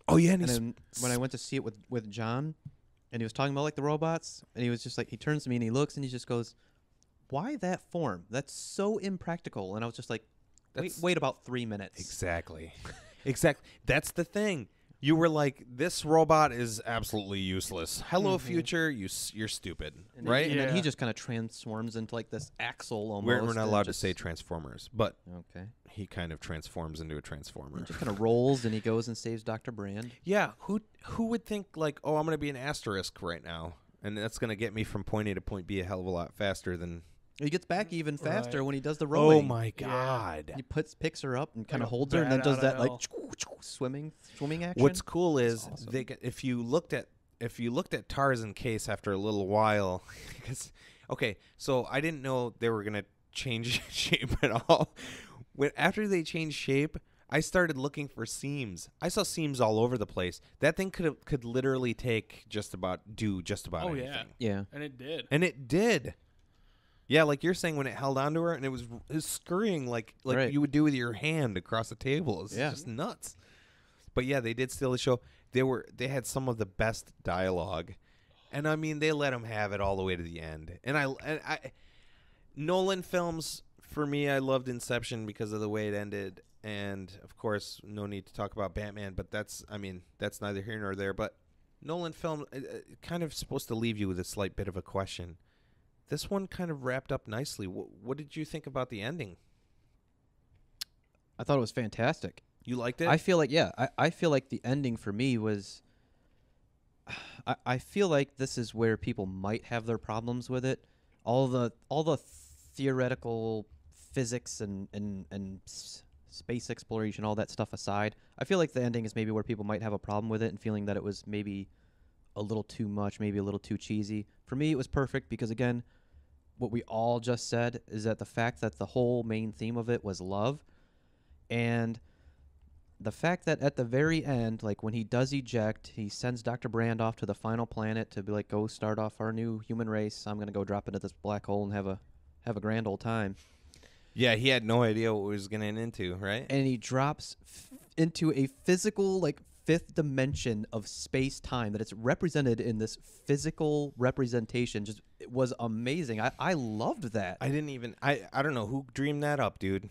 [SPEAKER 1] Oh, yeah.
[SPEAKER 2] And then when I went to see it with John, and he was talking about like the robots, and he was just like, he turns to me and he looks and he just goes, "Why that form? That's so impractical." And I was just like, wait about 3 minutes.
[SPEAKER 1] Exactly. Exactly. That's the thing. You were like, this robot is absolutely useless. Hello, future. You're stupid,
[SPEAKER 2] And
[SPEAKER 1] right?
[SPEAKER 2] Then, and then he
[SPEAKER 3] Yeah.
[SPEAKER 2] just kind of transforms into like this axle almost.
[SPEAKER 1] We're not
[SPEAKER 2] and
[SPEAKER 1] allowed to
[SPEAKER 2] just-
[SPEAKER 1] say Transformers, but
[SPEAKER 2] Okay.
[SPEAKER 1] he kind of transforms into a Transformer.
[SPEAKER 2] He just kind of rolls and he goes and saves Dr. Brand.
[SPEAKER 1] Yeah, who would think like, oh, I'm going to be an asterisk right now, and that's going to get me from point A to point B a hell of a lot faster than.
[SPEAKER 2] He gets back even faster
[SPEAKER 3] Right.
[SPEAKER 2] when he does the
[SPEAKER 1] Oh
[SPEAKER 2] rowing.
[SPEAKER 1] my God!
[SPEAKER 2] He picks her up and kind
[SPEAKER 3] a
[SPEAKER 2] of holds her and then
[SPEAKER 3] bat
[SPEAKER 2] does
[SPEAKER 3] out
[SPEAKER 2] that
[SPEAKER 3] of
[SPEAKER 2] like
[SPEAKER 3] hell.
[SPEAKER 2] swimming action.
[SPEAKER 1] What's cool is
[SPEAKER 2] awesome.
[SPEAKER 1] if you looked at Tarzan Case after a little while, because okay, so I didn't know they were gonna change shape at all. After they changed shape, I started looking for seams. I saw seams all over the place. That thing could literally do just about
[SPEAKER 3] Oh, yeah.
[SPEAKER 1] anything.
[SPEAKER 2] Yeah.
[SPEAKER 3] And it did.
[SPEAKER 1] And it did. Yeah, like you're saying, when it held onto her and it was scurrying like
[SPEAKER 2] Right.
[SPEAKER 1] you would do with your hand across a table. It's
[SPEAKER 2] Yeah.
[SPEAKER 1] just nuts. But yeah, they did steal the show. They had some of the best dialogue, and I mean they let them have it all the way to the end. And I Nolan films, for me, I loved Inception because of the way it ended, and of course, no need to talk about Batman. But that's neither here nor there. But Nolan film kind of supposed to leave you with a slight bit of a question. This one kind of wrapped up nicely. What did you think about the ending?
[SPEAKER 2] I thought it was fantastic.
[SPEAKER 1] You liked it?
[SPEAKER 2] I feel like I feel like the ending for me was I feel like this is where people might have their problems with it. All the theoretical physics and space exploration, all that stuff aside, I feel like the ending is maybe where people might have a problem with it and feeling that it was maybe a little too much, maybe a little too cheesy. For me, it was perfect because, again, what we all just said is that the fact that the whole main theme of it was love, and the fact that at the very end, like when he does eject, he sends Dr. Brand off to the final planet to be like, go start off our new human race. I'm gonna go drop into this black hole and have a grand old time.
[SPEAKER 1] Yeah, he had no idea what he was getting into, right?
[SPEAKER 2] And he drops into a physical, like, fifth dimension of space-time that it's represented in this physical representation. Just, it was amazing. I loved that.
[SPEAKER 1] I didn't even I don't know who dreamed that up, dude.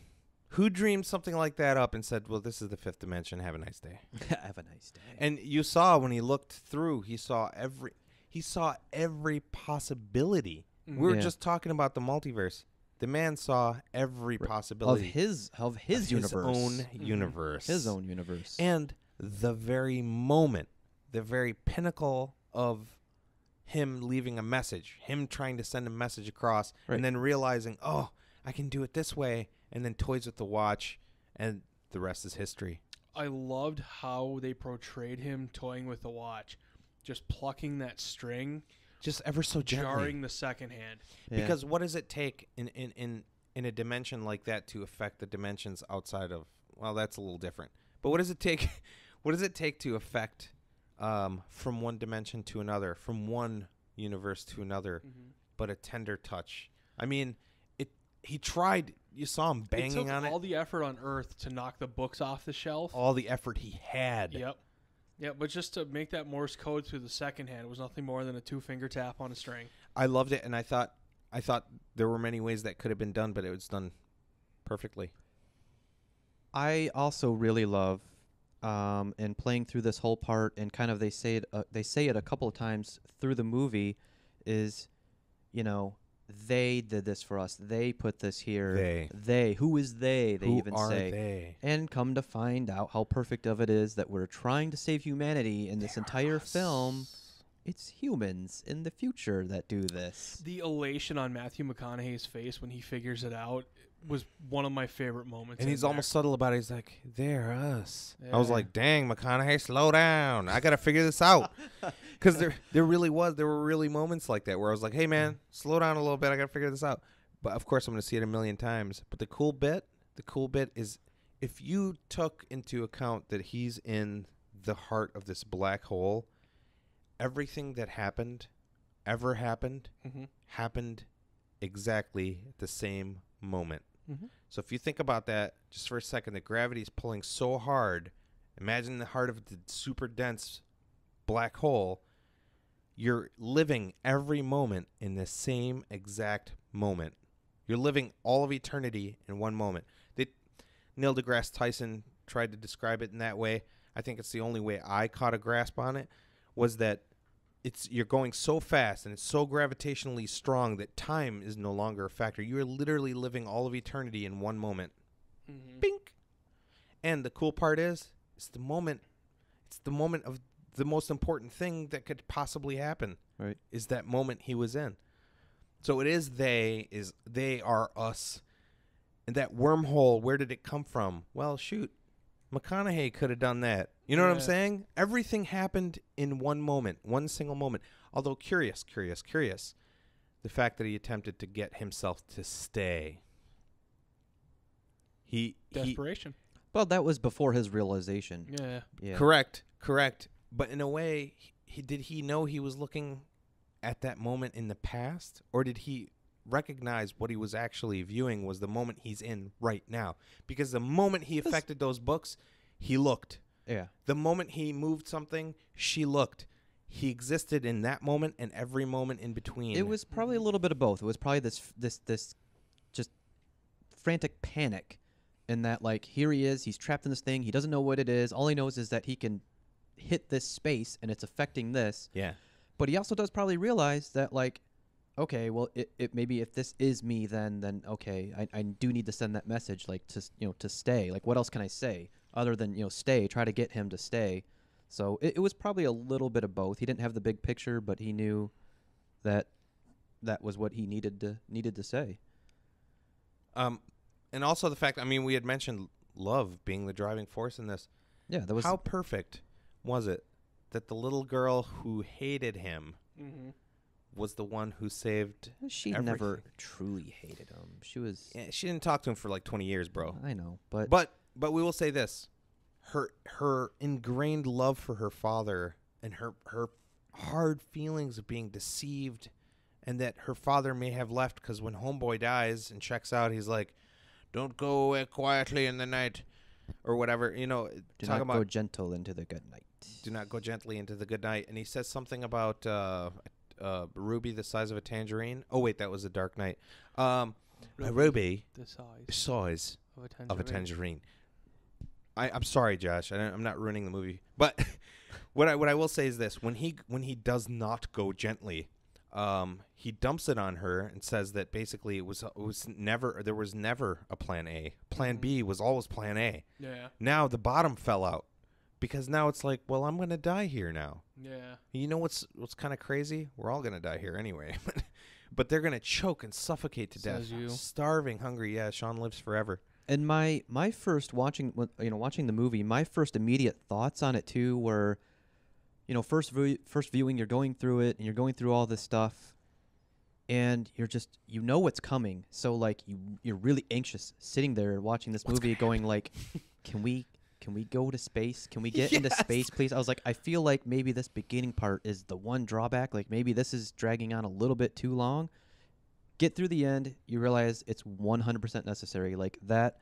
[SPEAKER 1] Who dreamed something like that up and said, well, this is the fifth dimension. Have a nice day.
[SPEAKER 2] Have a nice day.
[SPEAKER 1] And you saw when he looked through, he saw every possibility. We were
[SPEAKER 2] Yeah.
[SPEAKER 1] just talking about the multiverse. The man saw every possibility
[SPEAKER 2] of his universe.
[SPEAKER 1] His own universe.
[SPEAKER 2] His own universe.
[SPEAKER 1] And the very moment, the very pinnacle of him leaving a message, him trying to send a message across,
[SPEAKER 2] Right.
[SPEAKER 1] and then realizing, oh, I can do it this way, and then toys with the watch, and the rest is history.
[SPEAKER 3] I loved how they portrayed him toying with the watch, just plucking that string,
[SPEAKER 1] Just ever so gently.
[SPEAKER 3] jarring the second hand.
[SPEAKER 2] Yeah.
[SPEAKER 1] Because what does it take in a dimension like that to affect the dimensions outside of? Well, that's a little different. But what does it take? What does it take to affect from one dimension to another, from one universe to another? But a tender touch. I mean, he tried. You saw him banging
[SPEAKER 3] it took
[SPEAKER 1] on
[SPEAKER 3] all
[SPEAKER 1] it.
[SPEAKER 3] the effort on Earth to knock the books off the shelf.
[SPEAKER 1] All the effort he had.
[SPEAKER 3] Yep. Yeah, but just to make that Morse code through the second hand was nothing more than a 2-finger tap on a string.
[SPEAKER 1] I loved it, and I thought there were many ways that could have been done, but it was done perfectly.
[SPEAKER 2] I also really love, and playing through this whole part, and kind of they say it a couple of times through the movie, is, you know, they did this for us. They put this here. They. Who is they? They
[SPEAKER 1] Who
[SPEAKER 2] even
[SPEAKER 1] are
[SPEAKER 2] say.
[SPEAKER 1] they?
[SPEAKER 2] And come to find out how perfect of it is that we're trying to save humanity in this entire film. It's humans in the future that do this.
[SPEAKER 3] The elation on Matthew McConaughey's face when he figures it out was one of my favorite moments.
[SPEAKER 1] And he's almost subtle about it. He's like, they're us. I was
[SPEAKER 3] Yeah.
[SPEAKER 1] like, dang, McConaughey, slow down. I got to figure this out. Because there were really moments like that where I was like, hey, man, slow down a little bit. I got to figure this out. But, of course, I'm going to see it a million times. But the cool bit is if you took into account that he's in the heart of this black hole, everything that happened happened exactly at the same moment. So if you think about that just for a second, the gravity is pulling so hard. Imagine the heart of the super dense black hole. You're living every moment in the same exact moment. You're living all of eternity in one moment. Neil deGrasse Tyson tried to describe it in that way. I think it's the only way I caught a grasp on it, was that you're going so fast and it's so gravitationally strong that time is no longer a factor. You are literally living all of eternity in one moment. Bink. And the cool part is, it's the moment of the most important thing that could possibly happen.
[SPEAKER 2] Right.
[SPEAKER 1] Is that moment he was in. So it is they are us. And that wormhole, where did it come from? Well, shoot. McConaughey could have done that. You know what I'm saying? Everything happened in one moment, one single moment. Although curious, the fact that he attempted to get himself to stay.
[SPEAKER 3] Desperation.
[SPEAKER 2] Well, that was before his realization.
[SPEAKER 3] Yeah.
[SPEAKER 1] Correct. But in a way, did he know he was looking at that moment in the past? Or did he recognize what he was actually viewing was the moment he's in right now? Because the moment he affected those books, he looked.
[SPEAKER 2] Yeah.
[SPEAKER 1] The moment he moved something, she looked. He existed in that moment and every moment in between.
[SPEAKER 2] It was probably a little bit of both. It was probably this just frantic panic in that, like, here he is, he's trapped in this thing, he doesn't know what it is. All he knows is that he can hit this space and it's affecting this.
[SPEAKER 1] Yeah.
[SPEAKER 2] But he also does probably realize that, like, okay, well, it maybe if this is me, then okay, I do need to send that message, like, to stay. Like, what else can I say other than, stay, try to get him to stay. So it was probably a little bit of both. He didn't have the big picture, but he knew that was what he needed to say.
[SPEAKER 1] And also the fact, I mean, we had mentioned love being the driving force in this.
[SPEAKER 2] Yeah, that was
[SPEAKER 1] How perfect was it that the little girl who hated him was the one who saved
[SPEAKER 2] She
[SPEAKER 1] everything?
[SPEAKER 2] never truly hated him. She was.
[SPEAKER 1] Yeah, she didn't talk to him for like 20 years, bro.
[SPEAKER 2] I know, but
[SPEAKER 1] But we will say this. her ingrained love for her father and her hard feelings of being deceived, and that her father may have left because when homeboy dies and checks out, he's like, "Don't go away quietly in the night," or whatever. You know,
[SPEAKER 2] Do not go gentle into the good night.
[SPEAKER 1] Do not go gently into the good night. And he says something about ruby the size of a tangerine. Oh wait, that was the Dark Knight. A ruby
[SPEAKER 3] the
[SPEAKER 1] size of a tangerine. I'm sorry, Josh. I'm not ruining the movie, but what I will say is this: when he does not go gently, he dumps it on her and says that basically there was never a plan A. Plan B was always plan A.
[SPEAKER 3] Yeah.
[SPEAKER 1] Now the bottom fell out because now it's like, well, I'm gonna die here now.
[SPEAKER 3] Yeah.
[SPEAKER 1] You know what's kind of crazy? We're all gonna die here anyway, but they're gonna choke and suffocate to death, starving, hungry. Yeah, Sean lives forever.
[SPEAKER 2] And my first watching the movie, my first immediate thoughts on it too were, first viewing, you're going through it and you're going through all this stuff, and you're just what's coming. So like you're really anxious sitting there watching this movie, going like, can we go to space? Can we get into space, please? I was like, I feel like maybe this beginning part is the one drawback. Like maybe this is dragging on a little bit too long. Get through the end, you realize it's 100% necessary. Like that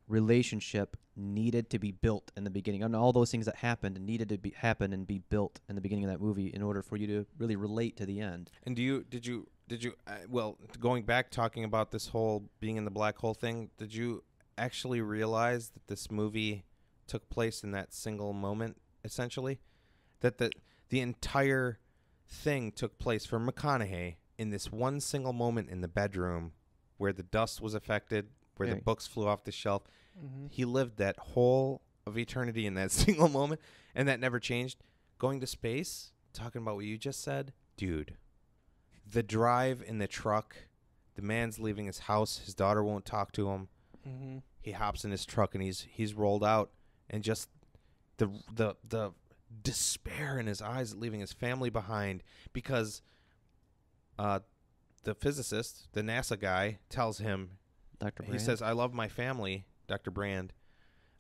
[SPEAKER 2] relationship needed to be built in the beginning, and all those things that happened needed to happen and be built in the beginning of that movie in order for you to really relate to the end.
[SPEAKER 1] And did you well, going back, talking about this whole being in the black hole thing, did you actually realize that this movie took place in that single moment, essentially? That the entire thing took place for McConaughey in this one single moment in the bedroom where the dust was affected, where the books flew off the shelf. Mm-hmm. He lived that whole of eternity in that single moment, and that never changed. Going to space, talking about what you just said, dude, the drive in the truck, the man's leaving his house, his daughter won't talk to him. Mm-hmm. He hops in his truck and he's rolled out, and just the despair in his eyes at leaving his family behind, because the physicist, the NASA guy, tells him,
[SPEAKER 2] Dr. Brand.
[SPEAKER 1] He says, "I love my family, Dr. Brand.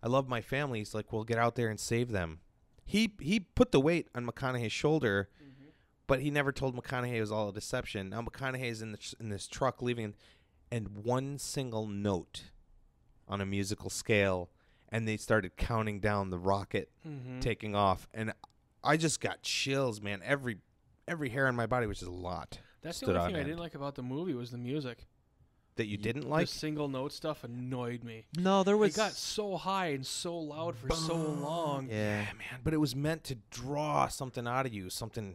[SPEAKER 1] I love my family." He's like, "Well, get out there and save them." He put the weight on McConaughey's shoulder, but he never told McConaughey it was all a deception. Now McConaughey's in this truck leaving, and one single note on a musical scale, and they started counting down the rocket taking off, and I just got chills, man. Every hair on my body, which is a lot.
[SPEAKER 3] That's the only thing I didn't like about the movie was the music.
[SPEAKER 1] That you didn't like?
[SPEAKER 3] The single note stuff annoyed me.
[SPEAKER 2] No, there was...
[SPEAKER 3] It got so high and so loud for so long.
[SPEAKER 1] Yeah, man. But it was meant to draw something out of you, something.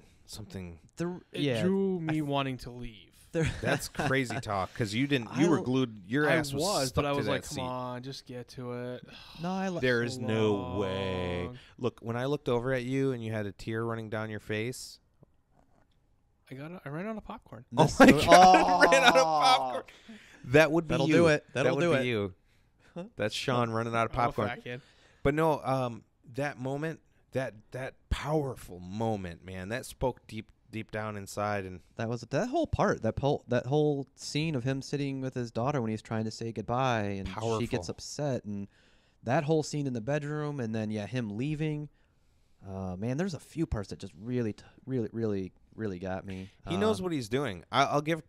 [SPEAKER 3] It drew me wanting to leave.
[SPEAKER 1] That's crazy talk, because you didn't. You were glued. Your ass was stuck
[SPEAKER 3] but I was
[SPEAKER 1] to
[SPEAKER 3] like,
[SPEAKER 1] that
[SPEAKER 3] come on, just get to it.
[SPEAKER 2] No,
[SPEAKER 1] there is no way. Look, when I looked over at you and you had a tear running down your face,
[SPEAKER 3] I ran out of popcorn.
[SPEAKER 1] Oh my God! I ran out of popcorn. That'll you.
[SPEAKER 2] Do it.
[SPEAKER 1] That'll do it. You. That's Sean running out of popcorn. But no, that moment, that powerful moment, man, that spoke deep down inside, and
[SPEAKER 2] that whole part, that whole scene of him sitting with his daughter when he's trying to say goodbye, and
[SPEAKER 1] powerful.
[SPEAKER 2] She gets upset, and that whole scene in the bedroom, and then him leaving. Man, there's a few parts that just really got me.
[SPEAKER 1] He knows what he's doing. I'll give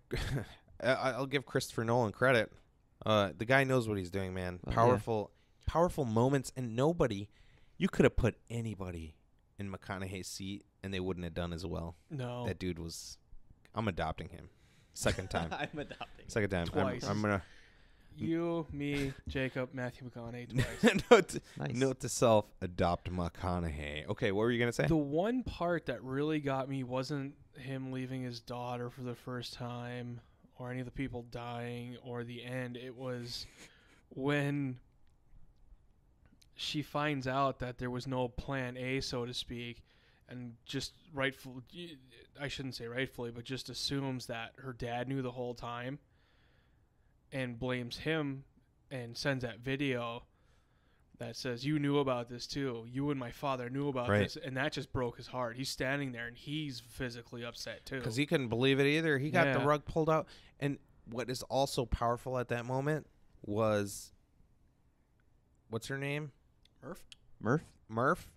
[SPEAKER 1] Christopher Nolan credit. The guy knows what he's doing, man. Powerful moments, and you could have put anybody in McConaughey's seat and they wouldn't have done as well.
[SPEAKER 3] No.
[SPEAKER 1] That dude was... I'm adopting him. Second time.
[SPEAKER 2] I'm adopting him.
[SPEAKER 1] Second time.
[SPEAKER 3] Twice.
[SPEAKER 1] I'm going to...
[SPEAKER 3] You, me, Jacob, Matthew McConaughey twice.
[SPEAKER 1] Note to self, adopt McConaughey. Okay, what were you going to say?
[SPEAKER 3] The one part that really got me wasn't him leaving his daughter for the first time or any of the people dying or the end. It was when she finds out that there was no plan A, so to speak, and just I shouldn't say rightfully, but just assumes that her dad knew the whole time and blames him and sends that video that says, "You knew about this too. You and my father knew about this." And that just broke his heart. He's standing there and he's physically upset too.
[SPEAKER 1] Because he couldn't believe it either. He got the rug pulled out. And what is also powerful at that moment was, what's her name?
[SPEAKER 2] Murph?
[SPEAKER 1] Murph?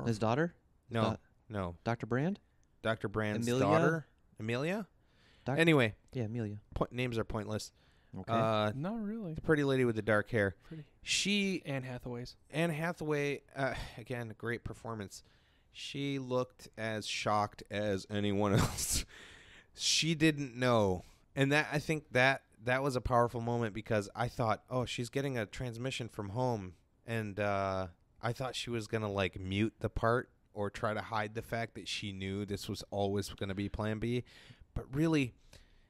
[SPEAKER 2] His daughter?
[SPEAKER 1] No, no.
[SPEAKER 2] Dr. Brand?
[SPEAKER 1] Dr. Brand's
[SPEAKER 2] Amelia?
[SPEAKER 1] daughter, Amelia.
[SPEAKER 2] Doc-
[SPEAKER 1] Anyway,
[SPEAKER 2] Yeah, Amelia.
[SPEAKER 1] names are pointless.
[SPEAKER 2] Okay.
[SPEAKER 3] Not really.
[SPEAKER 1] The pretty lady with the dark hair.
[SPEAKER 3] Pretty.
[SPEAKER 1] She
[SPEAKER 3] Anne Hathaway's.
[SPEAKER 1] Anne Hathaway, again, great performance. She looked as shocked as anyone else. She didn't know, and I think that was a powerful moment because I thought, oh, she's getting a transmission from home, and I thought she was gonna like mute the part or try to hide the fact that she knew this was always gonna be Plan B, but really,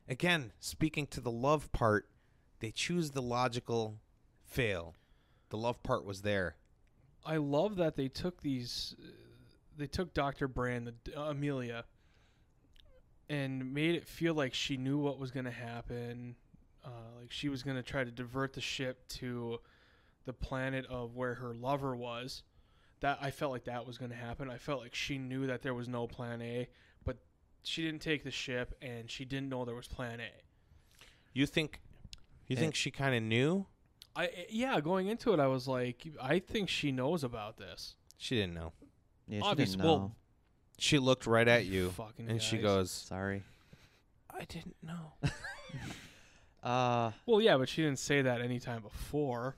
[SPEAKER 1] again, speaking to the love part, they choose the logical fail. The love part was there.
[SPEAKER 3] I love that they took they took Dr. Brand, Amelia, and made it feel like she knew what was going to happen. Like she was going to try to divert the ship to the planet of where her lover was. That I felt like that was going to happen. I felt like she knew that there was no Plan A, but she didn't take the ship, and she didn't know there was Plan A.
[SPEAKER 1] You think she kind of knew?
[SPEAKER 3] Yeah, going into it, I was like, I think she knows about this.
[SPEAKER 1] She didn't know.
[SPEAKER 2] Yeah, she
[SPEAKER 3] Obviously,
[SPEAKER 2] didn't know.
[SPEAKER 3] well,
[SPEAKER 1] She looked right at you,
[SPEAKER 3] fucking
[SPEAKER 1] and she
[SPEAKER 3] guys.
[SPEAKER 1] goes,
[SPEAKER 2] Sorry.
[SPEAKER 1] I didn't know.
[SPEAKER 3] Well, yeah, but she didn't say that any time before.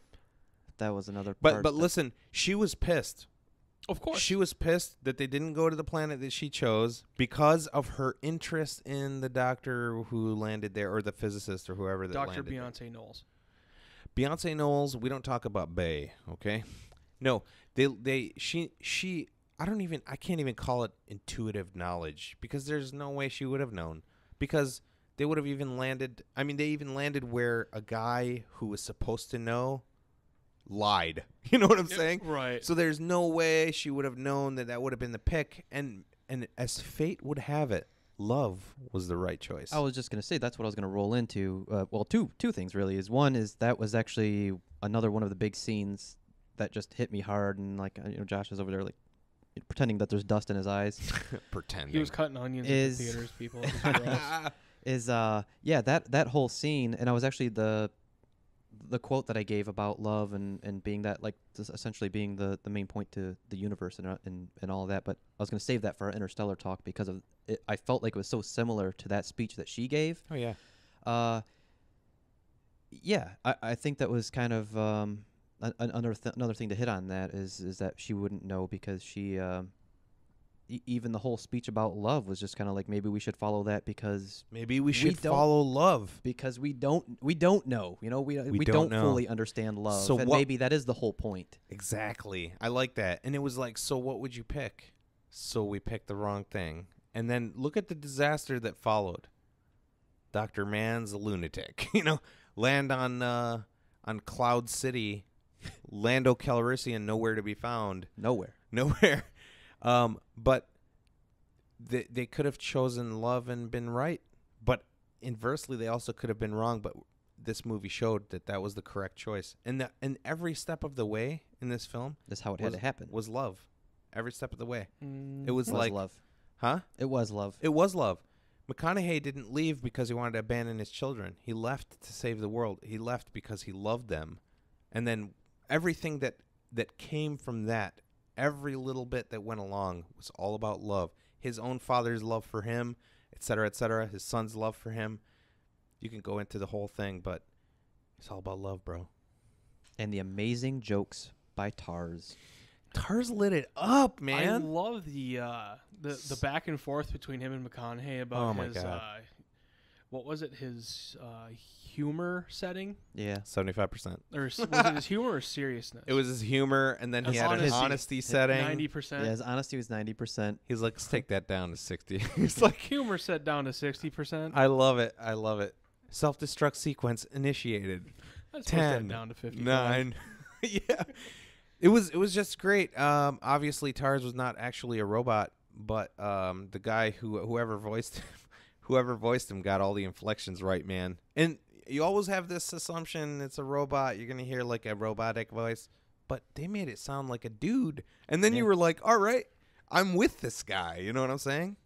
[SPEAKER 2] That was another part.
[SPEAKER 1] But listen, she was pissed.
[SPEAKER 3] Of course.
[SPEAKER 1] She was pissed that they didn't go to the planet that she chose because of her interest in the doctor who landed there, or the physicist, or whoever that
[SPEAKER 3] Dr.
[SPEAKER 1] landed
[SPEAKER 3] Beyonce
[SPEAKER 1] there.
[SPEAKER 3] Knowles.
[SPEAKER 1] Beyonce Knowles, we don't talk about Bay, okay? No, she I can't even call it intuitive knowledge because there's no way she would have known because they would have even landed, they even landed where a guy who was supposed to know lied. You know what I'm saying?
[SPEAKER 3] Right.
[SPEAKER 1] So there's no way she would have known that would have been the pick, and as fate would have it, love was the right choice.
[SPEAKER 2] I was just going to say that's what I was going to roll into. Well, two things really. Is one is that was actually another one of the big scenes that just hit me hard, and like Josh is over there like pretending that there's dust in his eyes.
[SPEAKER 1] Pretending.
[SPEAKER 3] He was cutting onions in the theaters, people. It was gross.
[SPEAKER 2] That whole scene, and I was actually the quote that I gave about love and being that like essentially being the main point to the universe and all of that. But I was going to save that for our Interstellar talk because of it. I felt like it was so similar to that speech that she gave.
[SPEAKER 1] Oh yeah.
[SPEAKER 2] I think that was kind of another thing to hit on. That is that she wouldn't know because she even the whole speech about love was just kind of like maybe we should follow that because
[SPEAKER 1] maybe we should
[SPEAKER 2] don't-
[SPEAKER 1] follow love
[SPEAKER 2] because we don't know, we
[SPEAKER 1] don't
[SPEAKER 2] don't
[SPEAKER 1] know.
[SPEAKER 2] fully understand love,
[SPEAKER 1] So
[SPEAKER 2] and
[SPEAKER 1] what-
[SPEAKER 2] maybe that is the whole point.
[SPEAKER 1] Exactly. I like that. And it was like, so what would you pick? So we picked the wrong thing. And then look at the disaster that followed. Dr. Man's a lunatic. Land on Cloud City, Lando Calrissian, nowhere to be found.
[SPEAKER 2] Nowhere.
[SPEAKER 1] But they could have chosen love and been right. But inversely, they also could have been wrong. But this movie showed that was the correct choice. And every step of the way in this film
[SPEAKER 2] That's how it had to happen.
[SPEAKER 1] was love. Every step of the way.
[SPEAKER 3] Mm,
[SPEAKER 1] It was
[SPEAKER 2] It was
[SPEAKER 1] like,
[SPEAKER 2] love.
[SPEAKER 1] huh?
[SPEAKER 2] It was love.
[SPEAKER 1] It was love. McConaughey didn't leave because he wanted to abandon his children. He left to save the world. He left because he loved them. And then everything that came from that, every little bit that went along was all about love. His own father's love for him, et cetera, his son's love for him. You can go into the whole thing, but it's all about love, bro.
[SPEAKER 2] And the amazing jokes by Tars.
[SPEAKER 1] Tars lit it up,
[SPEAKER 3] I
[SPEAKER 1] man.
[SPEAKER 3] love the back and forth between him and McConaughey about
[SPEAKER 1] Oh, my
[SPEAKER 3] his
[SPEAKER 1] God.
[SPEAKER 3] What was it? His humor setting,
[SPEAKER 2] Yeah.
[SPEAKER 1] 75%.
[SPEAKER 3] or was it his humor or seriousness?
[SPEAKER 1] It was his humor, and then he
[SPEAKER 3] His
[SPEAKER 1] had an
[SPEAKER 3] honesty.
[SPEAKER 1] honesty setting.
[SPEAKER 3] 90%.
[SPEAKER 2] Yeah, his honesty was 90%.
[SPEAKER 1] He's like, let's take that down to 60. He's like,
[SPEAKER 3] Humor set down to 60%.
[SPEAKER 1] I love it. I love it. Self-destruct sequence initiated.
[SPEAKER 3] Let's push
[SPEAKER 1] 10,
[SPEAKER 3] that down to 55.
[SPEAKER 1] 9. Yeah. It was just great. Obviously, Tars was not actually a robot, but the guy whoever voiced him got all the inflections right, man. And you always have this assumption it's a robot. You're gonna hear like a robotic voice, but they made it sound like a dude. And then you were like, all right, I'm with this guy. You know what I'm saying?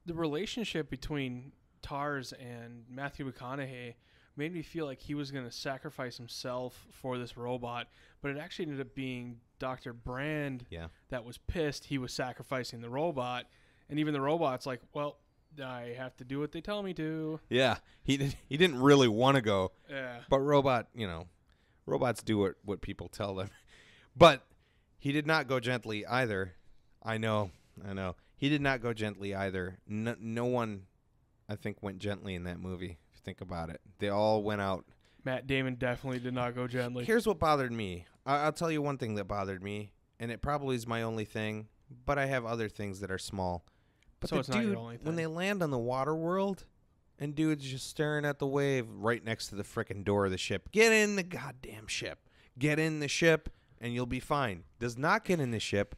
[SPEAKER 3] The relationship between Tars and Matthew McConaughey made me feel like he was going to sacrifice himself for this robot, but it actually ended up being Dr. Brand that was pissed he was sacrificing the robot, and even the robot's like, well, I have to do what they tell me to.
[SPEAKER 1] Yeah, he didn't really want to go.
[SPEAKER 3] Yeah.
[SPEAKER 1] But robots do what people tell them. But he did not go gently either. I know. He did not go gently either. No one, I think, went gently in that movie, if you think about it. They all went out.
[SPEAKER 3] Matt Damon definitely did not go gently.
[SPEAKER 1] Here's what bothered me. I'll tell you one thing that bothered me, and it probably is my only thing, but I have other things that are small. But
[SPEAKER 3] So it's not your only thing.
[SPEAKER 1] when they land on the water world, and dude's just staring at the wave right next to the frickin' door of the ship. Get in the goddamn ship. Get in the ship, and you'll be fine. Does not get in the ship,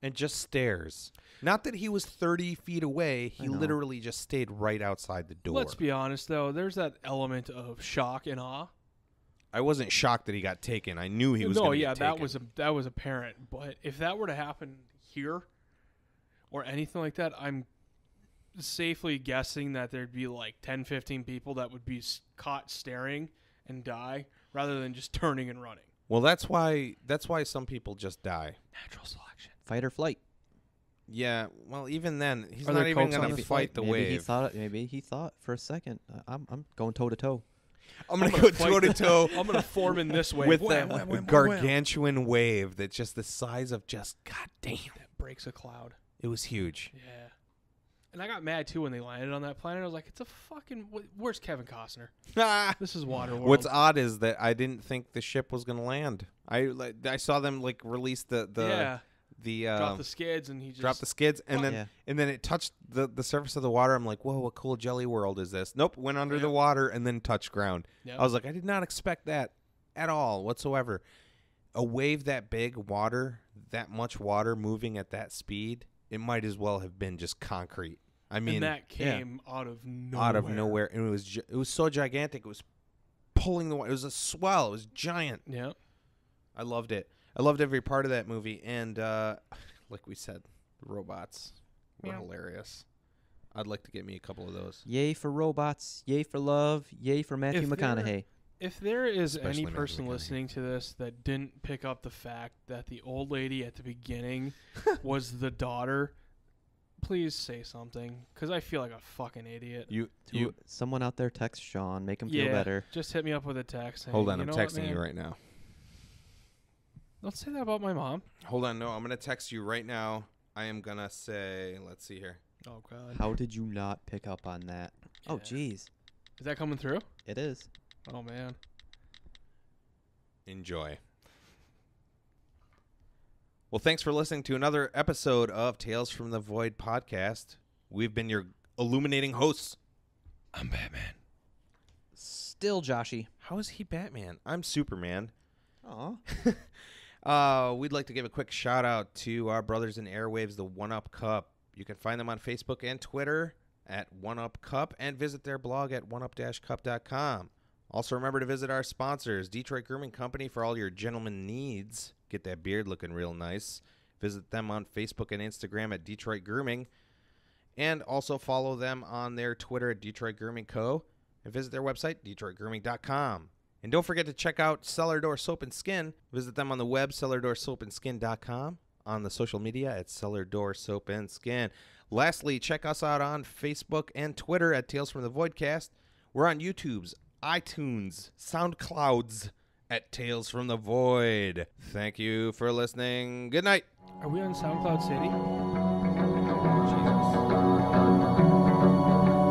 [SPEAKER 1] and just stares. Not that he was 30 feet away. He literally just stayed right outside the door.
[SPEAKER 3] Let's be honest, though. There's that element of shock and awe.
[SPEAKER 1] I wasn't shocked that he got taken. I knew he was going to get taken.
[SPEAKER 3] that was apparent. But if that were to happen here or anything like that, I'm safely guessing that there'd be like 10, 15 people that would be caught staring and die rather than just turning and running.
[SPEAKER 1] Well, that's why some people just die.
[SPEAKER 3] Natural selection.
[SPEAKER 2] Fight or flight.
[SPEAKER 1] Yeah, well, even then, he's
[SPEAKER 3] Are
[SPEAKER 1] not
[SPEAKER 3] there
[SPEAKER 1] even
[SPEAKER 3] coats
[SPEAKER 1] going
[SPEAKER 3] on
[SPEAKER 1] to
[SPEAKER 3] the
[SPEAKER 1] fight the wave.
[SPEAKER 2] Maybe he thought for a second, I'm going toe to toe.
[SPEAKER 1] I'm going to go toe to toe
[SPEAKER 3] I'm going to form in this way.
[SPEAKER 1] with
[SPEAKER 3] Wham,
[SPEAKER 1] that
[SPEAKER 3] wham, wham,
[SPEAKER 1] gargantuan wave that's just the size of just goddamn.
[SPEAKER 3] that breaks a cloud.
[SPEAKER 1] It was huge.
[SPEAKER 3] Yeah. And I got mad, too, when they landed on that planet. I was like, it's a fucking... Where's Kevin Costner? This is Waterworld.
[SPEAKER 1] What's odd is that I didn't think the ship was going to land. I saw them release the
[SPEAKER 3] drop the skids, and he just...
[SPEAKER 1] dropped the skids, and then it touched the surface of the water. I'm like, whoa, what cool jelly world is this? Nope, went under the water and then touched ground.
[SPEAKER 3] Yep.
[SPEAKER 1] I was like, I did not expect that at all whatsoever. A wave that big, that much water moving at that speed, it might as well have been just concrete. I mean,
[SPEAKER 3] and that came out of nowhere.
[SPEAKER 1] Out of nowhere, and it was so gigantic. It was pulling the water. It was a swell. It was giant.
[SPEAKER 3] Yeah,
[SPEAKER 1] I loved it. I loved every part of that movie, and like we said, the robots were hilarious. I'd like to get me a couple of those.
[SPEAKER 2] Yay for robots. Yay for love. Yay for Matthew McConaughey.
[SPEAKER 3] If there is
[SPEAKER 1] Especially
[SPEAKER 3] any
[SPEAKER 1] Matthew
[SPEAKER 3] person
[SPEAKER 1] McConaughey.
[SPEAKER 3] listening to this that didn't pick up the fact that the old lady at the beginning was the daughter, please say something, because I feel like a fucking idiot.
[SPEAKER 2] Someone out there text Sean. Make him feel better.
[SPEAKER 3] Just hit me up with a text.
[SPEAKER 1] Hold on,
[SPEAKER 3] you
[SPEAKER 1] I'm
[SPEAKER 3] know what,
[SPEAKER 1] texting you
[SPEAKER 3] man?
[SPEAKER 1] right now.
[SPEAKER 3] Don't say that about my mom.
[SPEAKER 1] Hold on, no, I'm gonna text you right now. I am gonna say, let's see here.
[SPEAKER 3] Oh, God.
[SPEAKER 2] How did you not pick up on that? Oh, jeez.
[SPEAKER 3] Is that coming through?
[SPEAKER 2] It is.
[SPEAKER 3] Oh, man.
[SPEAKER 1] Enjoy. Well, thanks for listening to another episode of Tales from the Void podcast. We've been your illuminating hosts.
[SPEAKER 3] I'm Batman.
[SPEAKER 2] Still Joshy.
[SPEAKER 1] How is he Batman? I'm Superman.
[SPEAKER 2] Aw.
[SPEAKER 1] We'd like to give a quick shout out to our brothers in airwaves, the One Up Cup. You can find them on Facebook and Twitter at One Up Cup and visit their blog at oneup-cup.com. Also, remember to visit our sponsors, Detroit Grooming Company, for all your gentleman needs. Get that beard looking real nice. Visit them on Facebook and Instagram at Detroit Grooming. And also follow them on their Twitter at Detroit Grooming Co. And visit their website, DetroitGrooming.com. And don't forget to check out Cellar Door Soap and Skin. Visit them on the web, cellardoorsoapandskin.com. On the social media at Cellar Door Soap and Skin. Lastly, check us out on Facebook and Twitter at Tales from the Voidcast. We're on YouTube's, iTunes, SoundClouds at Tales from the Void. Thank you for listening. Good night.
[SPEAKER 3] Are we on SoundCloud City?
[SPEAKER 1] Jesus.